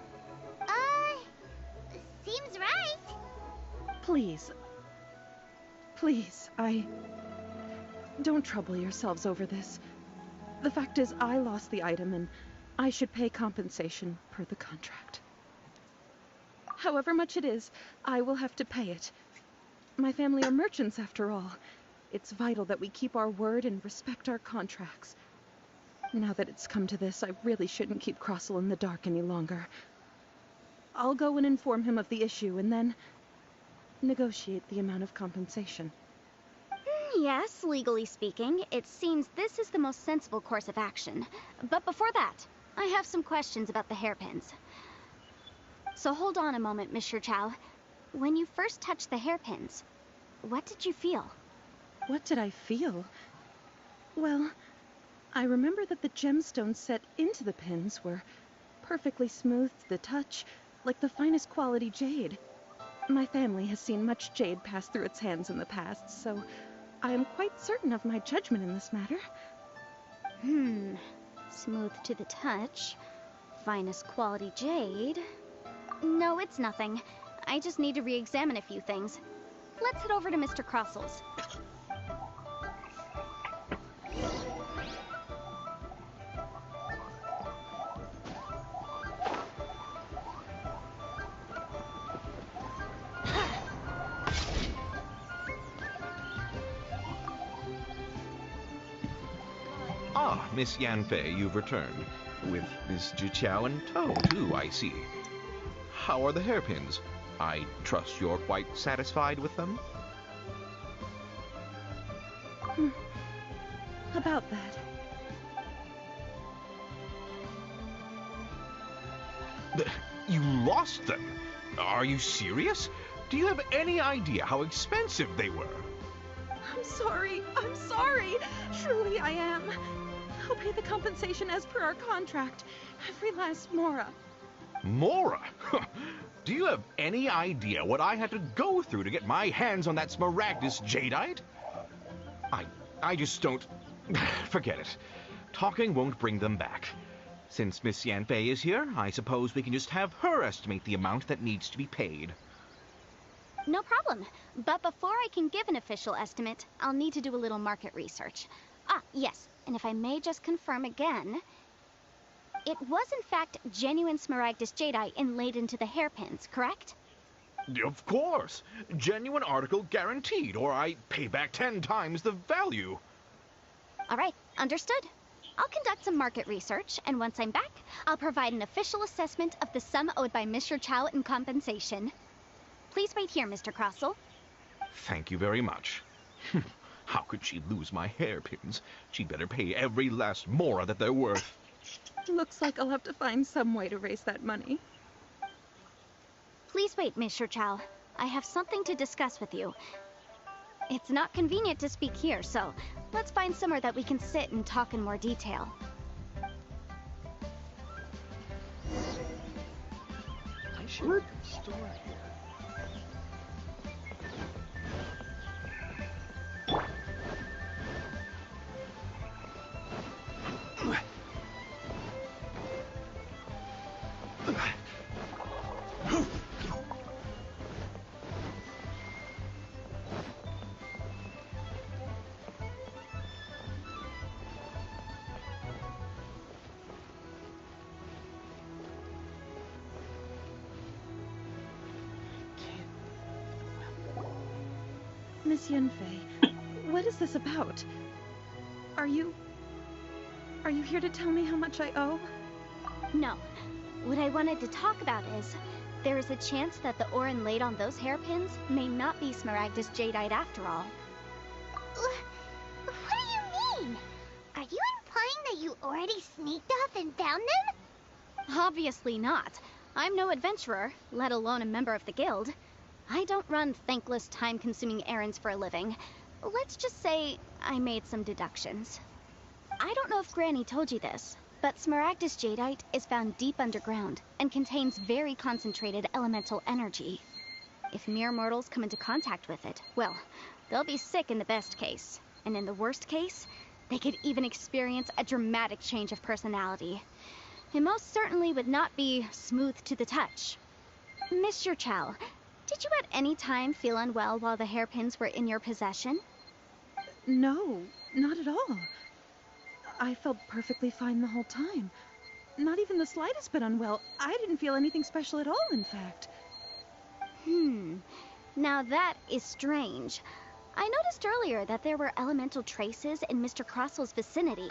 Seems right. Please, Please, don't trouble yourselves over this. The fact is, I lost the item, and I should pay compensation per the contract. However much it is, I will have to pay it. My family are merchants, after all. It's vital that we keep our word and respect our contracts. Now that it's come to this, I really shouldn't keep Crossell in the dark any longer. I'll go and inform him of the issue, and then negotiate the amount of compensation. Yes, legally speaking, it seems this is the most sensible course of action. But before that, I have some questions about the hairpins. So hold on a moment, Monsieur Chow. When you first touched the hairpins, what did you feel? What did I feel? Well, I remember that the gemstones set into the pins were perfectly smooth to the touch, like the finest quality jade. My family has seen much jade pass through its hands in the past, so I am quite certain of my judgment in this matter. Smooth to the touch, finest quality jade. No, it's nothing. I just need to re-examine a few things. Let's head over to Mr. Crossell's. Ah, Miss Yanfei, you've returned. With Mr. Chow in tow, too, I see. How are the hairpins? I trust you're quite satisfied with them? About that. You lost them? Are you serious? Do you have any idea how expensive they were? I'm sorry. Truly I am. I'll pay the compensation as per our contract. Every last mora. Mora? Do you have any idea what I had to go through to get my hands on that Smaragdus jadeite? I just don't... Forget it. Talking won't bring them back. Since Miss Yanfei is here, I suppose we can just have her estimate the amount that needs to be paid. No problem. But before I can give an official estimate, I'll need to do a little market research. Ah, yes. And if I may just confirm again, it was in fact genuine Smaragdus jadeite inlaid into the hairpins, correct? Of course. Genuine article guaranteed, or I pay back 10 times the value. All right, understood. I'll conduct some market research, and once I'm back, I'll provide an official assessment of the sum owed by Mr. Chow in compensation. Please wait here, Mr. Crossell. Thank you very much. How could she lose my hairpins? She'd better pay every last mora that they're worth. Looks like I'll have to find some way to raise that money. Please wait, Mr. Chow. I have something to discuss with you. It's not convenient to speak here, so let's find somewhere that we can sit and talk in more detail. I should open a store here. Miss Yanfei, what is this about? Are you here to tell me how much I owe? No. What I wanted to talk about is, there is a chance that the ore inlaid on those hairpins may not be Smaragdus jadeite after all. What do you mean? Are you implying that you already sneaked off and found them? Obviously not. I'm no adventurer, let alone a member of the guild. I don't run thankless, time-consuming errands for a living. Let's just say I made some deductions. I don't know if Granny told you this, but Smaragdus jadeite is found deep underground and contains very concentrated elemental energy. If mere mortals come into contact with it, well, they'll be sick in the best case. And in the worst case, they could even experience a dramatic change of personality. It most certainly would not be smooth to the touch. Mr. Chow, Did you at any time feel unwell while the hairpins were in your possession? No, not at all. I felt perfectly fine the whole time. Not even the slightest bit unwell. I didn't feel anything special at all, in fact. Now that is strange. I noticed earlier that there were elemental traces in Mr. Crossel's vicinity.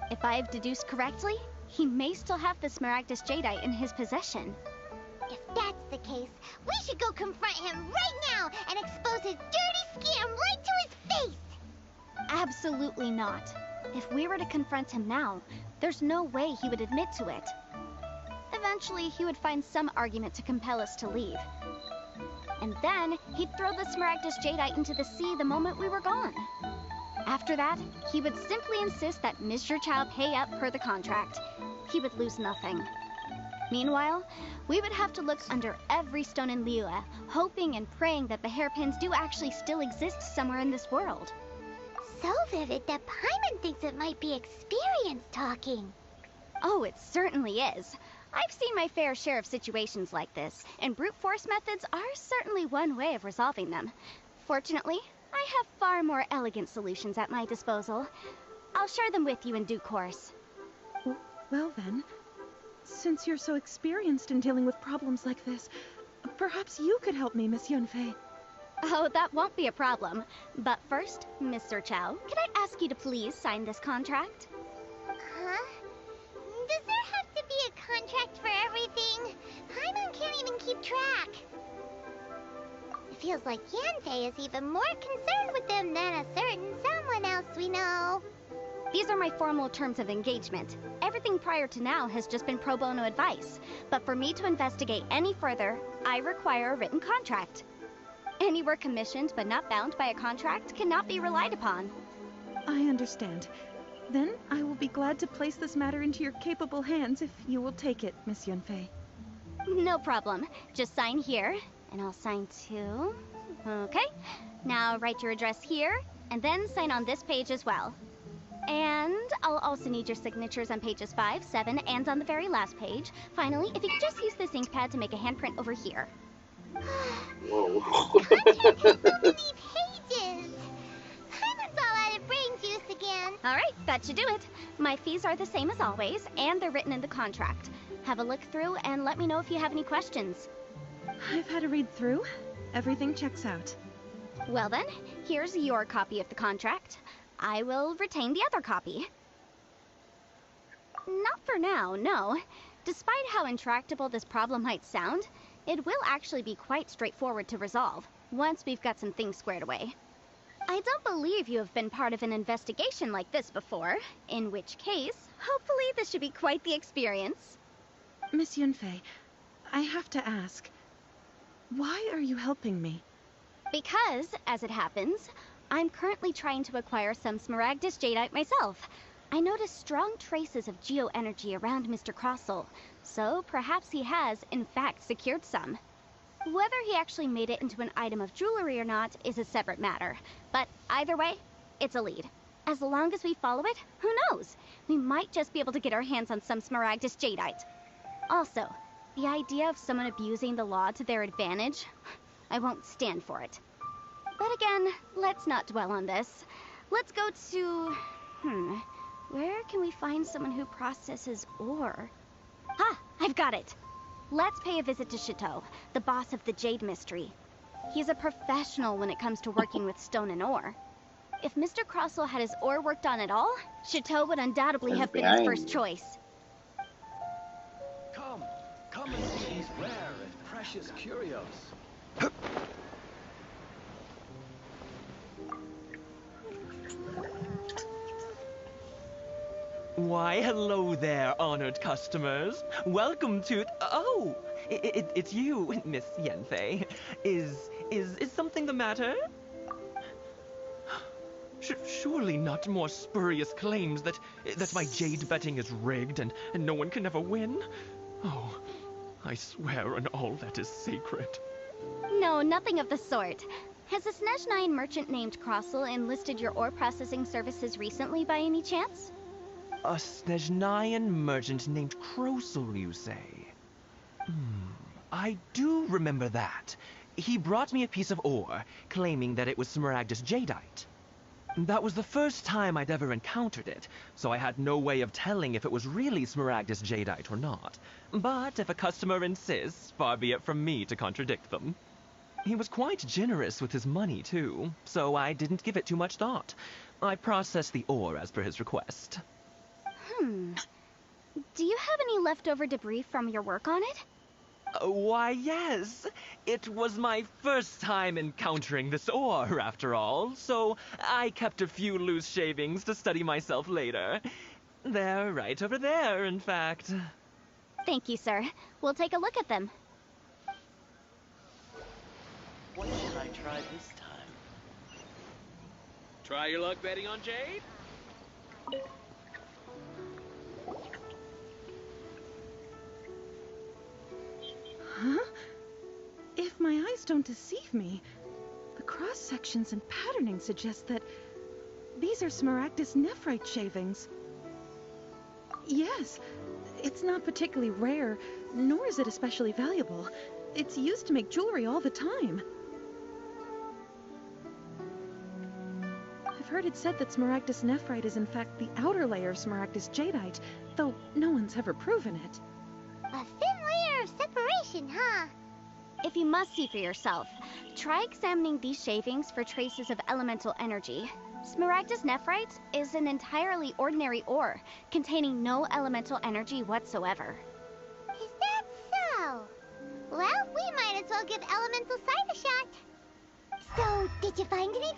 If I've deduced correctly, he may still have the Smaragdus Jadeite in his possession. If that's the case, we should go confront him right now and expose his dirty scam right to his face! Absolutely not. If we were to confront him now, there's no way he would admit to it. Eventually, he would find some argument to compel us to leave. And then, he'd throw the Smaragdus Jadeite into the sea the moment we were gone. After that, he would simply insist that Mr. Chow pay up per the contract. He would lose nothing. Meanwhile, we would have to look under every stone in Liyue, hoping and praying that the hairpins do actually still exist somewhere in this world. So vivid that Paimon thinks it might be experience talking. Oh, it certainly is. I've seen my fair share of situations like this, and brute force methods are certainly one way of resolving them. Fortunately, I have far more elegant solutions at my disposal. I'll share them with you in due course. Well then, since you're so experienced in dealing with problems like this, perhaps you could help me, Miss Yunfei. Oh, that won't be a problem. But first, Mr. Chow, can I ask you to please sign this contract? Huh? Does there have to be a contract for everything? Paimon can't even keep track. It feels like Yanfei is even more concerned with them than a certain someone else we know. These are my formal terms of engagement. Everything prior to now has just been pro bono advice. But for me to investigate any further, I require a written contract. Any work commissioned but not bound by a contract cannot be relied upon. I understand. Then I will be glad to place this matter into your capable hands if you will take it, Miss Yunfei. No problem. Just sign here, and I'll sign too. Okay. Now write your address here, and then sign on this page as well. And I'll also need your signatures on pages 5, 7, and on the very last page. Finally, if you could just use this ink pad to make a handprint over here. Whoa. Pages! Paimon's all out of brain juice again. Alright, that should do it. My fees are the same as always, and they're written in the contract. Have a look through and let me know if you have any questions. I've had a read through. Everything checks out. Well then, here's your copy of the contract. I will retain the other copy. Not for now, no. Despite how intractable this problem might sound, it will actually be quite straightforward to resolve, once we've got some things squared away. I don't believe you have been part of an investigation like this before, in which case, hopefully this should be quite the experience. Miss Yunfei, I have to ask, why are you helping me? Because, as it happens, I'm currently trying to acquire some Smaragdus Jadeite myself. I noticed strong traces of geo-energy around Mr. Crossel, so perhaps he has, in fact, secured some. Whether he actually made it into an item of jewelry or not is a separate matter, but either way, it's a lead. As long as we follow it, who knows? We might just be able to get our hands on some Smaragdus Jadeite. Also, the idea of someone abusing the law to their advantage, I won't stand for it. But again, let's not dwell on this. Let's go to... where can we find someone who processes ore? Ah, I've got it! Let's pay a visit to Chateau, the boss of the Jade Mystery. He's a professional when it comes to working with stone and ore. If Mr. Crossel had his ore worked on at all, Chateau would undoubtedly have been his first choice. Come and see these rare and precious curios. Why, hello there, honored customers. Welcome to... Oh, it's you, Miss Yanfei. Is something the matter? Surely not more spurious claims that my jade betting is rigged and no one can ever win? Oh, I swear on all that is sacred. No, nothing of the sort. Has a Snezhnine merchant named Crossel enlisted your ore processing services recently by any chance? A Snezhnine merchant named Crossel, you say? I do remember that. He brought me a piece of ore, claiming that it was Smaragdus jadeite. That was the first time I'd ever encountered it, so I had no way of telling if it was really Smaragdus jadeite or not. But if a customer insists, far be it from me to contradict them. He was quite generous with his money, too, so I didn't give it too much thought. I processed the ore as per his request. Do you have any leftover debris from your work on it? Why, yes. It was my first time encountering this ore, after all, so I kept a few loose shavings to study myself later. They're right over there, in fact. Thank you, sir. We'll take a look at them. What should I try this time? Try your luck betting on Jade? Huh? If my eyes don't deceive me, the cross-sections and patterning suggest that these are Smaragdus nephrite shavings. Yes, it's not particularly rare, nor is it especially valuable. It's used to make jewelry all the time. I've heard it said that Smaragdus nephrite is in fact the outer layer of Smaragdus jadeite, though no one's ever proven it. A thin layer of separation, huh? If you must see for yourself, try examining these shavings for traces of elemental energy. Smaragdus nephrite is an entirely ordinary ore, containing no elemental energy whatsoever. Is that so? Well, we might as well give elemental sight a shot. So, did you find anything?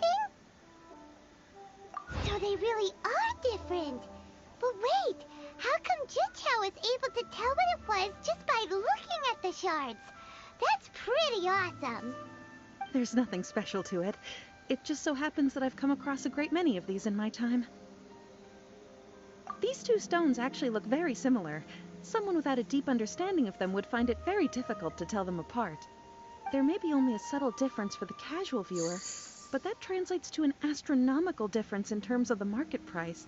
So they really are different. But wait, how come Jichao was able to tell what it was just by looking at the shards? That's pretty awesome. There's nothing special to it. It just so happens that I've come across a great many of these in my time. These two stones actually look very similar. Someone without a deep understanding of them would find it very difficult to tell them apart. There may be only a subtle difference for the casual viewer, but that translates to an astronomical difference in terms of the market price.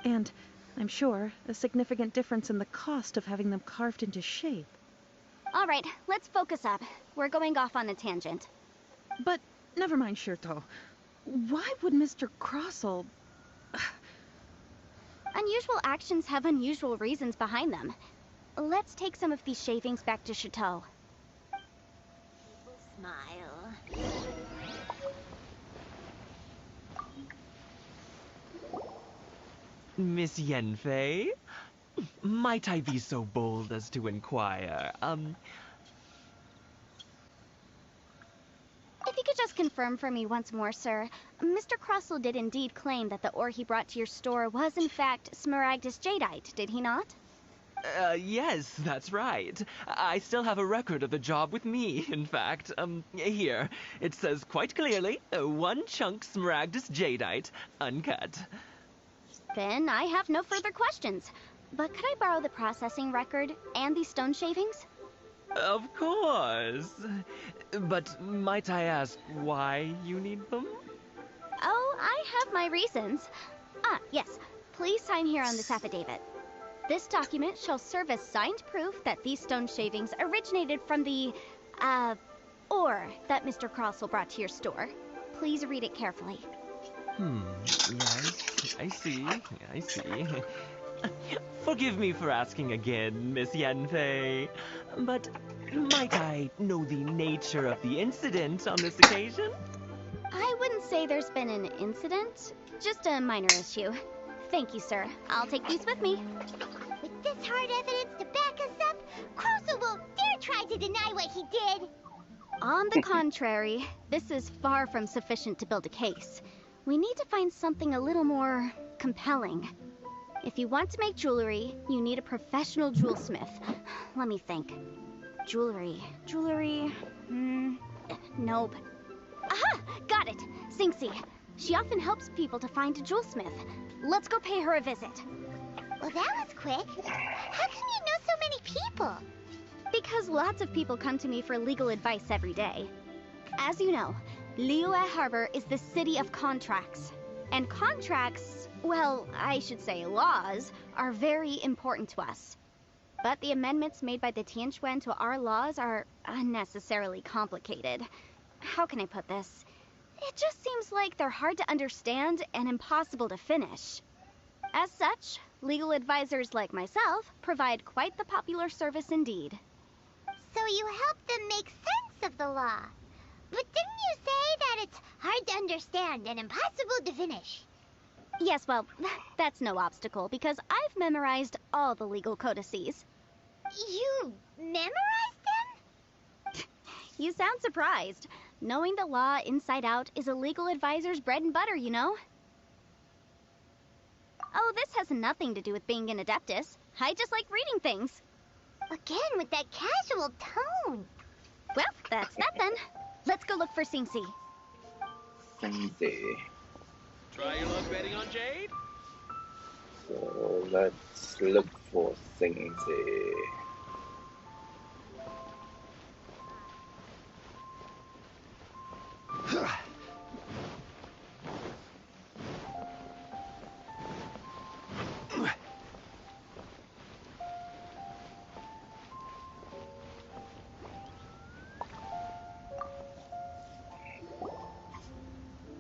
And, I'm sure, a significant difference in the cost of having them carved into shape. All right, let's focus up. We're going off on a tangent. But, never mind, Shirto. Why would Mr. Crossell... Unusual actions have unusual reasons behind them. Let's take some of these shavings back to Chateau. Smile. Miss Yanfei? Might I be so bold as to inquire, If you could just confirm for me once more, sir. Mr. Crossell did indeed claim that the ore he brought to your store was in fact Smaragdus jadeite, did he not? Yes, that's right. I still have a record of the job with me, in fact. Here. It says quite clearly, 1 chunk Smaragdus jadeite, uncut. Then I have no further questions. But could I borrow the processing record and these stone shavings? Of course. But might I ask why you need them? Oh, I have my reasons. Ah, yes. Please sign here on this affidavit. This document shall serve as signed proof that these stone shavings originated from the, ore that Mr. Crossell brought to your store. Please read it carefully. Yes, I see. Forgive me for asking again, Miss Yanfei, but might I know the nature of the incident on this occasion? I wouldn't say there's been an incident, just a minor issue. Thank you, sir. I'll take these with me. With this hard evidence to back us up, Crossell won't dare try to deny what he did. On the contrary, this is far from sufficient to build a case. We need to find something a little more compelling. If you want to make jewelry, you need a professional jewelsmith. Let me think. Jewelry. Nope. Aha! Got it! Xinqiu. She often helps people to find a jewelsmith. Let's go pay her a visit. Well, that was quick. How can you know so many people? Because lots of people come to me for legal advice every day. As you know, Liyue Harbor is the city of contracts. And contracts, well, I should say laws, are very important to us. But the amendments made by the Tianquan to our laws are unnecessarily complicated. How can I put this? It just seems like they're hard to understand and impossible to finish. As such, legal advisors like myself provide quite the popular service indeed. So you help them make sense of the law. But didn't you say that it's hard to understand and impossible to finish? Yes, well, that's no obstacle because I've memorized all the legal codices. You memorized them? You sound surprised. Knowing the law inside out is a legal advisor's bread and butter, you know? Oh, this has nothing to do with being an adeptus. I just like reading things. Again, with that casual tone. Well, that's that then. Let's go look for Xinqiu. Xinqiu. Try your luck betting on Jade? So let's look for Xinqiu.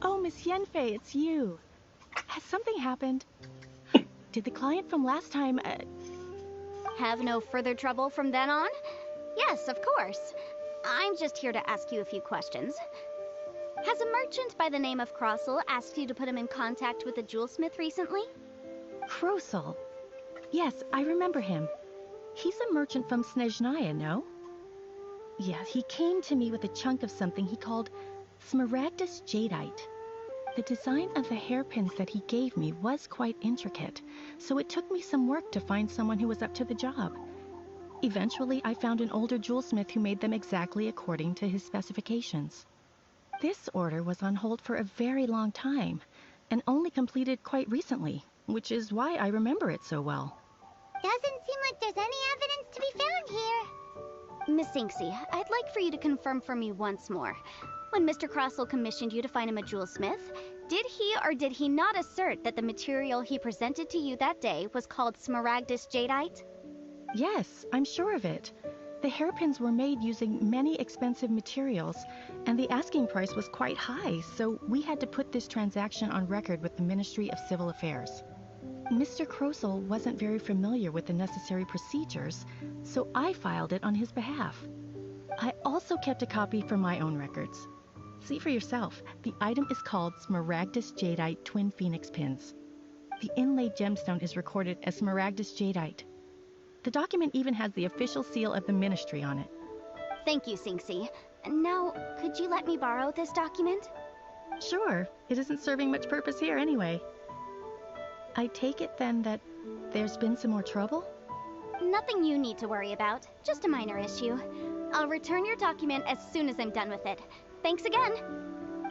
Oh, Miss Yanfei, it's you. Has something happened? Did the client from last time, Have no further trouble from then on? Yes, of course. I'm just here to ask you a few questions. Has a merchant by the name of Crossel asked you to put him in contact with a jewelsmith recently? Krosel? Yes, I remember him. He's a merchant from Snezhnaya, no? Yeah, he came to me with a chunk of something he called Smaragdus Jadeite. The design of the hairpins that he gave me was quite intricate, so it took me some work to find someone who was up to the job. Eventually, I found an older jewelsmith who made them exactly according to his specifications. This order was on hold for a very long time, and only completed quite recently, which is why I remember it so well. Doesn't seem like there's any evidence to be found here. Miss Xinqiu, I'd like for you to confirm for me once more. When Mr. Crossel commissioned you to find him a jewelsmith, did he or did he not assert that the material he presented to you that day was called Smaragdus Jadeite? Yes, I'm sure of it. The hairpins were made using many expensive materials, and the asking price was quite high, so we had to put this transaction on record with the Ministry of Civil Affairs. Mr. Crossel wasn't very familiar with the necessary procedures, so I filed it on his behalf. I also kept a copy for my own records. See for yourself, the item is called Smaragdus Jadeite Twin Phoenix Pins. The inlaid gemstone is recorded as Smaragdus Jadeite. The document even has the official seal of the ministry on it. Thank you, Xinqiu. Now, could you let me borrow this document? Sure, it isn't serving much purpose here anyway. I take it then that there's been some more trouble? Nothing you need to worry about, just a minor issue. I'll return your document as soon as I'm done with it. Thanks again.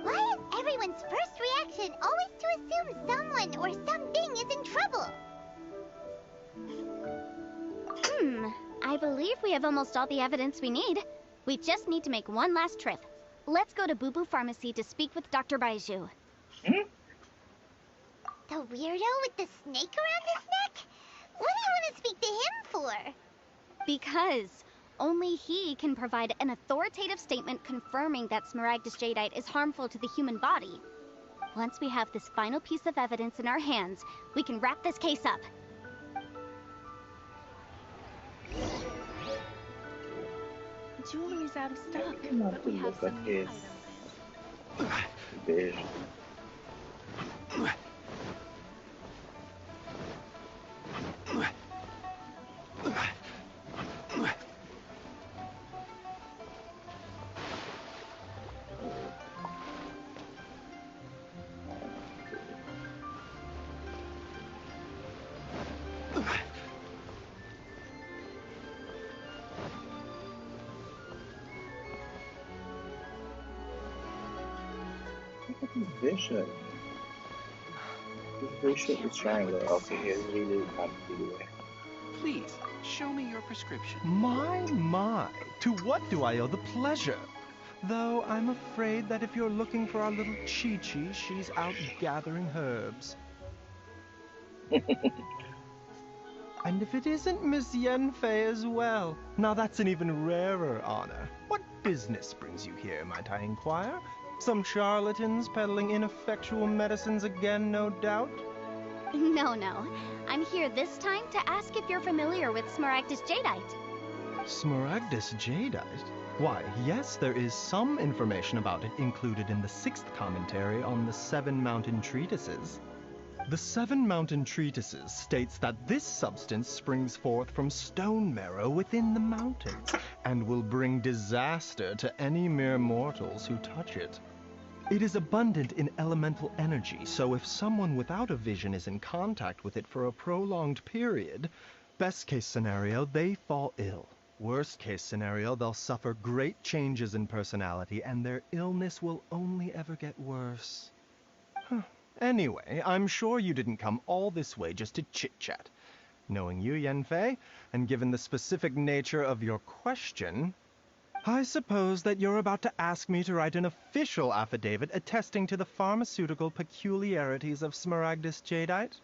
Why is everyone's first reaction always to assume someone or something is in trouble? I believe we have almost all the evidence we need. We just need to make one last trip. Let's go to Boo Boo Pharmacy to speak with Dr. Baiju. The weirdo with the snake around his neck? What do you want to speak to him for? Because only he can provide an authoritative statement confirming that Smaragdus Jadeite is harmful to the human body. Once we have this final piece of evidence in our hands, we can wrap this case up. Jewelry's out of stock, Not but to we have look at some new his items. vision. Look at his vision. His vision is triangle. Okay, he really can't see the way. Please, show me your prescription. My, to what do I owe the pleasure? Though I'm afraid that if you're looking for our little Chi-Chi, she's out gathering herbs. And if it isn't Miss Yanfei as well, now that's an even rarer honor. What business brings you here, might I inquire? Some charlatans peddling ineffectual medicines again, no doubt? No, no. I'm here this time to ask if you're familiar with Smaragdus Jadeite. Smaragdus Jadeite? Why, yes, there is some information about it included in the 6th commentary on the 7 Mountain Treatises. The 7 Mountain Treatises states that this substance springs forth from stone marrow within the mountains, and will bring disaster to any mere mortals who touch it. It is abundant in elemental energy, so if someone without a vision is in contact with it for a prolonged period, best case scenario, they fall ill. Worst case scenario, they'll suffer great changes in personality, and their illness will only ever get worse. Anyway, I'm sure you didn't come all this way just to chit-chat. Knowing you, Yanfei, and given the specific nature of your question, I suppose that you're about to ask me to write an official affidavit attesting to the pharmaceutical peculiarities of Smaragdus Jadeite?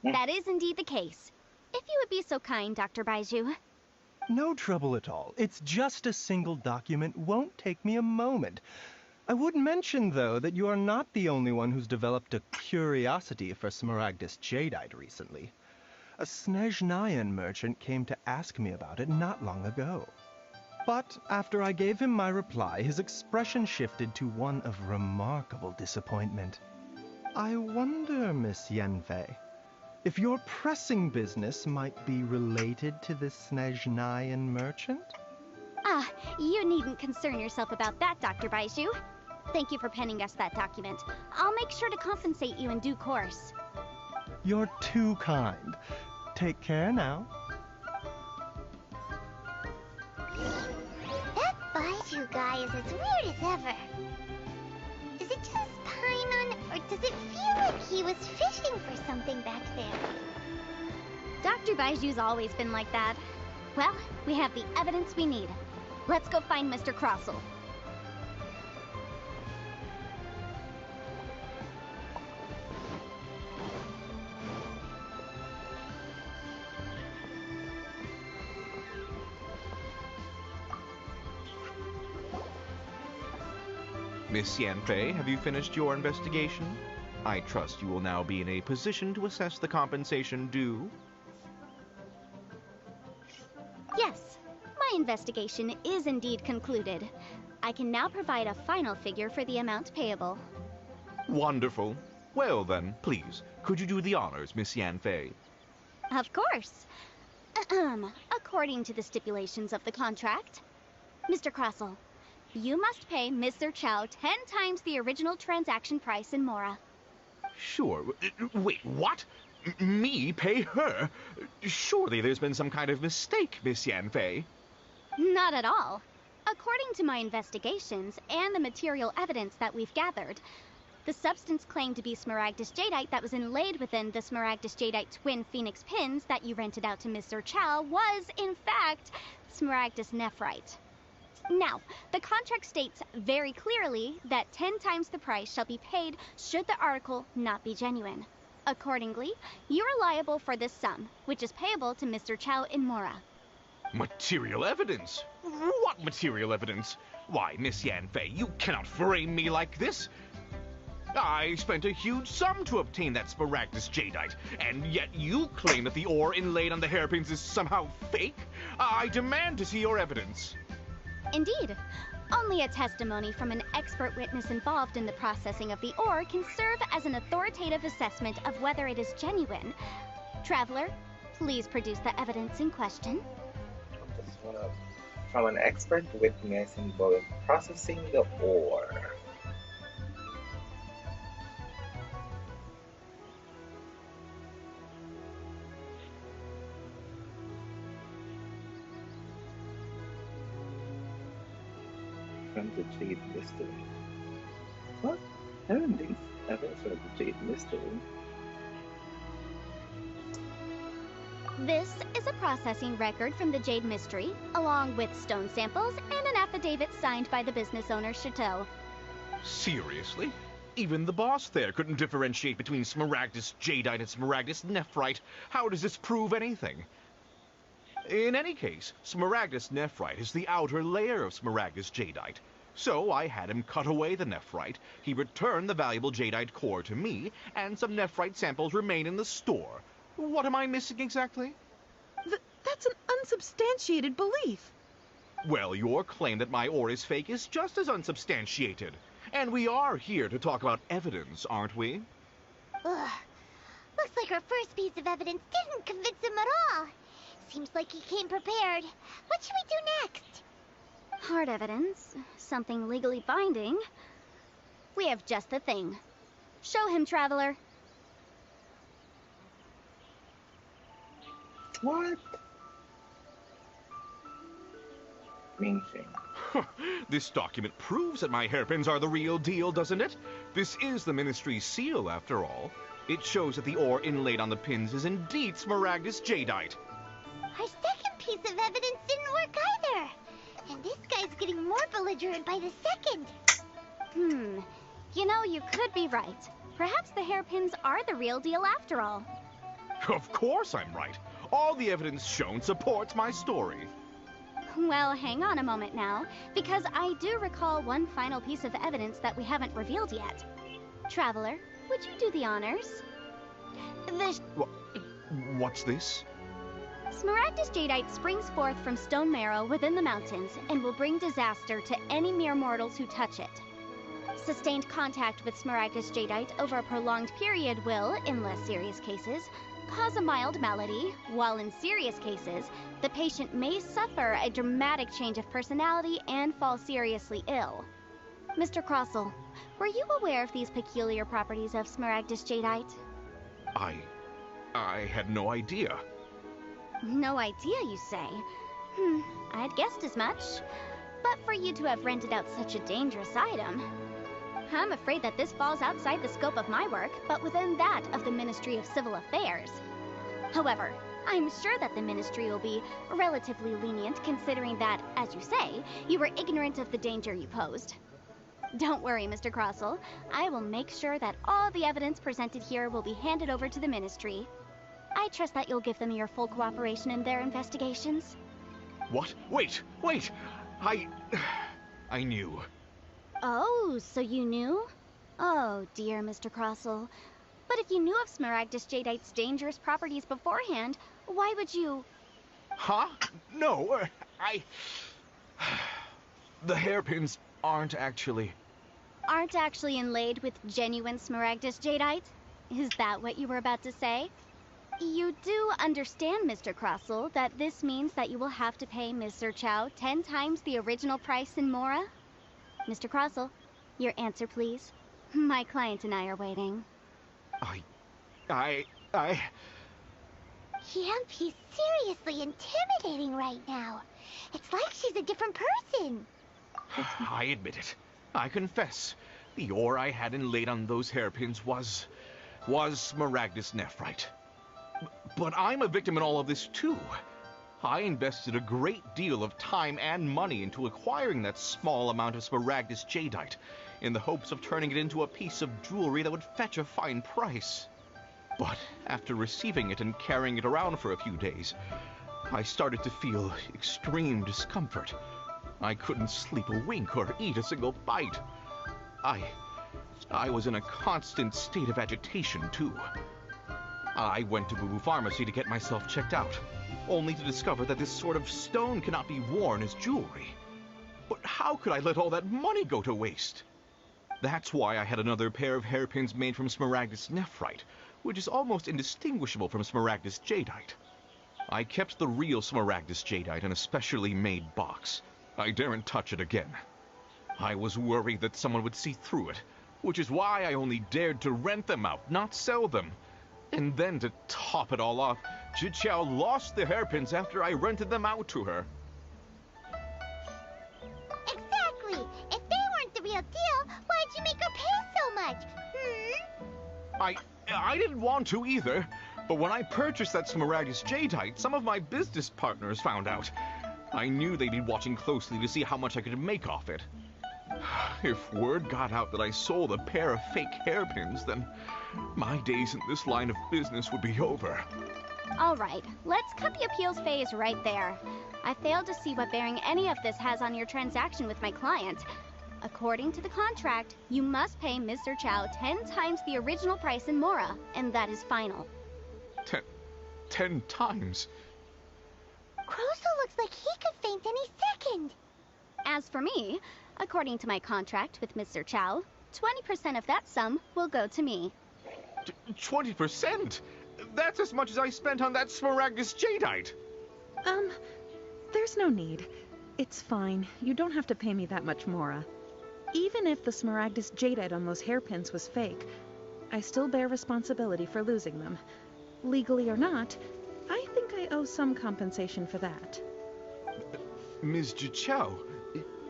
That is indeed the case. If you would be so kind, Dr. Baiju. No trouble at all. It's just a single document. Won't take me a moment. I would mention, though, that you are not the only one who's developed a curiosity for Smaragdus Jadeite recently. A Snezhnayan merchant came to ask me about it not long ago. But after I gave him my reply, his expression shifted to one of remarkable disappointment. I wonder, Miss Yanfei, if your pressing business might be related to this Snezhnayan merchant? Ah, you needn't concern yourself about that, Dr. Baiju. Thank you for penning us that document. I'll make sure to compensate you in due course. You're too kind. Take care now. That Baiju guy is as weird as ever. Is it just Paimon, or does it feel like he was fishing for something back there? Dr. Baiju's always been like that. Well, we have the evidence we need. Let's go find Mr. Crossell. Miss Yanfei, have you finished your investigation? I trust you will now be in a position to assess the compensation due. Yes, my investigation is indeed concluded. I can now provide a final figure for the amount payable. Wonderful. Well then, please, could you do the honors, Miss Yanfei? Of course. According to the stipulations of the contract, Mr. Crossell, you must pay Mr. Chow 10 times the original transaction price in Mora. Sure. Wait, what? Me pay her? Surely there's been some kind of mistake, Miss Yanfei. Not at all. According to my investigations and the material evidence that we've gathered, the substance claimed to be Smaragdus Jadeite that was inlaid within the Smaragdus Jadeite twin phoenix pins that you rented out to Mr. Chow was, in fact, Smaragdus Nephrite. Now, the contract states very clearly that 10 times the price shall be paid should the article not be genuine. Accordingly, you are liable for this sum, which is payable to Mr. Chow in Mora. Material evidence? What material evidence? Why, Miss Yanfei, you cannot frame me like this. I spent a huge sum to obtain that Smaragdus Jadeite, and yet you claim that the ore inlaid on the hairpins is somehow fake? I demand to see your evidence. Indeed. Only a testimony from an expert witness involved in the processing of the ore can serve as an authoritative assessment of whether it is genuine. Traveler, please produce the evidence in question. From an expert witness involved in processing the ore. From the Jade Mystery. What? I don't think evidence from the Jade Mystery. This is a processing record from the Jade Mystery, along with stone samples and an affidavit signed by the business owner, Chateau. Seriously? Even the boss there couldn't differentiate between Smaragdus Jadeite and Smaragdus Nephrite. How does this prove anything? In any case, Smaragdus Nephrite is the outer layer of Smaragdus Jadeite. So I had him cut away the Nephrite, he returned the valuable Jadeite core to me, and some Nephrite samples remain in the store. What am I missing exactly? That's an unsubstantiated belief. Well, your claim that my ore is fake is just as unsubstantiated. And we are here to talk about evidence, aren't we? Ugh. Looks like our first piece of evidence didn't convince him at all. Seems like he came prepared. What should we do next? Hard evidence. Something legally binding. We have just the thing. Show him, Traveler. What? Xinqiu. This document proves that my hairpins are the real deal, doesn't it? This is the Ministry's seal, after all. It shows that the ore inlaid on the pins is indeed Smaragdus Jadeite. Our second piece of evidence didn't work either. And this guy's getting more belligerent by the second. You know, you could be right. Perhaps the hairpins are the real deal after all. Of course I'm right. All the evidence shown supports my story. Well, hang on a moment now, because I do recall one final piece of evidence that we haven't revealed yet. Traveler, would you do the honors? What's this? Smaragdus Jadeite springs forth from stone marrow within the mountains and will bring disaster to any mere mortals who touch it. Sustained contact with Smaragdus Jadeite over a prolonged period will, in less serious cases, cause a mild malady, while in serious cases, the patient may suffer a dramatic change of personality and fall seriously ill. Mr. Crossell, were you aware of these peculiar properties of Smaragdus Jadeite? I had no idea. No idea, you say? I'd guessed as much. But for you to have rented out such a dangerous item... I'm afraid that this falls outside the scope of my work, but within that of the Ministry of Civil Affairs. However, I'm sure that the Ministry will be relatively lenient considering that, as you say, you were ignorant of the danger you posed. Don't worry, Mr. Crossell. I will make sure that all the evidence presented here will be handed over to the Ministry. I trust that you'll give them your full cooperation in their investigations. What? Wait! I knew. Oh, so you knew? Oh, dear Mr. Crossell. But if you knew of Smaragdus Jadeite's dangerous properties beforehand, why would you... Huh? No, The hairpins aren't actually inlaid with genuine Smaragdus Jadeite? Is that what you were about to say? You do understand, Mr. Crossell, that this means that you will have to pay Ms. Zerchow 10 times the original price in Mora? Mr. Crossell, your answer, please. My client and I are waiting. He's seriously intimidating right now. It's like she's a different person. I admit it. I confess. The ore I had inlaid on those hairpins was Smaragdus Nephrite. But I'm a victim in all of this, too. I invested a great deal of time and money into acquiring that small amount of Smaragdus Jadeite, in the hopes of turning it into a piece of jewelry that would fetch a fine price. But after receiving it and carrying it around for a few days, I started to feel extreme discomfort. I couldn't sleep a wink or eat a single bite. I was in a constant state of agitation, too. I went to Boo Boo Pharmacy to get myself checked out, only to discover that this sort of stone cannot be worn as jewelry. But how could I let all that money go to waste? That's why I had another pair of hairpins made from Smaragdus Nephrite, which is almost indistinguishable from Smaragdus Jadeite. I kept the real Smaragdus Jadeite in a specially made box. I daren't touch it again. I was worried that someone would see through it, which is why I only dared to rent them out, not sell them. And then to top it all off, Zhiqiao lost the hairpins after I rented them out to her. Exactly! If they weren't the real deal, why'd you make her pay so much? I didn't want to either, but when I purchased that Smaragdus Jadeite, some of my business partners found out. I knew they'd be watching closely to see how much I could make off it. If word got out that I sold a pair of fake hairpins, then my days in this line of business would be over. All right, let's cut the appeals phase right there. I failed to see what bearing any of this has on your transaction with my client. According to the contract, you must pay Mr. Chow 10 times the original price in Mora, and that is final. 10 times? Croso looks like he could faint any second. As for me, according to my contract with Mr. Chow, 20% of that sum will go to me. 20%? That's as much as I spent on that Smaragdus Jadeite. There's no need. It's fine. You don't have to pay me that much, Mora. Even if the Smaragdus Jadeite on those hairpins was fake, I still bear responsibility for losing them. Legally or not, I think I owe some compensation for that. Ms. Jichao,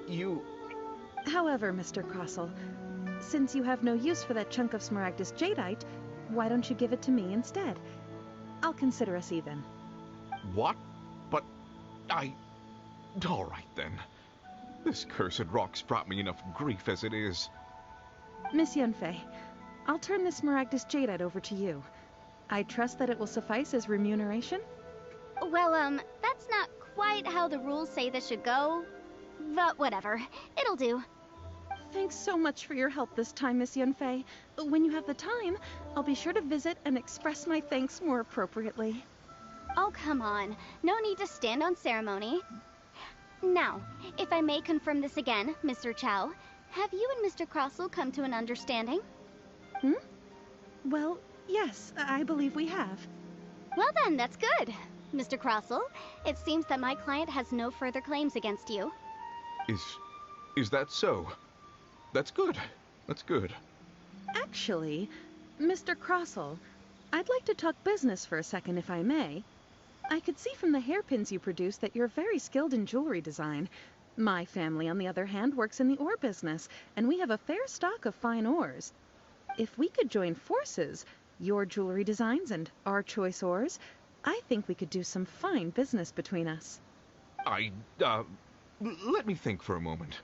you... However, Mr. Crossell, since you have no use for that chunk of Smaragdus Jadeite, why don't you give it to me instead? I'll consider us even. What? But all right then. This cursed rock's brought me enough grief as it is. Miss Yunfei, I'll turn this Smaragdus Jadeite over to you. I trust that it will suffice as remuneration? Well, that's not quite how the rules say this should go. But whatever, it'll do. Thanks so much for your help this time, Miss Yunfei. When you have the time, I'll be sure to visit and express my thanks more appropriately. Oh, come on. No need to stand on ceremony. Now, if I may confirm this again, Mr. Chow, have you and Mr. Crossell come to an understanding? Well, yes, I believe we have. Well then, that's good. Mr. Crossell, it seems that my client has no further claims against you. Is that so? That's good. That's good. Actually, Mr. Crossell, I'd like to talk business for a second, if I may. I could see from the hairpins you produce that you're very skilled in jewelry design. My family, on the other hand, works in the ore business, and we have a fair stock of fine ores. If we could join forces, your jewelry designs and our choice ores, I think we could do some fine business between us. Let me think for a moment.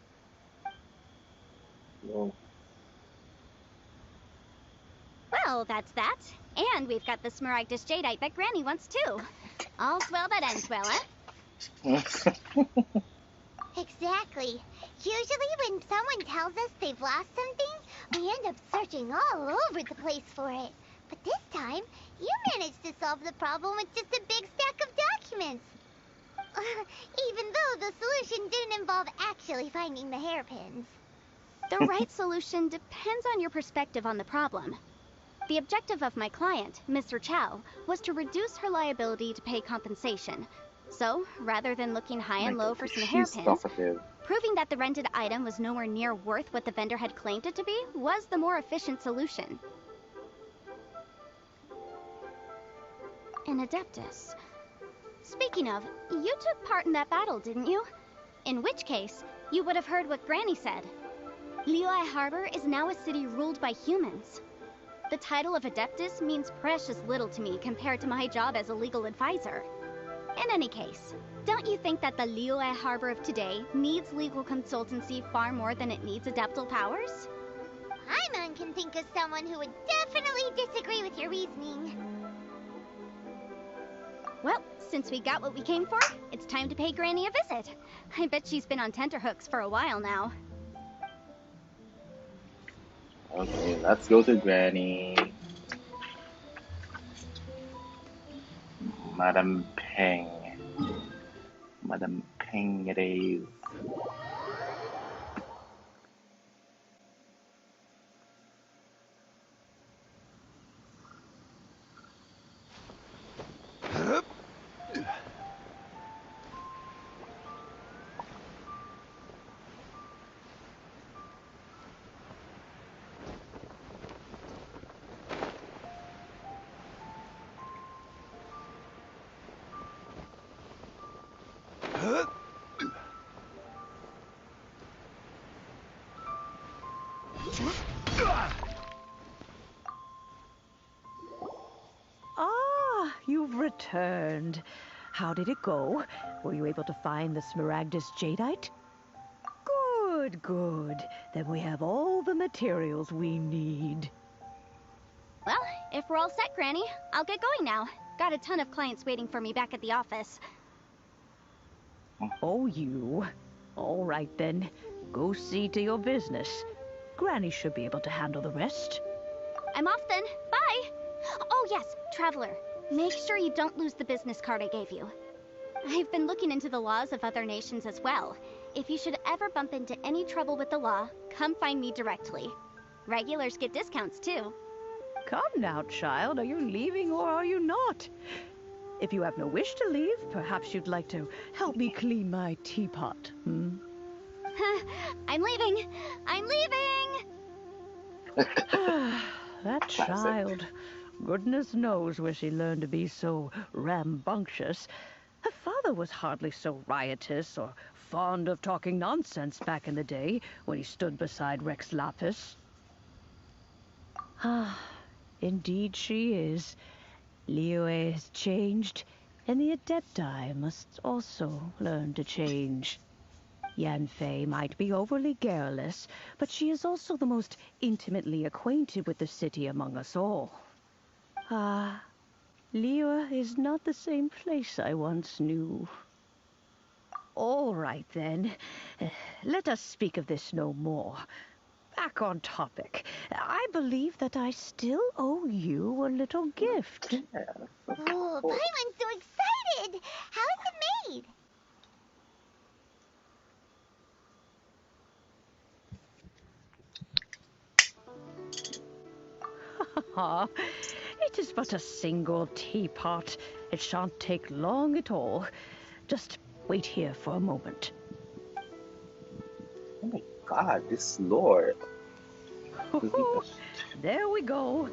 Whoa. Well, that's that. And we've got the Smaragdus Jadeite that Granny wants too. All's well that ends well, eh? Exactly. Usually when someone tells us they've lost something, we end up searching all over the place for it. But this time, you managed to solve the problem with just a big stack of documents. Even though the solution didn't involve actually finding the hairpins. The right solution depends on your perspective on the problem. The objective of my client, Mr. Chow, was to reduce her liability to pay compensation. So, rather than looking high and low for some hairpins, proving that the rented item was nowhere near worth what the vendor had claimed it to be was the more efficient solution. An Adeptus. Speaking of, you took part in that battle, didn't you? In which case, you would have heard what Granny said. Liyue Harbor is now a city ruled by humans. The title of Adeptus means precious little to me compared to my job as a legal advisor. In any case, don't you think that the Liyue Harbor of today needs legal consultancy far more than it needs adeptal powers? Paimon can think of someone who would definitely disagree with your reasoning. Well, since we got what we came for, it's time to pay Granny a visit. I bet she's been on tenterhooks for a while now. Okay, let's go to Granny. Madam Peng. Madam Peng it is. Ah, you've returned. How did it go? Were you able to find the Smaragdus Jadeite? Good, good. Then we have all the materials we need. Well, if we're all set, Granny, I'll get going now. Got a ton of clients waiting for me back at the office. Oh, you. All right, then. Go see to your business. Granny should be able to handle the rest. I'm off then. Bye! Oh yes, Traveler. Make sure you don't lose the business card I gave you. I've been looking into the laws of other nations as well. If you should ever bump into any trouble with the law, come find me directly. Regulars get discounts too. Come now, child. Are you leaving or are you not? If you have no wish to leave, perhaps you'd like to help me clean my teapot, hmm? I'm leaving! I'm leaving! That child. Goodness knows where she learned to be so rambunctious. Her father was hardly so riotous or fond of talking nonsense back in the day when he stood beside Rex Lapis. Ah, indeed she is. Liyue has changed, and the Adepti must also learn to change. Yanfei might be overly garrulous, but she is also the most intimately acquainted with the city among us all. Ah, Liyue is not the same place I once knew. All right, then. Let us speak of this no more. Back on topic. I believe that I still owe you a little gift. Oh, Paimon's so excited! How is it made? It is but a single teapot. It shan't take long at all. Just wait here for a moment. Oh my god, this lord. There we go.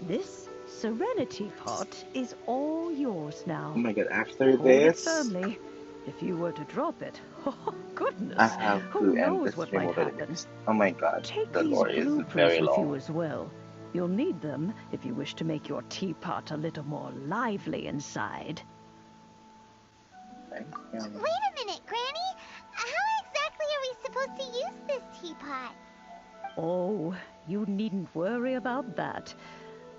This serenity pot is all yours now. Oh my god, after Hold this, it firmly. If you were to drop it, oh goodness, I have who to end knows this what stream might already happen. because, oh my god, Take the these lore is blueprints very with you long. as well. You'll need them if you wish to make your teapot a little more lively inside. Thanks, Wait a minute, Granny! How exactly are we supposed to use this teapot? Oh, you needn't worry about that.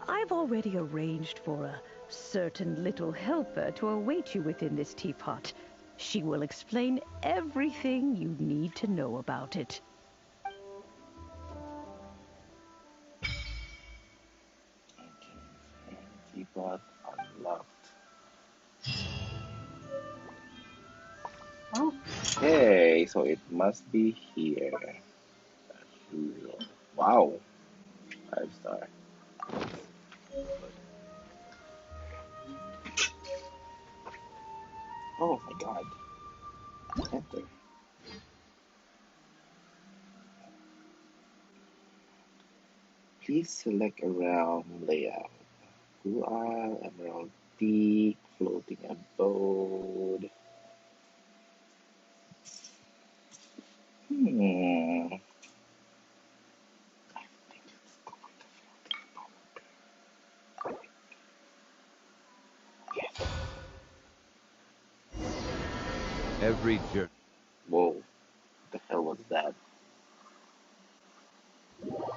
I've already arranged for a certain little helper to await you within this teapot. She will explain everything you need to know about it. Teapot unlocked. Okay, so it must be here. As usual. Wow, 5-star. Oh my god. Enter. Please select a realm layout. Blue Isle, Emerald Peak, Floating Abode. Hmm. Every journey. Whoa. What the hell was that? Wow!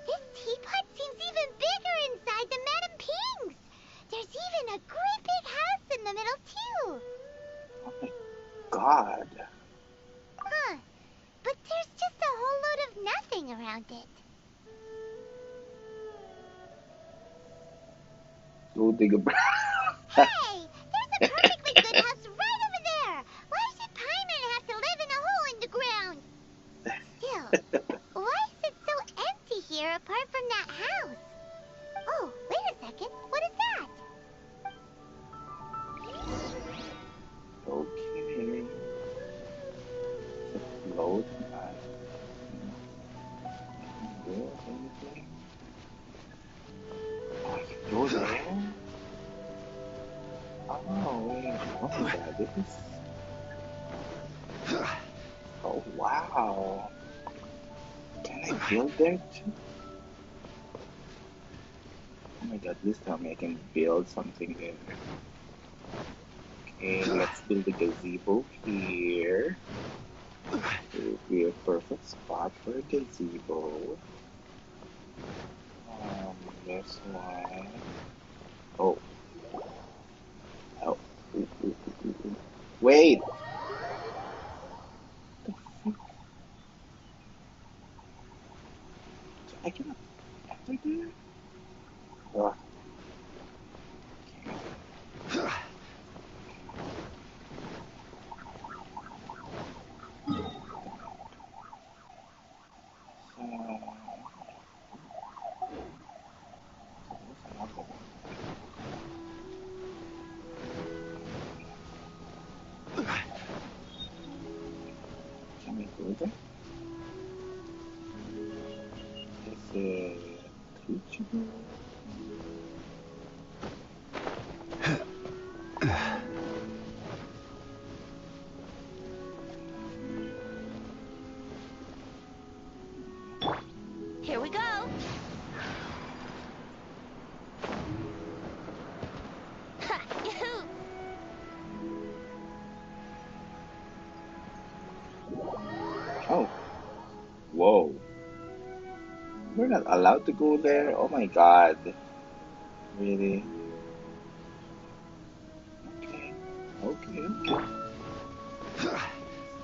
This teapot seems even bigger inside than Madame Ping's! There's even a great big house in the middle, too! Oh my god. Huh. But there's just a whole load of nothing around it. Go dig a Hey! There's a perfectly good house right over there! Why should Paimon have to live in a hole in the ground? Still, why is it so empty here apart from that house? Oh, wait a second. What is that? Okay. Load. Anything? Oh, I can go there? Oh, wait. Oh my god, this is... Oh, wow. Can I build there too? Oh my god, please tell me I can build something there. And let's build a gazebo here. It will be a perfect spot for a gazebo. This one. Oh. Oh. Ooh, ooh, ooh, ooh, ooh. Wait! I cannot enter there? Oh. Can we go there? Is it reachable? Here we go. Ha! Yahoo! Oh. Whoa. We're not allowed to go there? Oh my god. Really? Okay. Okay, okay.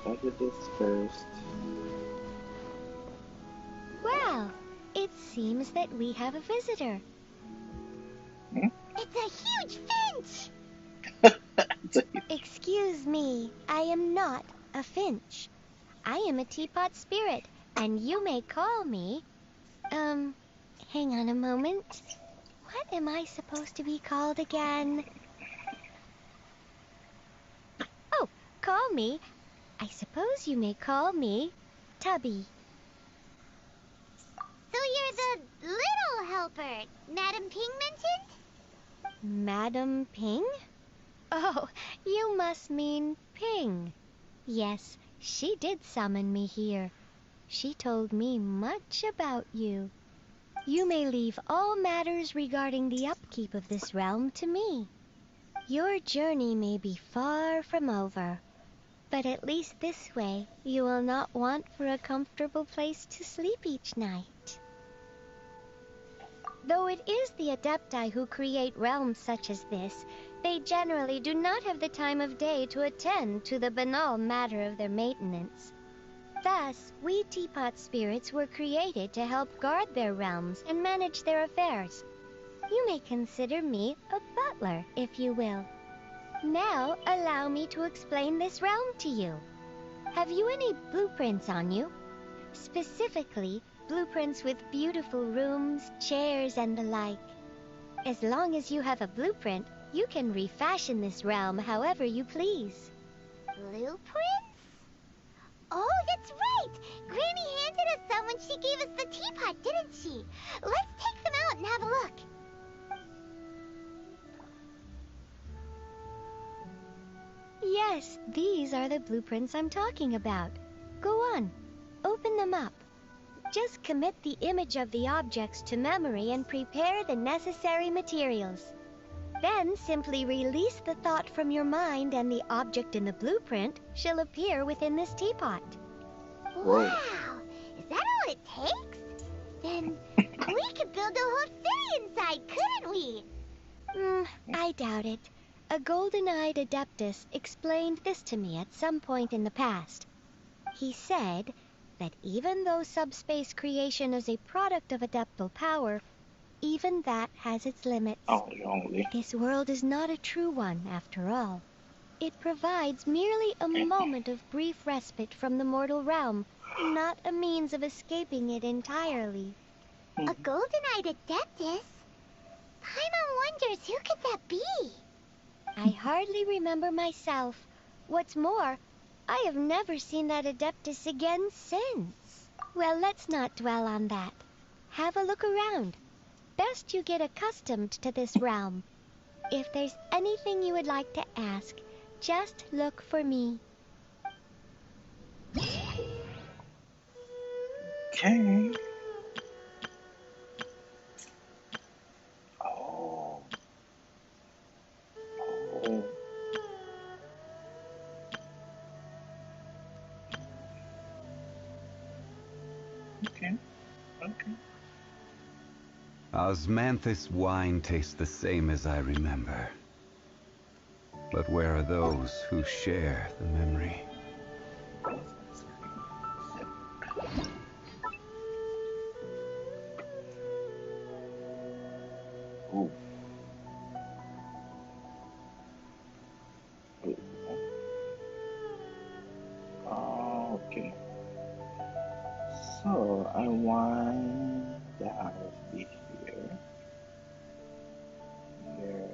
Start with this first. Well, it seems that we have a visitor. Hmm? It's a huge finch! Excuse me, I am not a finch. I am a teapot spirit, and you may call me... hang on a moment. What am I supposed to be called again? Oh, call me. I suppose you may call me Tubby. So you're the little helper Madam Ping mentioned? Madam Ping? Oh, you must mean Ping. Yes, she did summon me here. She told me much about you. You may leave all matters regarding the upkeep of this realm to me. Your journey may be far from over, but at least this way you will not want for a comfortable place to sleep each night. Though it is the Adepti who create realms such as this, they generally do not have the time of day to attend to the banal matter of their maintenance. Thus, we teapot spirits were created to help guard their realms and manage their affairs. You may consider me a butler, if you will. Now, allow me to explain this realm to you. Have you any blueprints on you? Specifically, blueprints with beautiful rooms, chairs, and the like. As long as you have a blueprint, you can refashion this realm however you please. Blueprints? Oh, that's right! Granny handed us some when she gave us the teapot, didn't she? Let's take them out and have a look. Yes, these are the blueprints I'm talking about. Go on, open them up. Just commit the image of the objects to memory and prepare the necessary materials. Then simply release the thought from your mind and the object in the blueprint shall appear within this teapot. Whoa. Wow! Is that all it takes? Then we could build a whole city inside, couldn't we? I doubt it. A golden-eyed adeptus explained this to me at some point in the past. He said that even though subspace creation is a product of adeptal power, even that has its limits. Oh, only. This world is not a true one, after all. It provides merely a moment of brief respite from the mortal realm, not a means of escaping it entirely. A golden-eyed adeptus? Paimon wonders who could that be? I hardly remember myself. What's more, I have never seen that adeptus again since. Well, let's not dwell on that. Have a look around. Best you get accustomed to this realm. If there's anything you would like to ask, just look for me. Okay. Oh. Oh. Okay. Okay. Osmanthus wine tastes the same as I remember. But where are those who share the memory? Ooh. Ooh. Okay. So I want the house to be here. Here.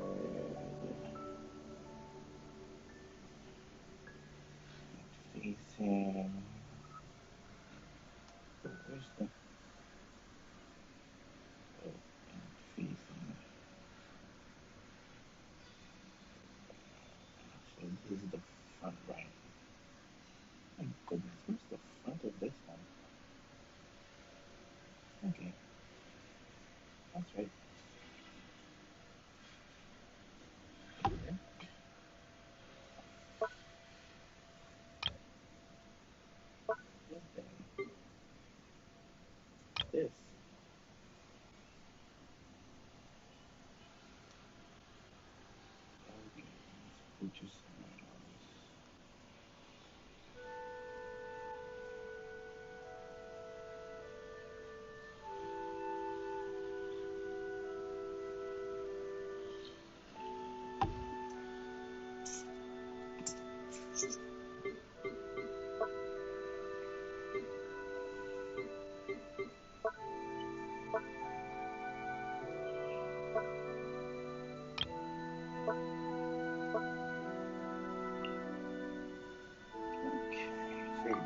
Facing. Where's the? Oh, facing. So this is the front, right? Oh goodness, where's the front of this one? Okay, that's right. Here. And then this. Okay, let's put you somewhere else. Okay, save.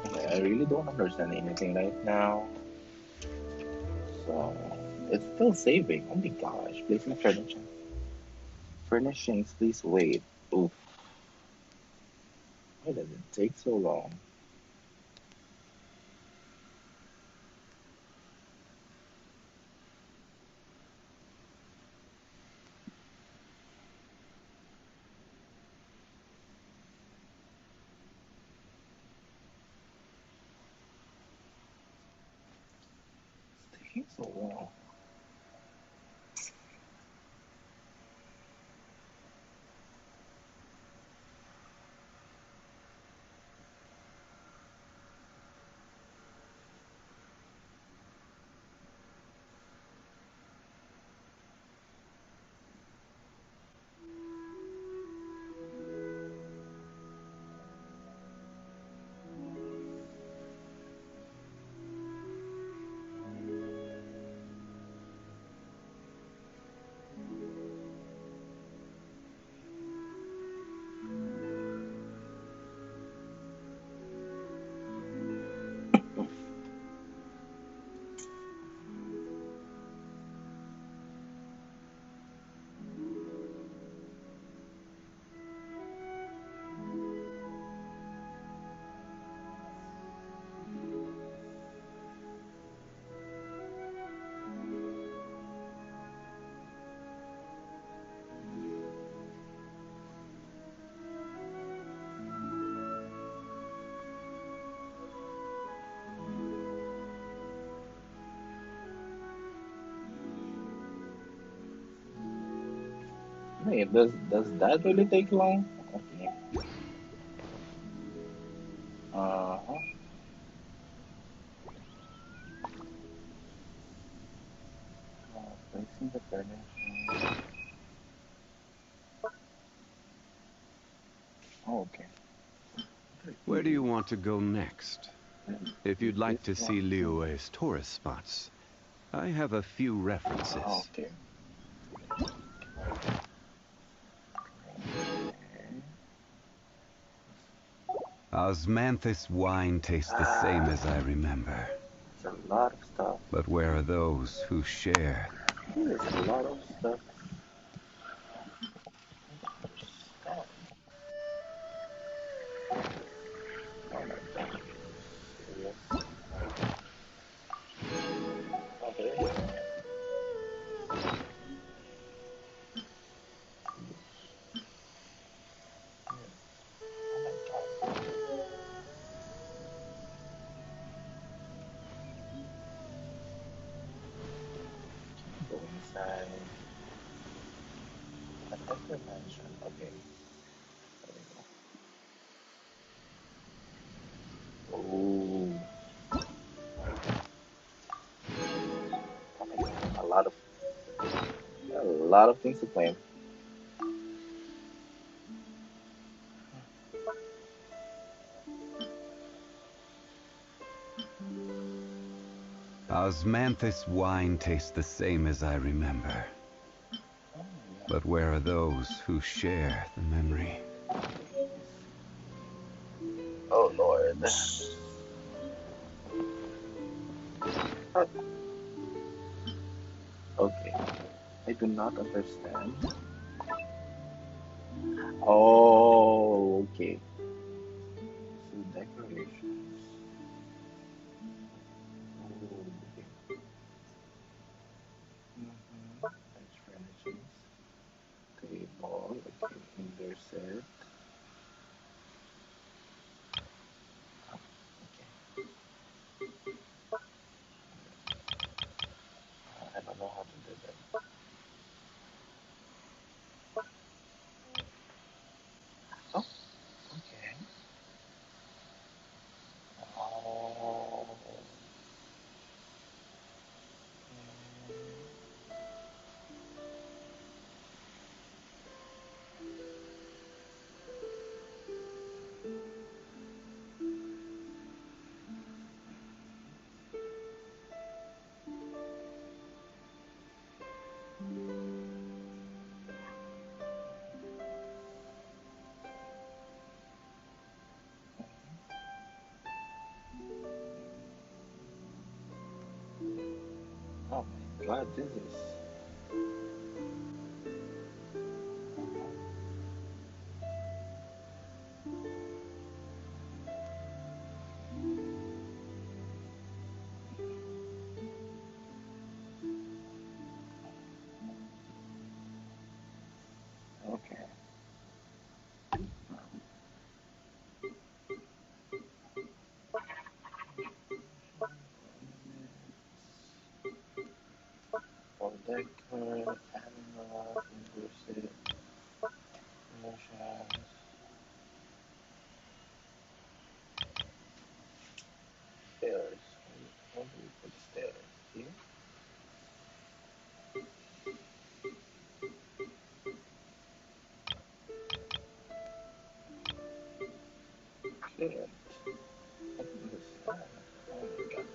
Okay, I really don't understand anything right now. So it's still saving. Oh my gosh, placing furniture. Furnishings, please wait. Oof. Why does it take so long? It's taking so long. Wait, does that really take long? Okay. Uh-huh. Placing the furniture. Oh, okay. Where do you want to go next? If you'd like to This see one. Liyue's tourist spots, I have a few references. Oh, okay. Osmanthus wine tastes the same as I remember. It's a lot of stuff. But where are those who share? There's a lot of stuff. Oh my god. Serious? Okay. Go inside. Attack the mansion. Okay. There we go. Oh. A lot of things to claim. Osmanthus wine tastes the same as I remember. But where are those who share the memory? Oh Lord. Okay. I do not understand. Oh, okay. So decorations. Oh, okay. That's furnishings. Table. Okay. Indoor set. Okay. I don't know how to do that. Oh, okay. Oh. Oh my god, this is. Okay. For decor, animal, inclusive, emotions. Stairs. Where do we put stairs? Here? Couldn't. What is this? Oh my god.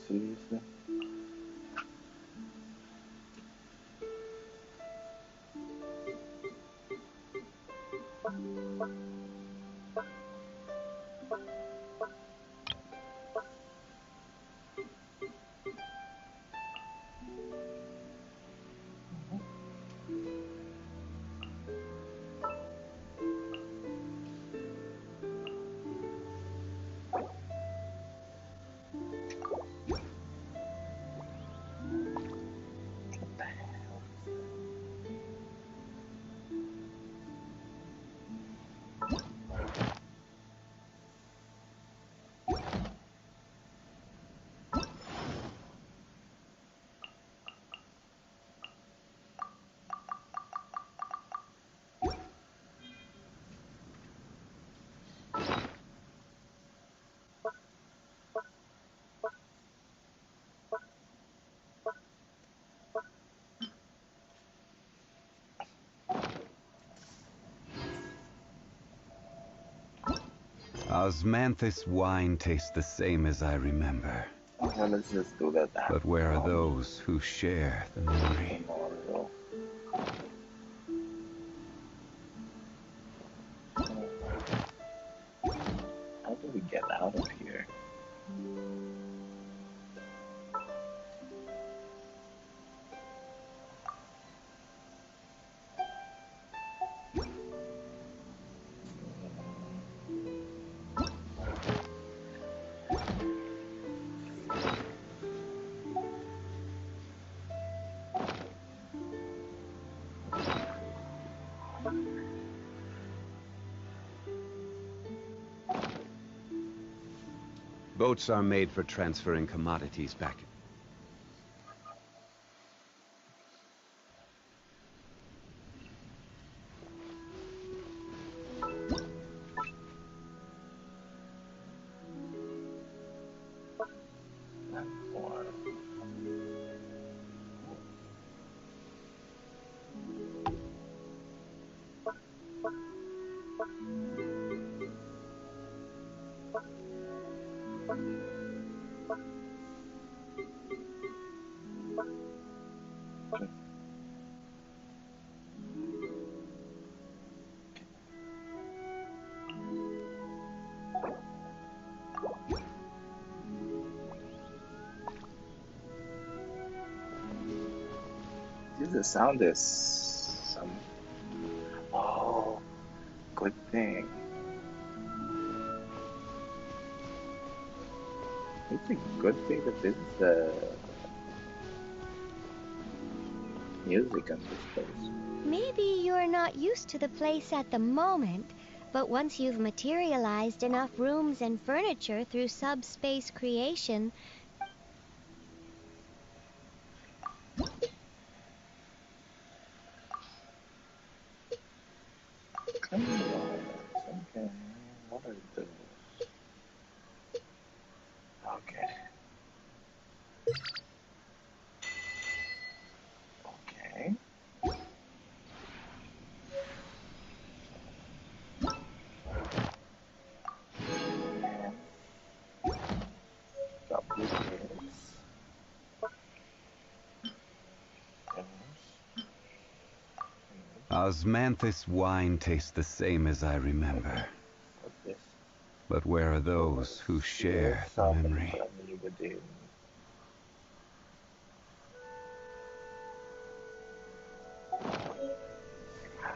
Seriously? Osmanthus wine tastes the same as I remember. Okay, let's just do that. But where are those who share the memory? Memorial. Boats are made for transferring commodities back. The sound is some. Oh, good thing. It's a good thing that this is the music on this place. Maybe you're not used to the place at the moment, but once you've materialized enough rooms and furniture through subspace creation, Come on, okay. What are those? Okay. Okay. Duplicates. Osmanthus wine tastes the same as I remember. What's this? But where are those who share the memory? Family within.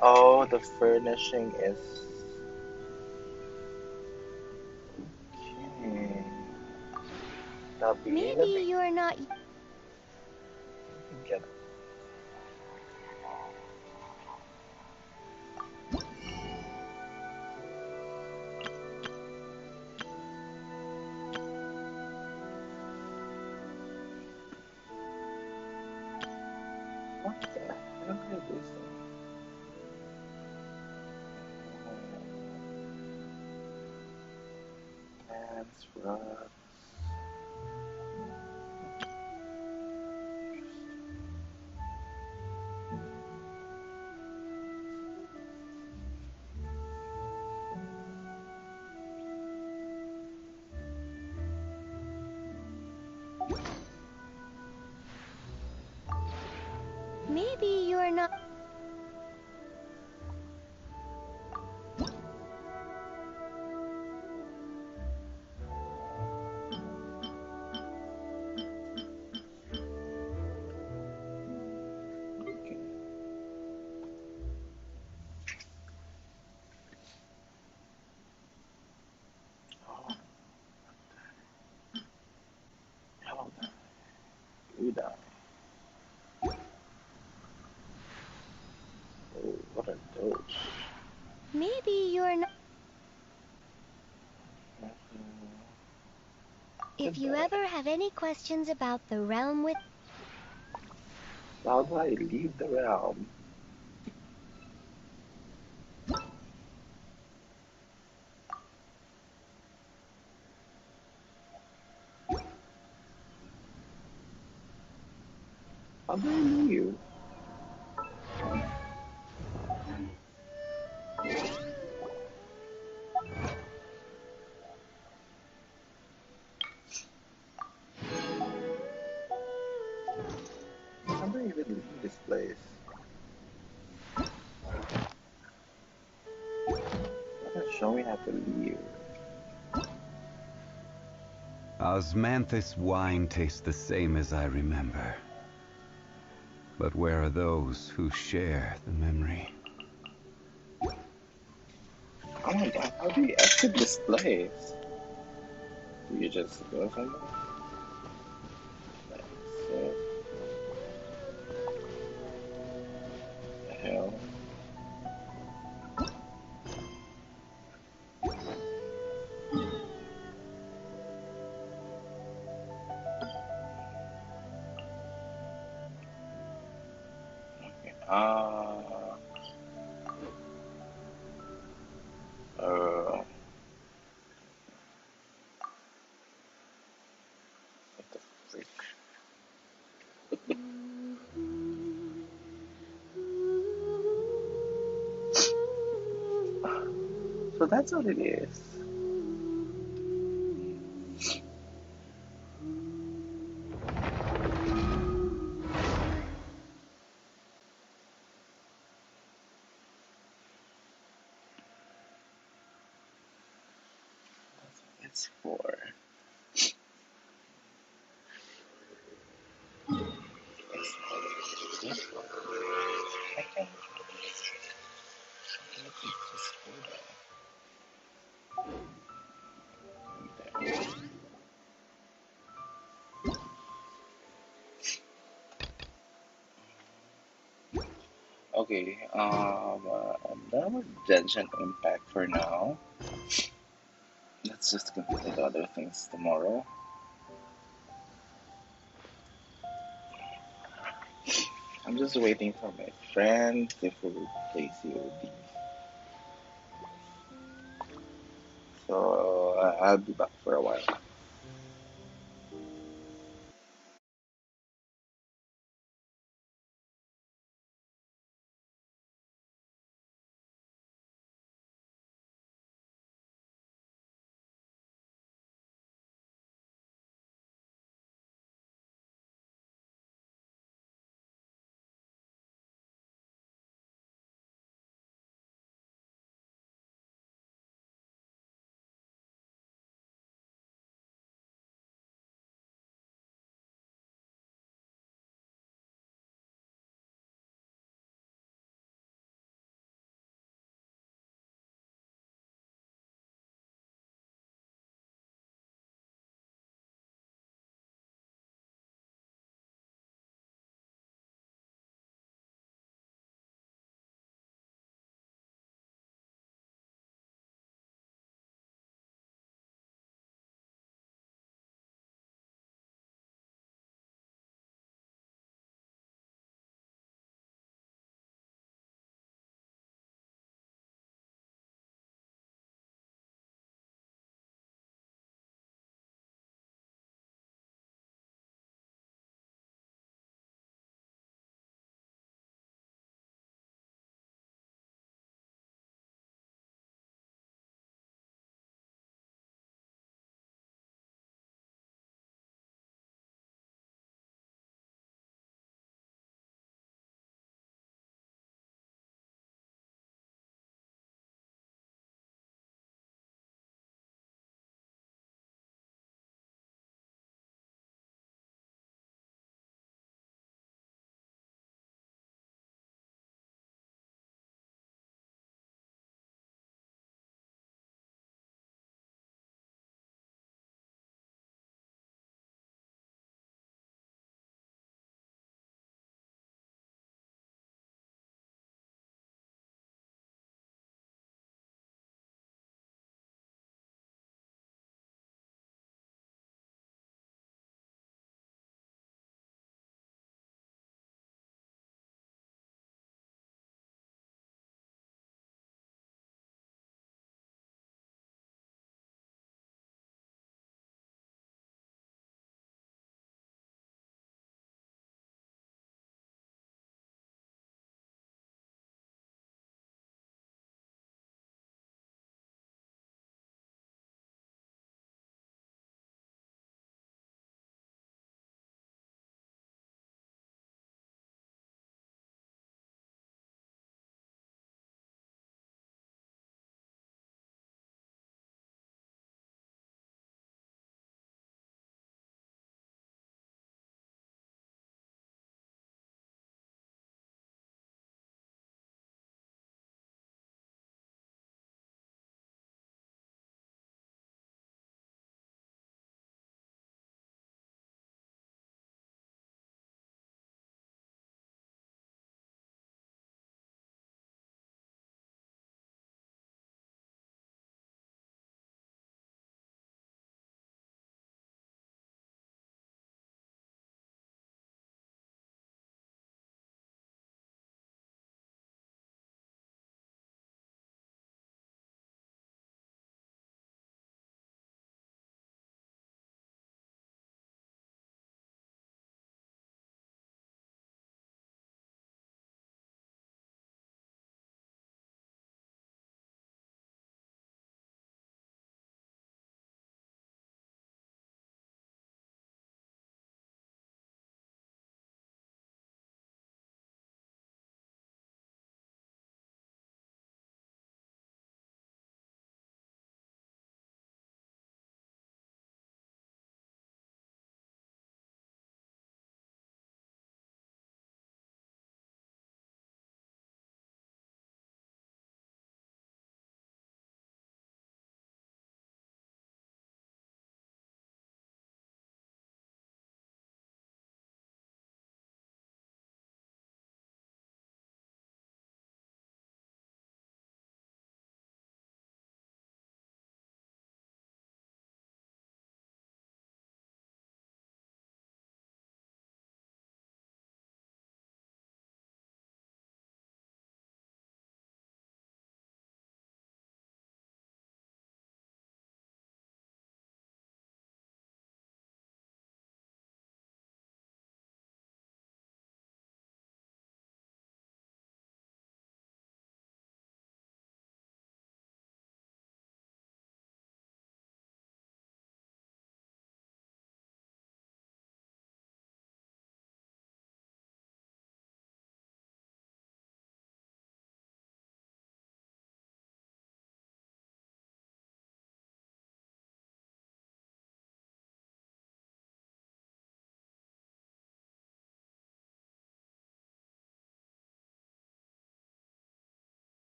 Oh, the furnishing is. Okay. maybe you're not. Get it. What the heck are these things? Plants, rugs. Maybe you're not. Hello there. You die. Oh, what are those? Maybe you're not. If you ever have any questions about the realm with. How do I leave the realm? How do I leave? How do I even leave this place? It doesn't show me how to leave. Osmanthus wine tastes the same as I remember. But where are those who share the memory? Oh my god, how do you exit this place? Do you just go somewhere? The hell? Uh, uh, what the freak? So that's what it is. It's for. I can just hold on. Okay, I'm done with Genshin Impact for now. Let's just complete the other things tomorrow. I'm just waiting for my friend if we will play COD. So I'll be back for a while.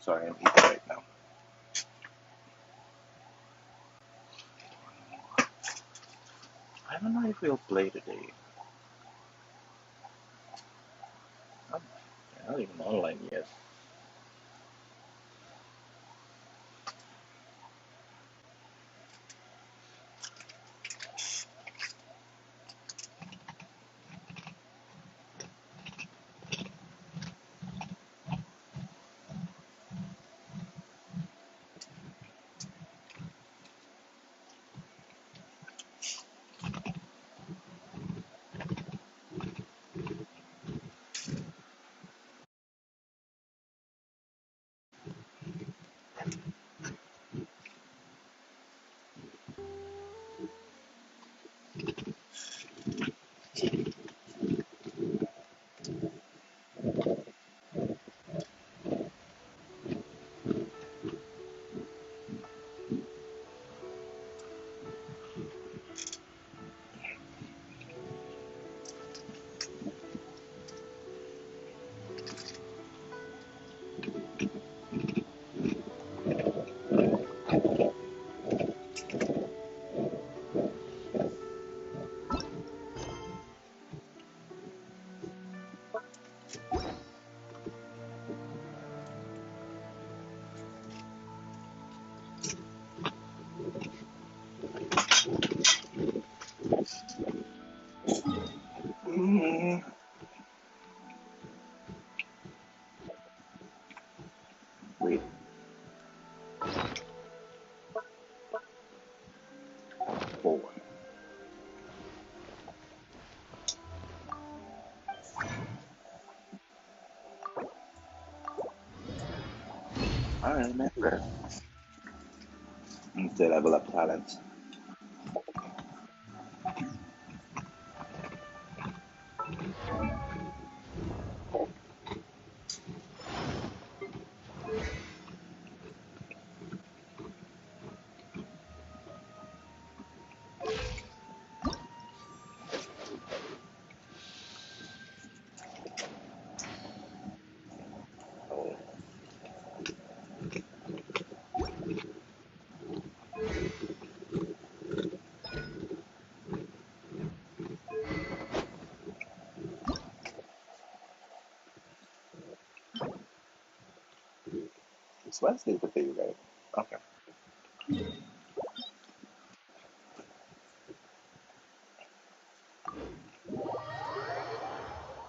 Sorry, I'm eating right now. I don't know if we'll play today. I'm not even online yet. Wait. Four. I remember. It's the level up talent. It's Wednesday today, right? Okay.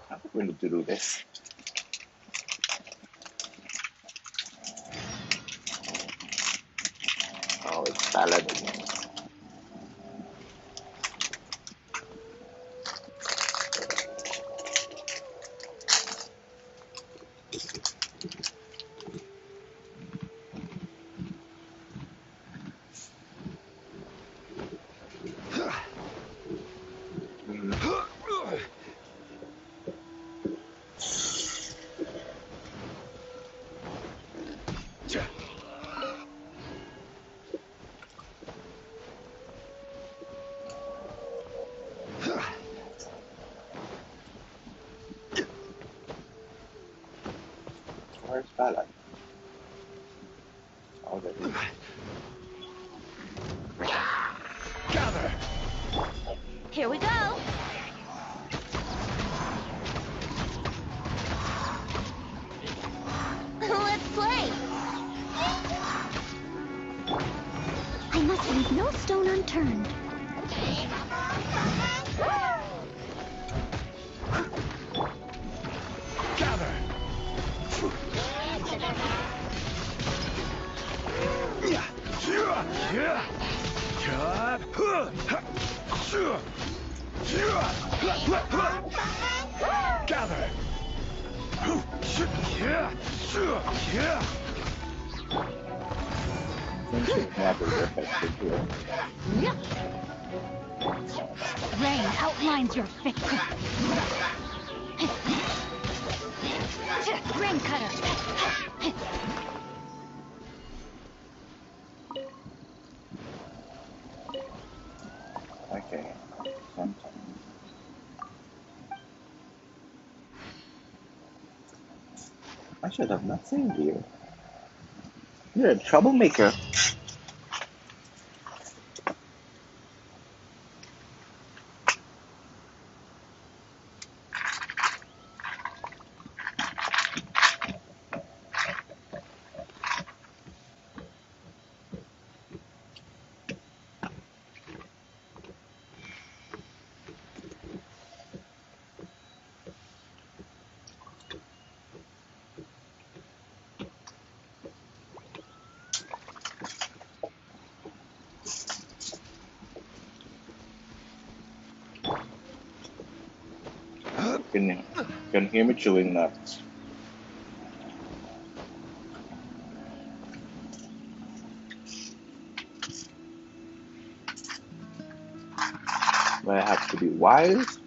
I think we need to do this. Oh, it's ballad. Where's ballad? Oh, there it is. Gather! Here we go. Let's play. I must leave no stone unturned. Gather! Gather! Friendship matters effective here. Rain outlines your victory. Rain cutter. Okay. Sometime. I should have not saved you. You're a troublemaker. Can hear me chewing nuts. Do I have to be wise?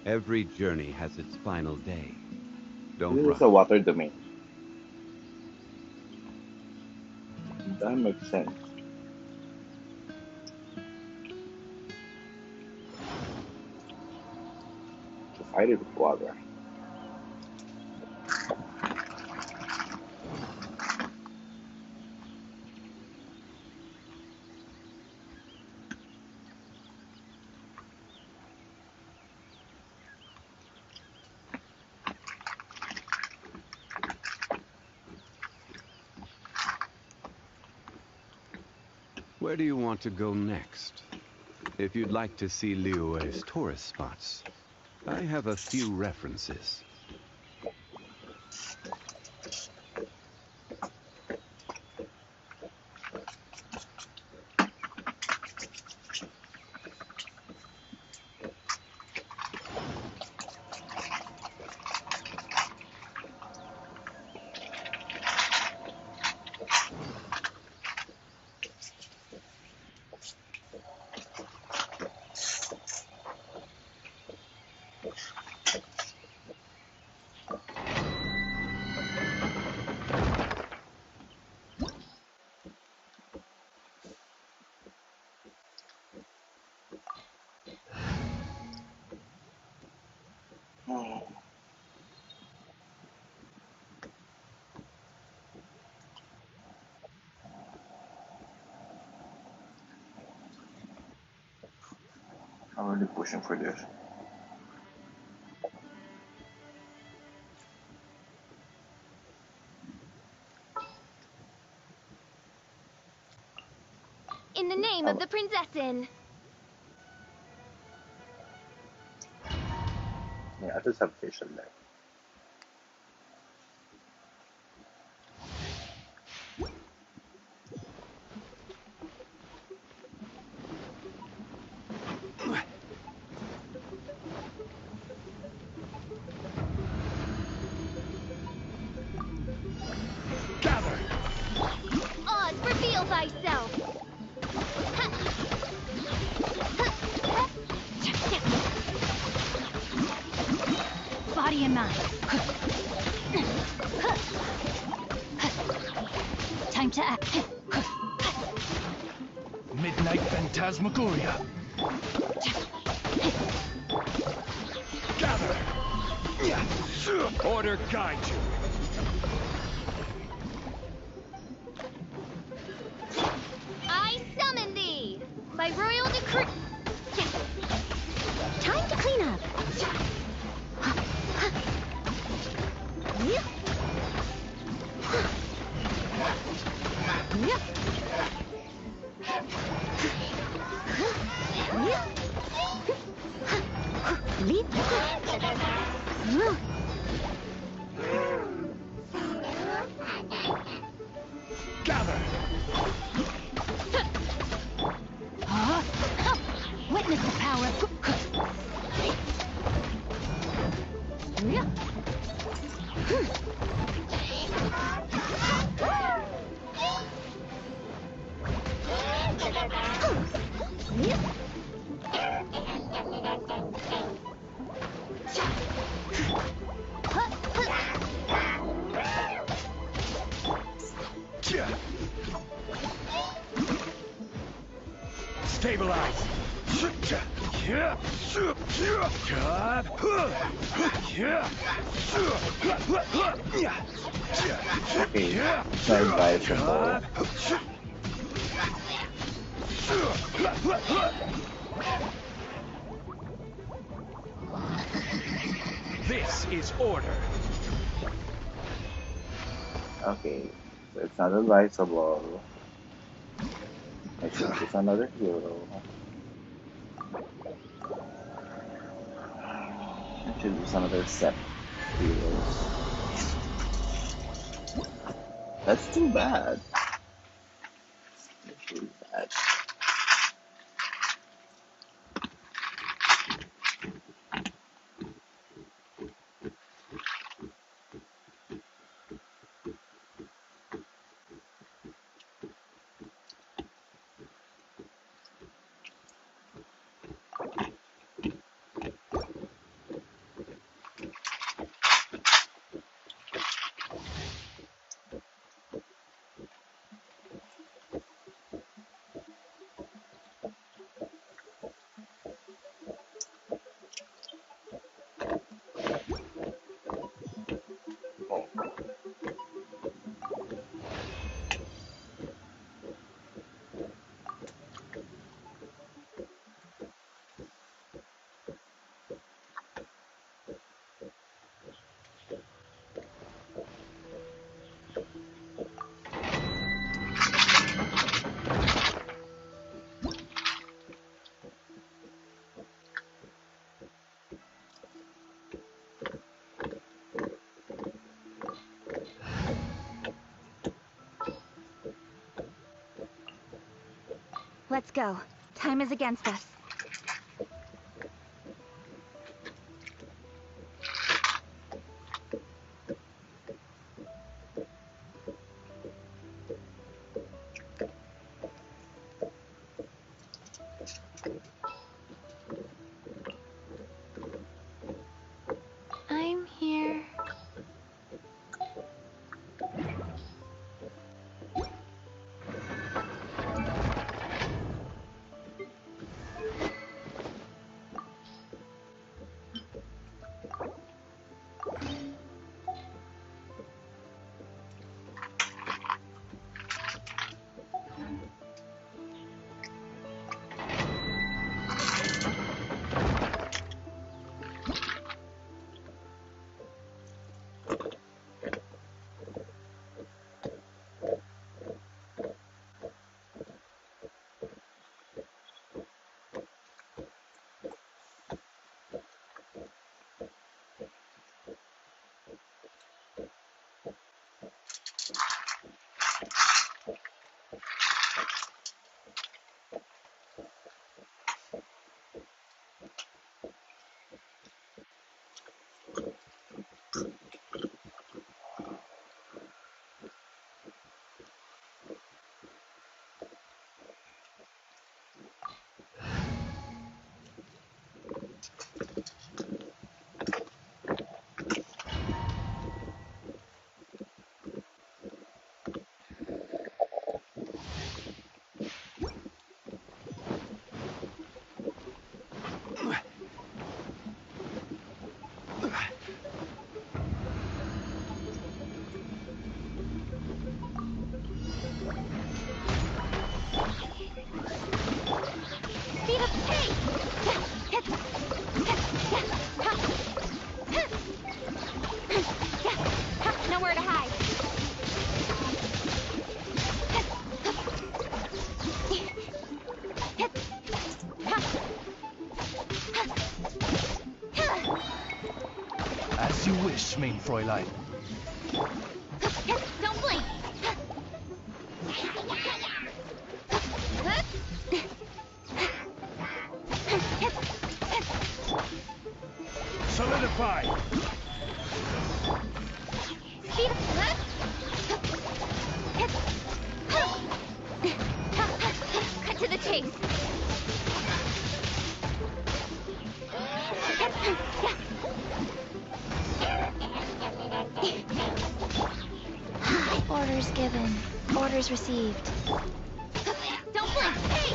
Every journey has its final day. Don't This rush. is a water domain. That makes sense. To fight it with water. Where do you want to go next? If you'd like to see Liyue's tourist spots, I have a few references. I'm really pushing for this. In the name of the Prinzessin. Yeah, I just have fish in there. Gather! Oz, reveal thyself! Body and mind. Time to act. Midnight Phantasmagoria. Gather! Order guide you. I summon thee! By royal decree... Time to clean up. Gather! Witness the power of... Stabilize! Okay, it's not advisable. This is order. Okay, so it's not advisable. I should choose another hero. I should use another set heroes. That's too bad. That's too bad. Let's go. Time is against us. I'm here. Nowhere to hide. As you wish, mein Fräulein. Don't blink. Solidify. Cut to the chase. Orders given. Orders received. Don't blink! Hey!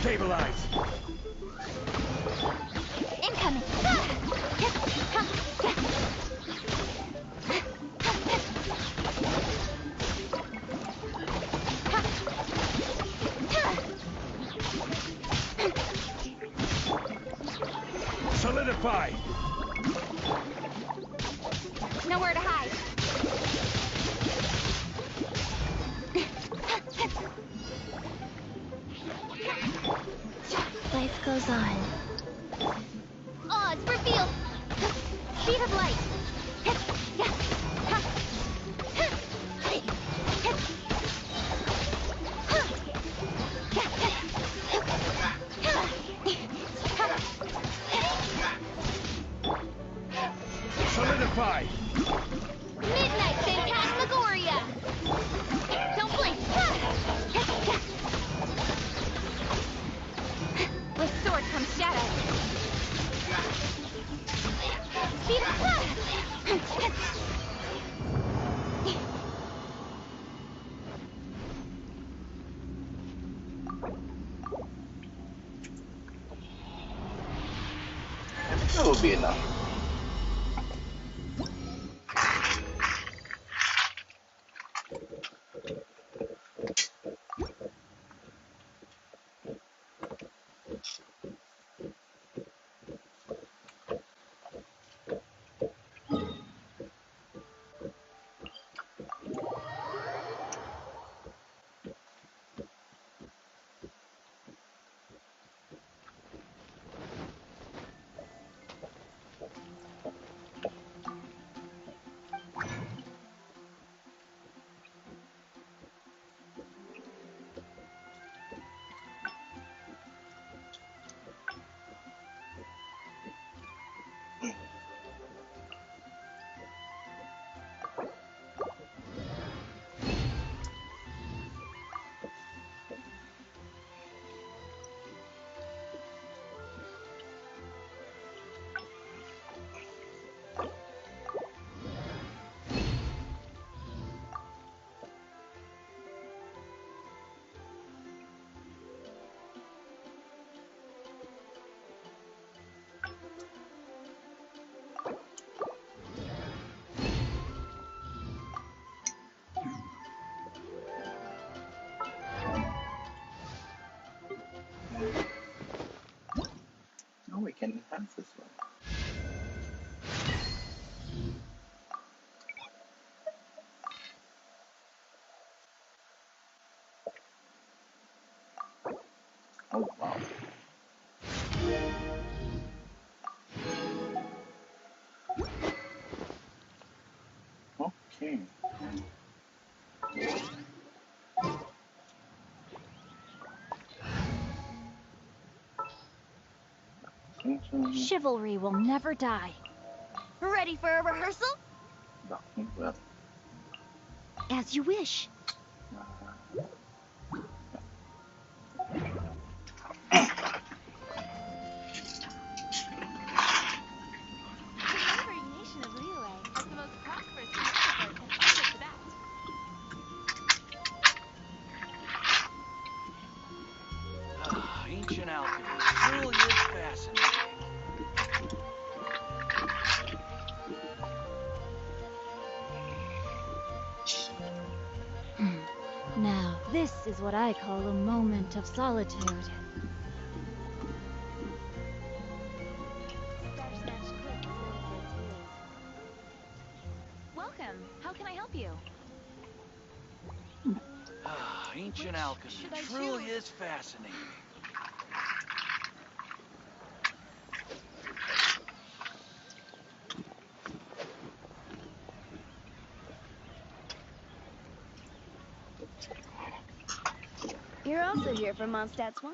Stabilize! Incoming! Solidify! Nowhere to hide. Life goes on. Odds revealed. Speed of light. Solidify! Midnight Phantasmagoria. Don't blink. With sword comes shadow. Speed of That would be enough. Now we can enhance this one. Oh wow. Okay. Chivalry will never die. Ready for a rehearsal? Well, As you wish. Nation of Liyue has the most prosperous neighborhood and also for that. Ancient alchemy truly is fascinating. This is what I call a moment of solitude. Welcome. How can I help you? Ancient Which alchemy should I truly choose? is fascinating. You're also here for Mondstadt's wine.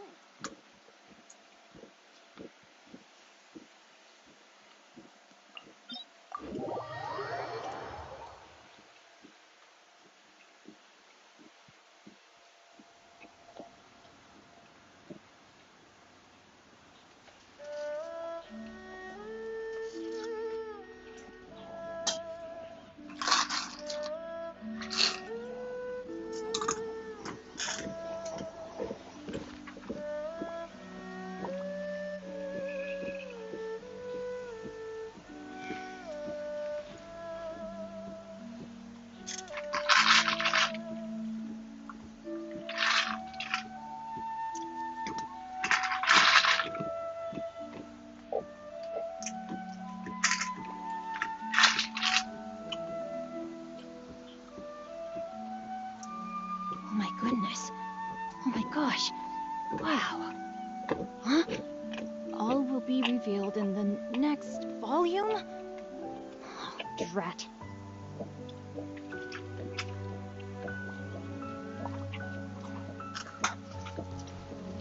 Oh my goodness. Oh my gosh. Wow. Huh? All will be revealed in the next volume? Oh, drat.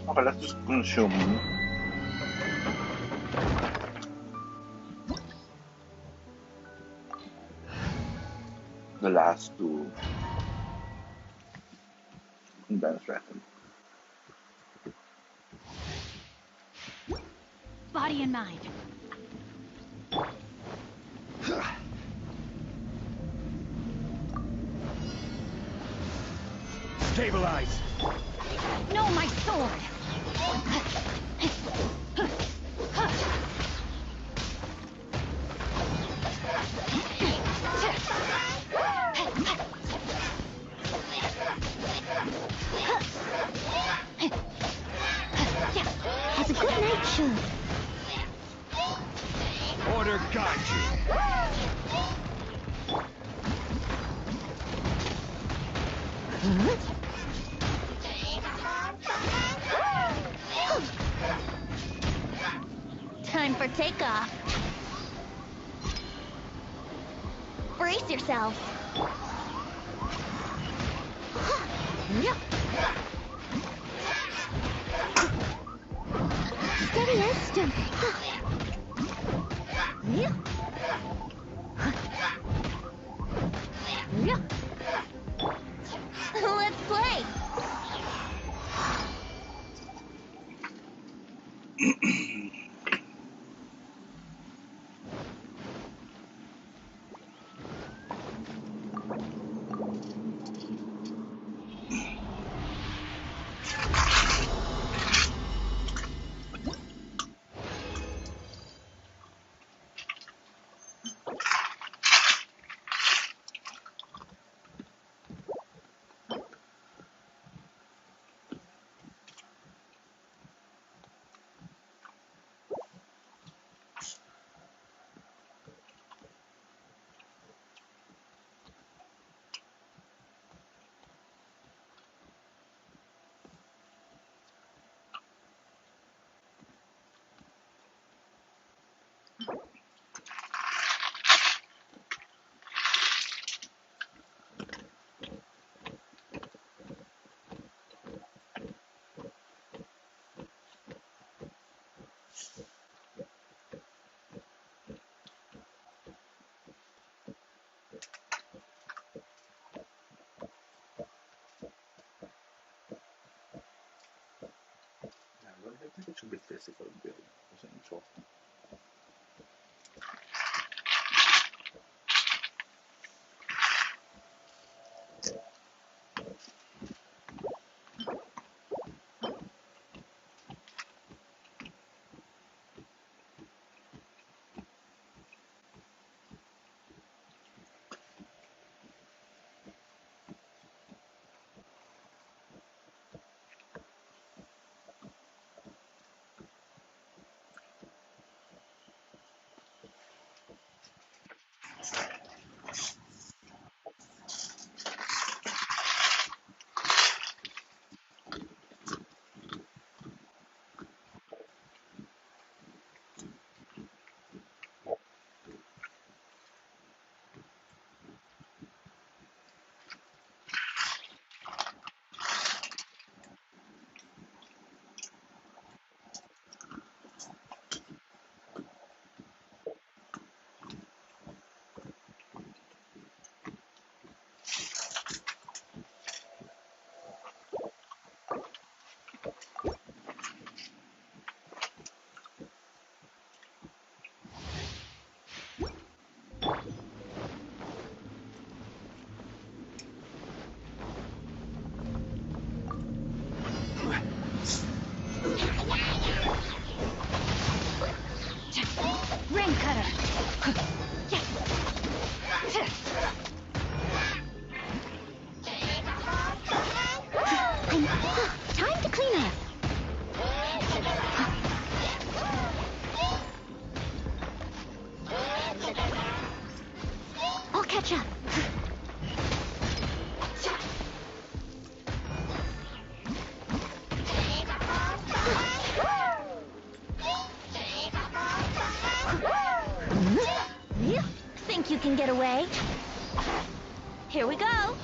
Okay, let's just consume the last two condensed resin. Body and mind. Stabilize! No, my sword! Has a good night, sure. Order guide you. Time for takeoff. Brace yourself. Steady as stone. Let's play. I think it should be physical build. It's interesting. Time to clean up. I'll catch up. You think you can get away? Here we go.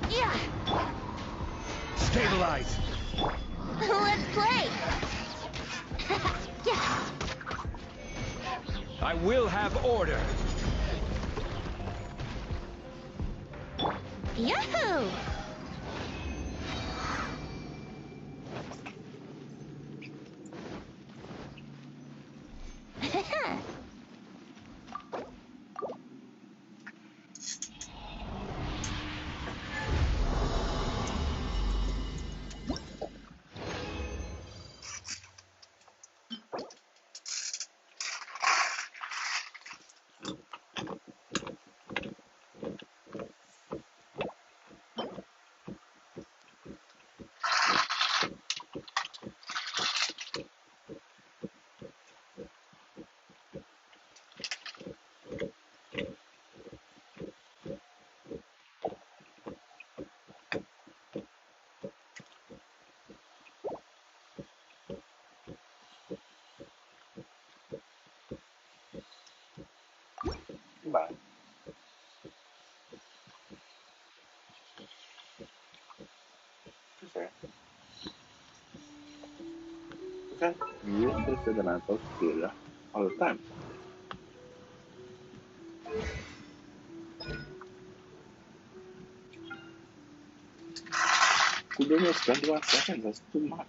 Yeah. Stabilize. Let's play. Yeah. I will have order. Yahoo! Bye. Cos'è? Cos'è? Use the sentimental skill all the time. Could only 21 seconds, that's too much.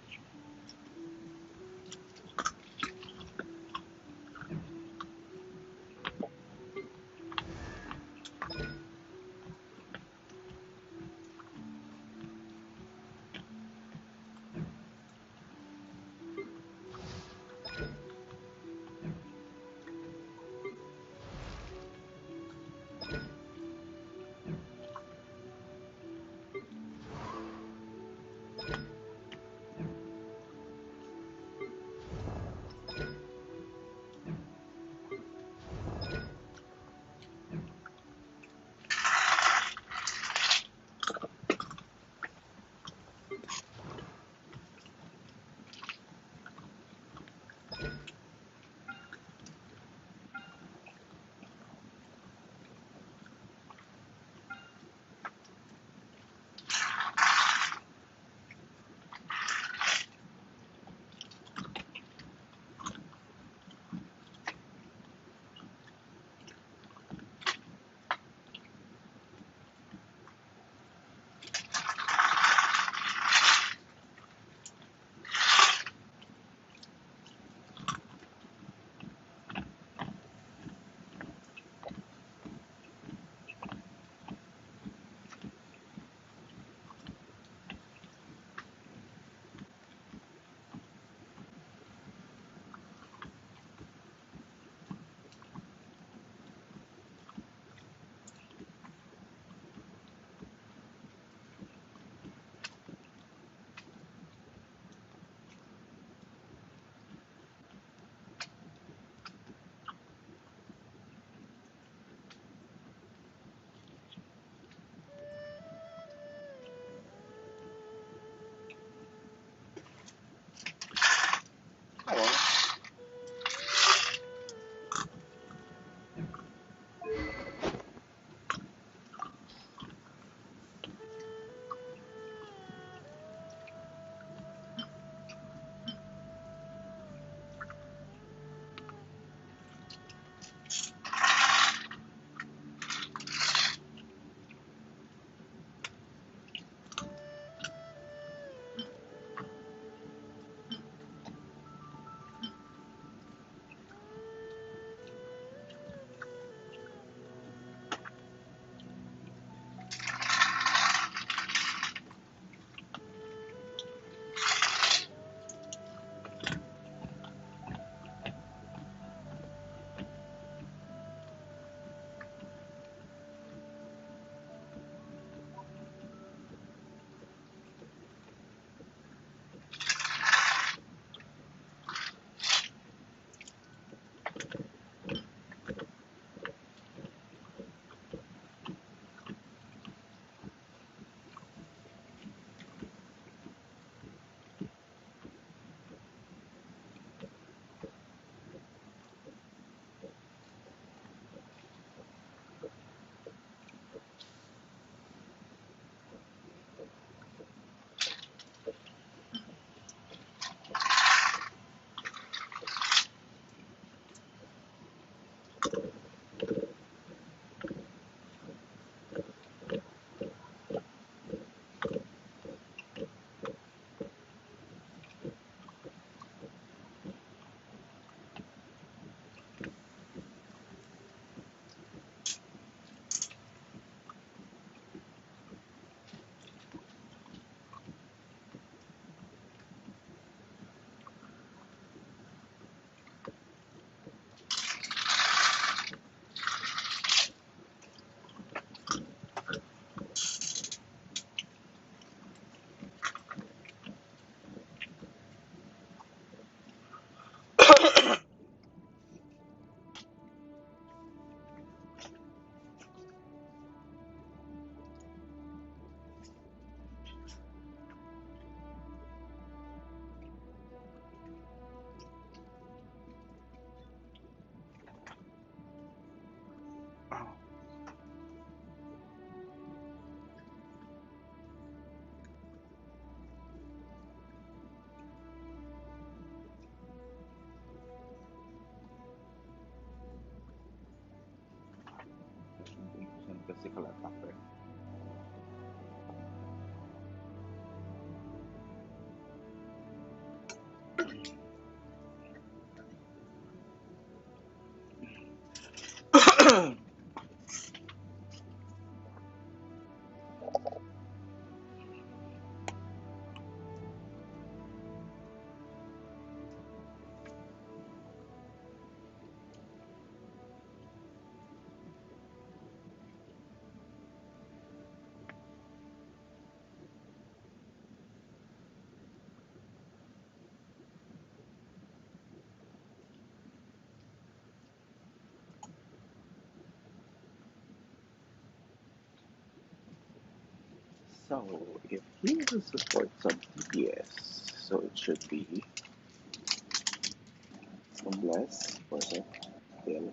Physical attacker. So, if he will support some DPS, so it should be unless person kill.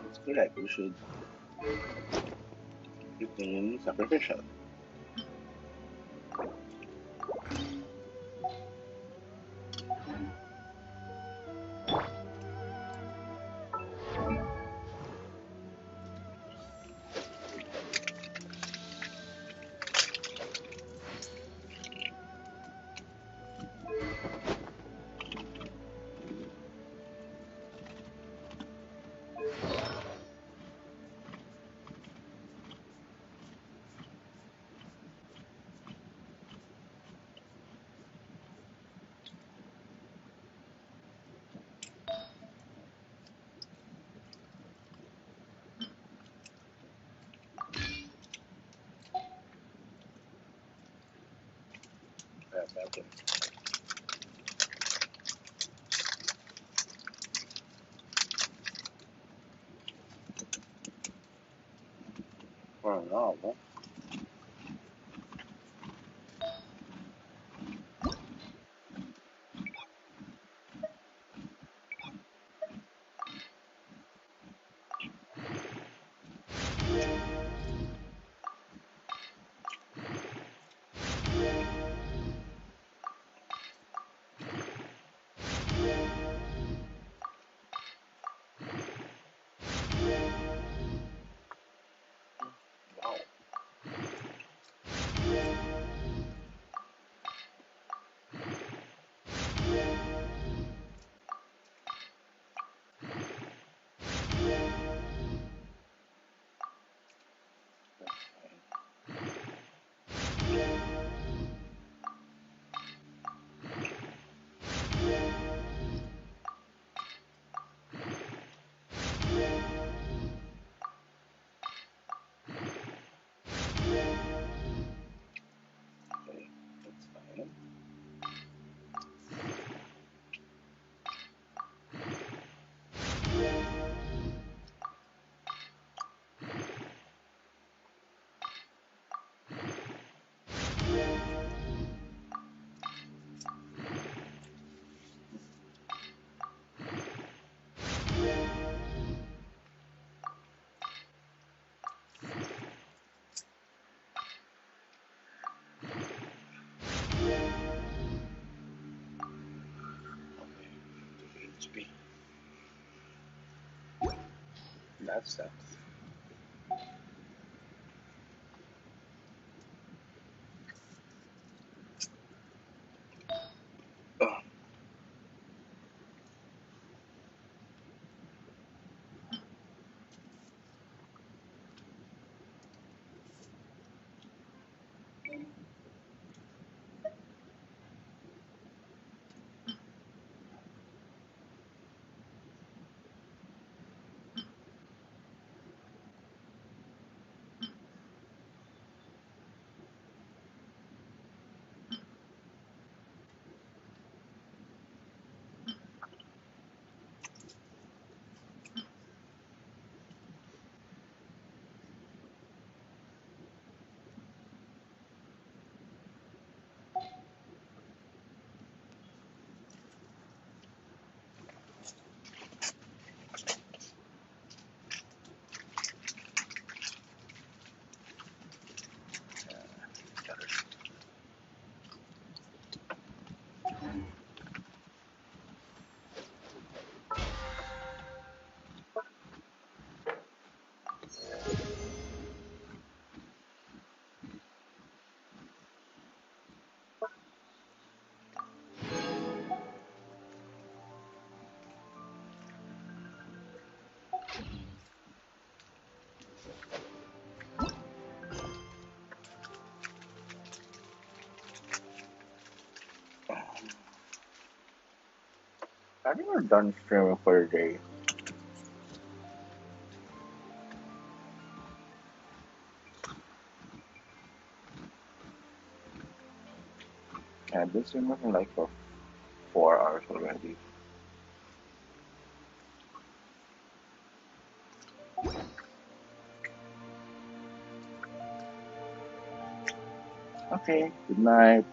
It's correct, we should remain sacrificial. natin. Oh no. HP. That's that. I think we're done streaming for the day. I've been streaming for like for 4 hours already. Okay, good night.